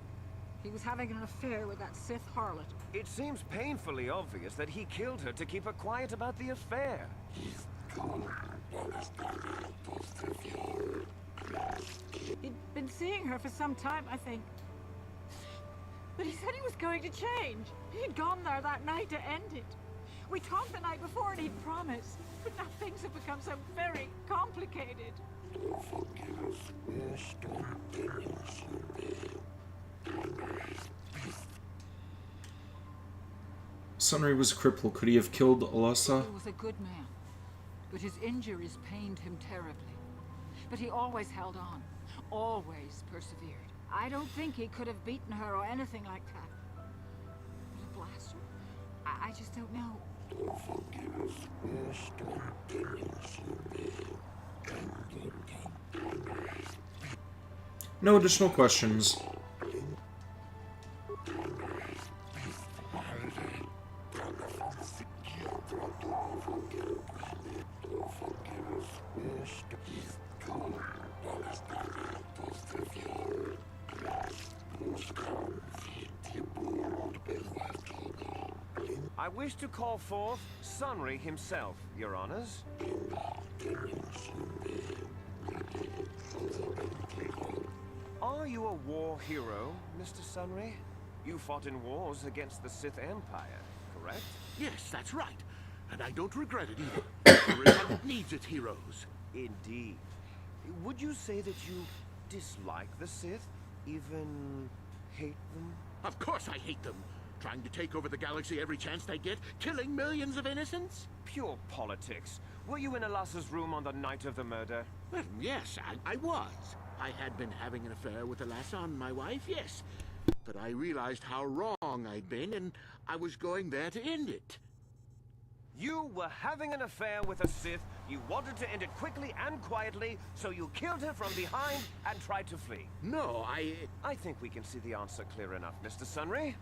He was having an affair with that Sith harlot. It seems painfully obvious that he killed her to keep her quiet about the affair. He'd been seeing her for some time, I think. But he said he was going to change. He'd gone there that night to end it. We talked the night before and he'd promised. But now things have become so very complicated. Sunry was a cripple. Could he have killed Elassa? He was a good man, but his injuries pained him terribly. But he always held on, always persevered. I don't think he could have beaten her or anything like that. But a blaster? I just don't know. No additional questions. I wish to call forth Sunry himself, Your Honors. Are you a war hero, Mr. Sunry? You fought in wars against the Sith Empire, correct? Yes, that's right. And I don't regret it either. The Republic needs its heroes. Indeed. Would you say that you dislike the Sith? Even hate them? Of course I hate them. Trying to take over the galaxy every chance they get, killing millions of innocents? Pure politics. Were you in Elassa's room on the night of the murder? Well, yes, I was. I had been having an affair with Elassa, my wife, yes. But I realized how wrong I'd been, and I was going there to end it. You were having an affair with a Sith. You wanted to end it quickly and quietly, so you killed her from behind and tried to flee. No, I think we can see the answer clear enough, Mr. Sunry.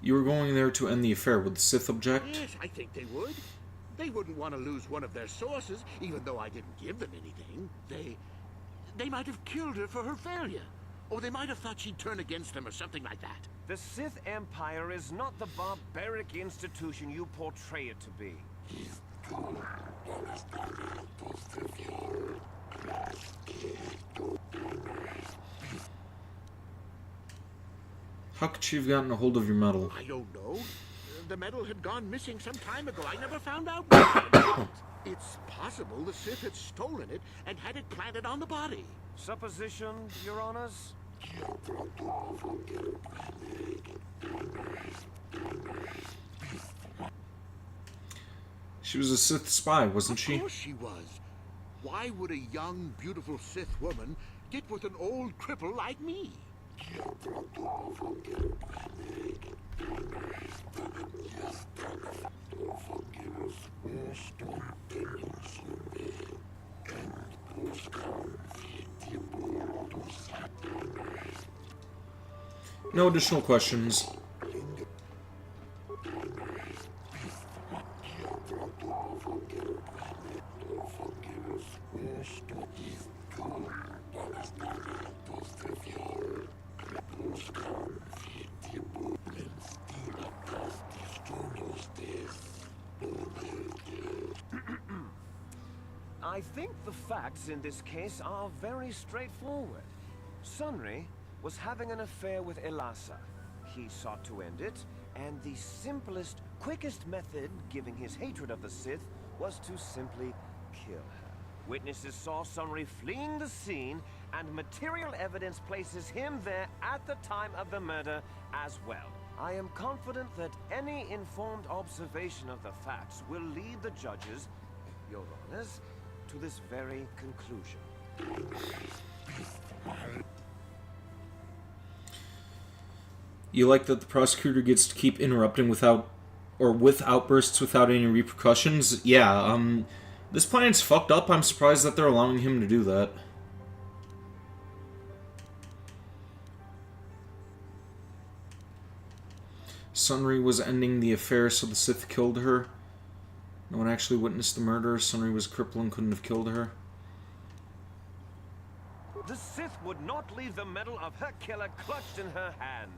You were going there to end the affair. Would the Sith object? Yes, I think they would. They wouldn't want to lose one of their sources, even though I didn't give them anything. They might have killed her for her failure. Or they might have thought she'd turn against them or something like that. The Sith Empire is not the barbaric institution you portray it to be. How could she have gotten a hold of your medal? I don't know. The medal had gone missing some time ago. I never found out what happened. It's possible the Sith had stolen it and had it planted on the body. Supposition, Your Honors? She was a Sith spy, wasn't she? Of course she was. Why would a young, beautiful Sith woman get with an old cripple like me? No additional questions. I think the facts in this case are very straightforward. Sunry was having an affair with Elassa. He sought to end it, and the simplest, quickest method, given his hatred of the Sith, was to simply kill her. Witnesses saw Sunry fleeing the scene, and material evidence places him there at the time of the murder as well. I am confident that any informed observation of the facts will lead the judges, Your Honors, to this very conclusion. You like that the prosecutor gets to keep interrupting with outbursts without any repercussions? Yeah, this plan's fucked up. I'm surprised that they're allowing him to do that. Sunry was ending the affair, so the Sith killed her. No one actually witnessed the murder. Sunry was crippled and couldn't have killed her. The Sith would not leave the medal of her killer clutched in her hand.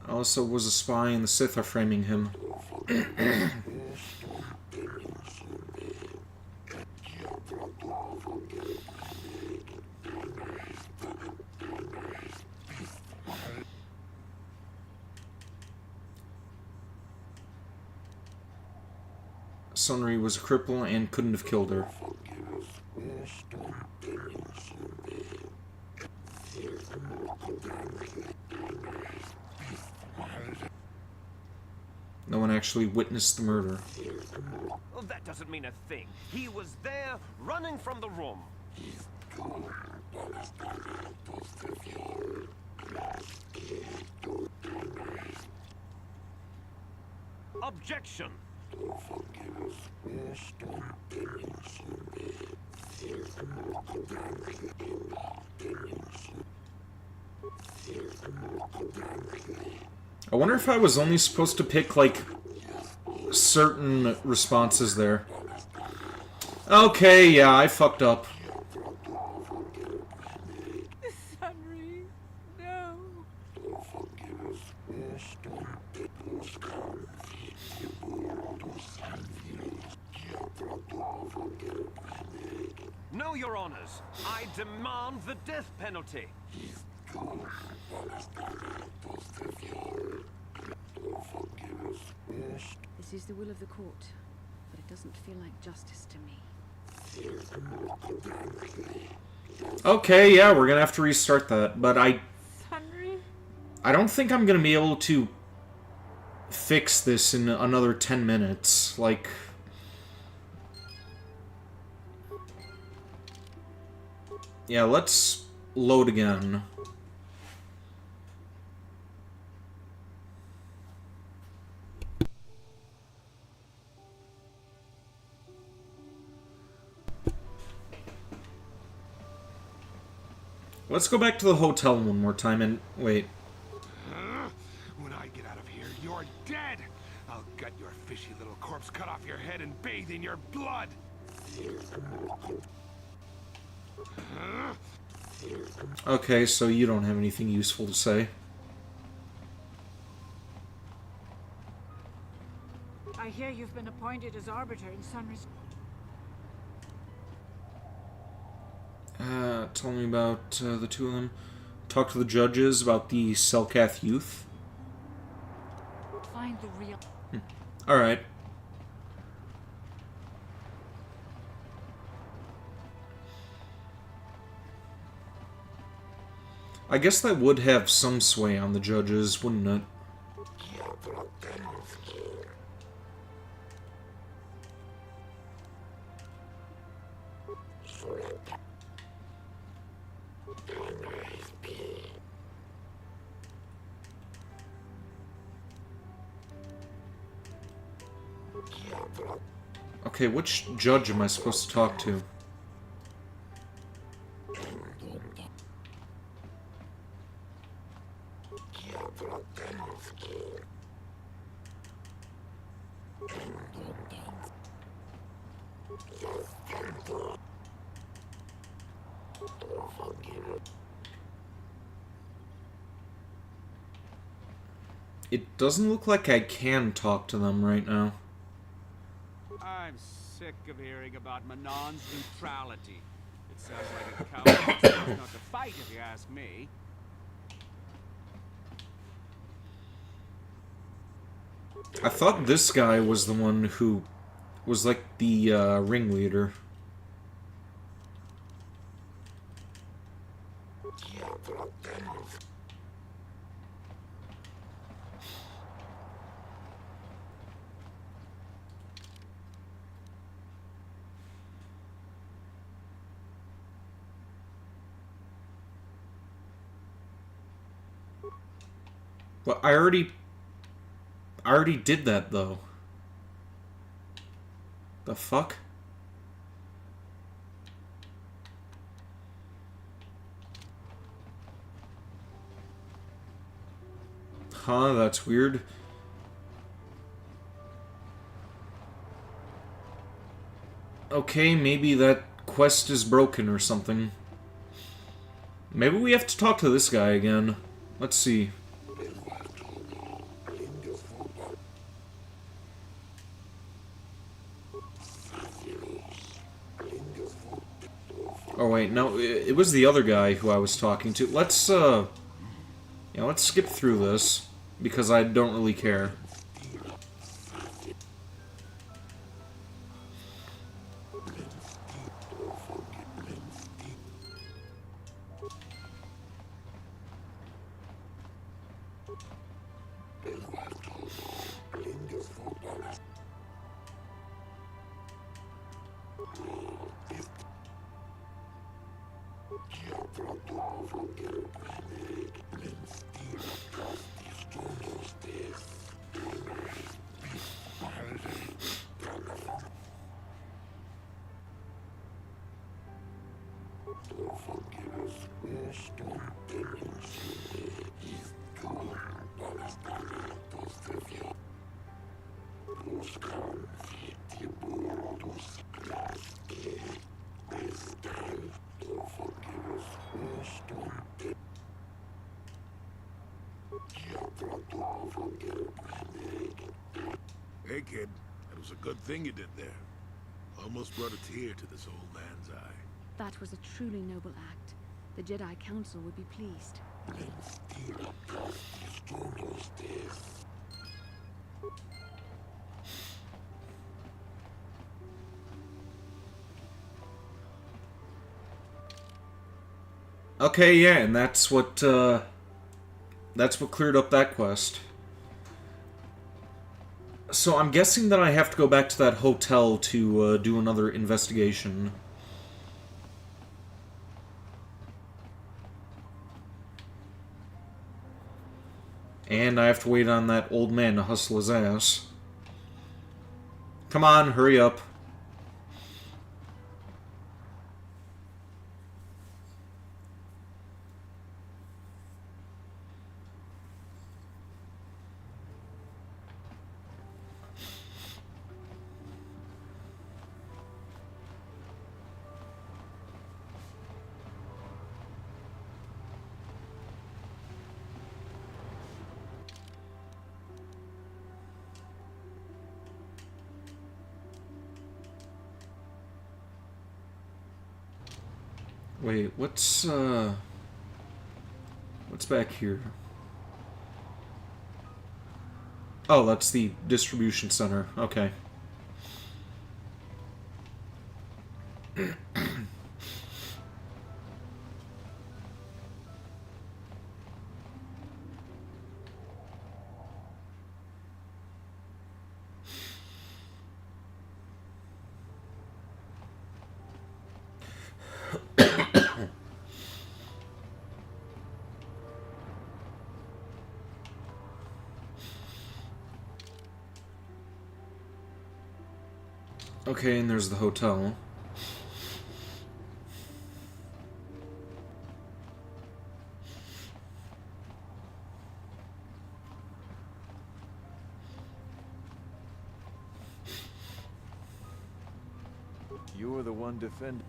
Elassa was a spy and the Sith are framing him. Sunry was a cripple and couldn't have killed her. No one actually witnessed the murder. Well, that doesn't mean a thing. He was there, running from the room. Objection! I wonder if I was only supposed to pick, like, certain responses there. Okay, yeah, I fucked up. Henry, no. No, Your Honors. I demand the death penalty. This is the will of the court, but it doesn't feel like justice to me. Okay, yeah, we're gonna have to restart that, but Henry? I don't think I'm gonna be able to fix this in another 10 minutes, like... Yeah, let's load again. Let's go back to the hotel one more time and... wait. When I get out of here, you're dead! I'll gut your fishy little corpse, cut off your head, and bathe in your blood! Okay, so you don't have anything useful to say. I hear you've been appointed as arbiter in Sunrise. Tell me about the two of them. Talk to the judges about the Selkath youth. Find the real... Alright. I guess that would have some sway on the judges, wouldn't it? Okay, which judge am I supposed to talk to? It doesn't look like I can talk to them right now. I'm sick of hearing about Manon's neutrality. It sounds like a coward who's not to fight, if you ask me. I thought this guy was the one who was like the ringleader. Well, I already did that, though. The fuck? Huh, that's weird. Okay, maybe that quest is broken or something. Maybe we have to talk to this guy again. Let's see. Oh wait, no, it was the other guy who I was talking to. Let's, yeah, let's skip through this, because I don't really care. Hey, kid. That was a good thing you did there. Almost brought a tear to this old man's eye. That was a truly noble act. The Jedi Council would be pleased. Okay, yeah, and that's what cleared up that quest. So I'm guessing that I have to go back to that hotel to do another investigation. And I have to wait on that old man to hustle his ass. Come on, hurry up. Wait, what's back here? Oh, that's the distribution center. Okay. Okay, and there's the hotel. You were the one defending.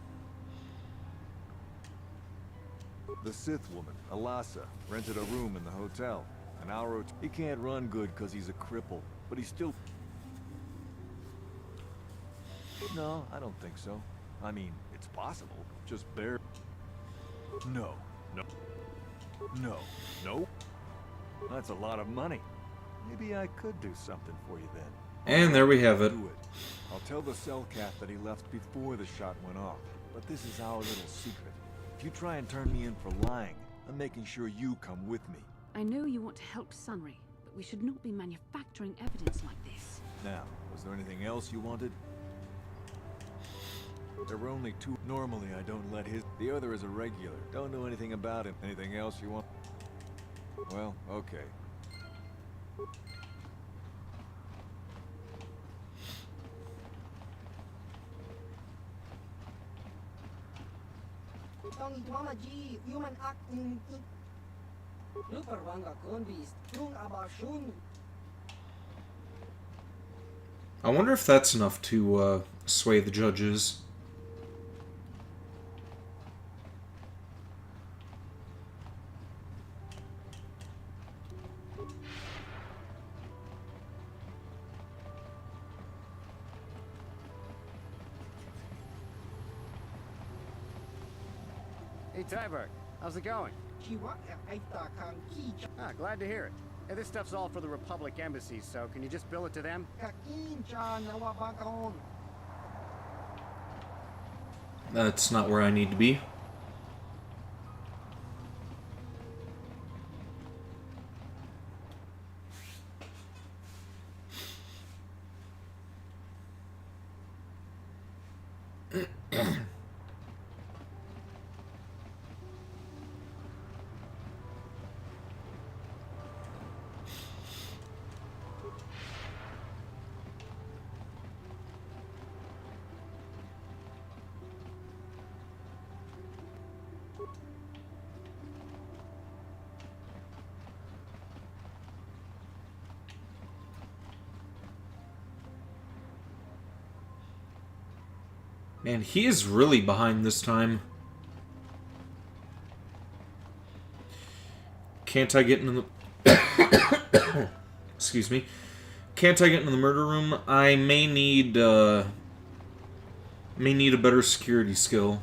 The Sith woman, Alasa, rented a room in the hotel. An hour or two. He can't run good because he's a cripple, but he's still... No, I don't think so. I mean, it's possible. Just bear... No. No. No. No. That's a lot of money. Maybe I could do something for you then. And there we have it. Do it. I'll tell the Cellcat that he left before the shot went off. But this is our little secret. If you try and turn me in for lying, I'm making sure you come with me. I know you want to help Sunry, but we should not be manufacturing evidence like this. Now, was there anything else you wanted? There were only two. Normally, I don't let his... The other is a regular. Don't know anything about him. Anything else you want? Well, okay. I wonder if that's enough to sway the judges. Hey, Tyberg, how's it going? Ah, glad to hear it. Hey, this stuff's all for the Republic Embassy, so can you just bill it to them? That's not where I need to be. Man, he is really behind this time. Can't I get into the... Excuse me. Can't I get into the murder room? I may need a better security skill.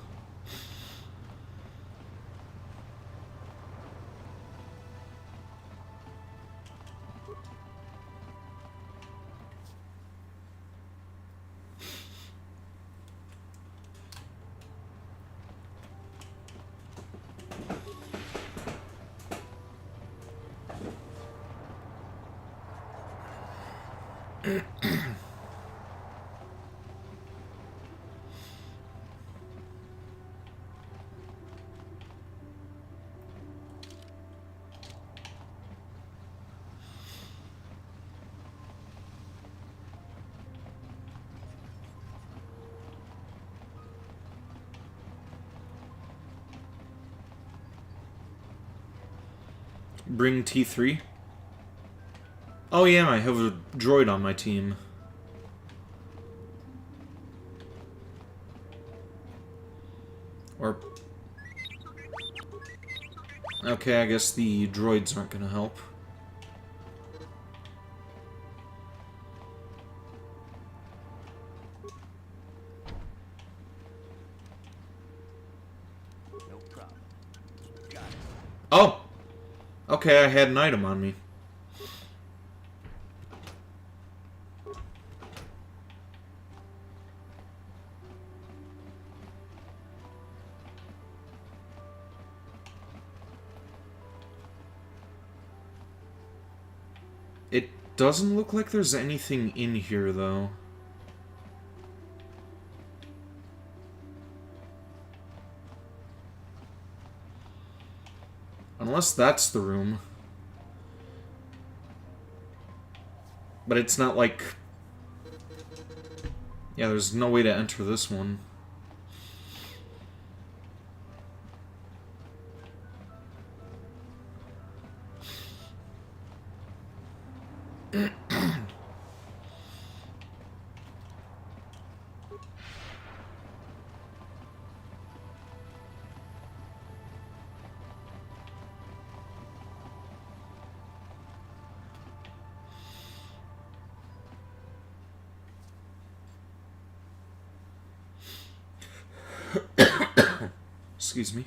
Bring T3. Oh yeah, I have a droid on my team. Or... Okay, I guess the droids aren't gonna help. No problem. Got it. Oh! Okay, I had an item on me. It doesn't look like there's anything in here, though. Unless that's the room. But it's not like... Yeah, there's no way to enter this one. Excuse me.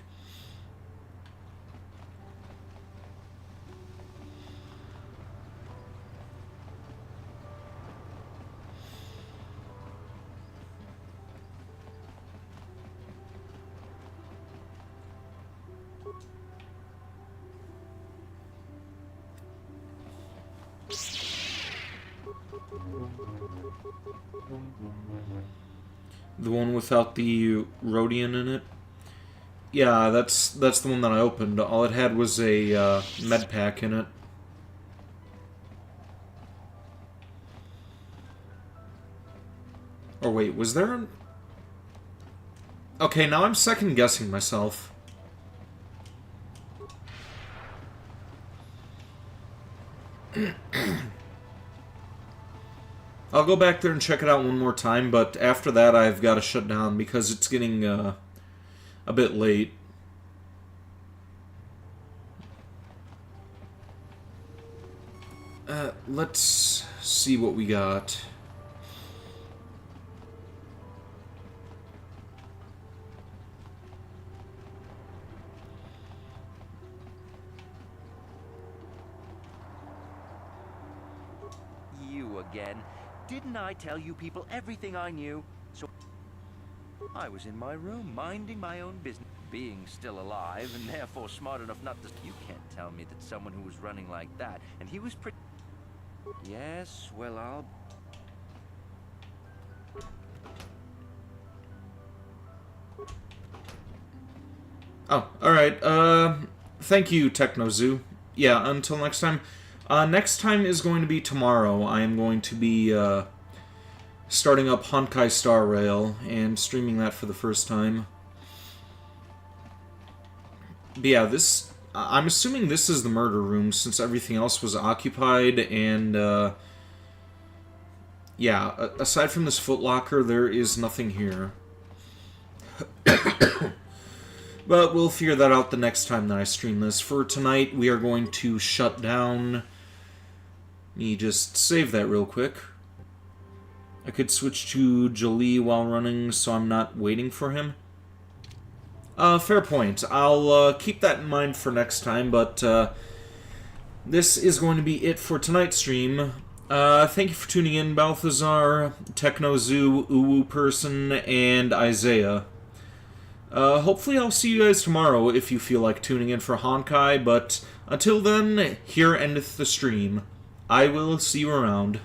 The one without the Rhodian in it? Yeah, that's the one that I opened. All it had was a med pack in it. Or wait, was there an... Okay, now I'm second guessing myself. I'll go back there and check it out one more time, but after that I've got to shut down because it's getting a bit late. Let's see what we got. You again. Didn't I tell you people everything I knew? So I was in my room, minding my own business, being still alive, and therefore smart enough not to... You can't tell me that someone who was running like that, and he was pretty... Yes, well, I'll... Oh, alright. Thank you, TechnoZoo. Yeah, until next time. Next time is going to be tomorrow. I am going to be starting up Honkai Star Rail and streaming that for the first time. But yeah, this... I'm assuming this is the murder room since everything else was occupied and... yeah, aside from this footlocker, there is nothing here. But we'll figure that out the next time that I stream this. For tonight, we are going to shut down... me just save that real quick. I could switch to Jolie while running so I'm not waiting for him. Fair point. I'll keep that in mind for next time, but this is going to be it for tonight's stream. Thank you for tuning in, Balthazar, TechnoZoo, Uwu Person, and Isaiah. Hopefully I'll see you guys tomorrow if you feel like tuning in for Honkai, but until then, here endeth the stream. I will see you around.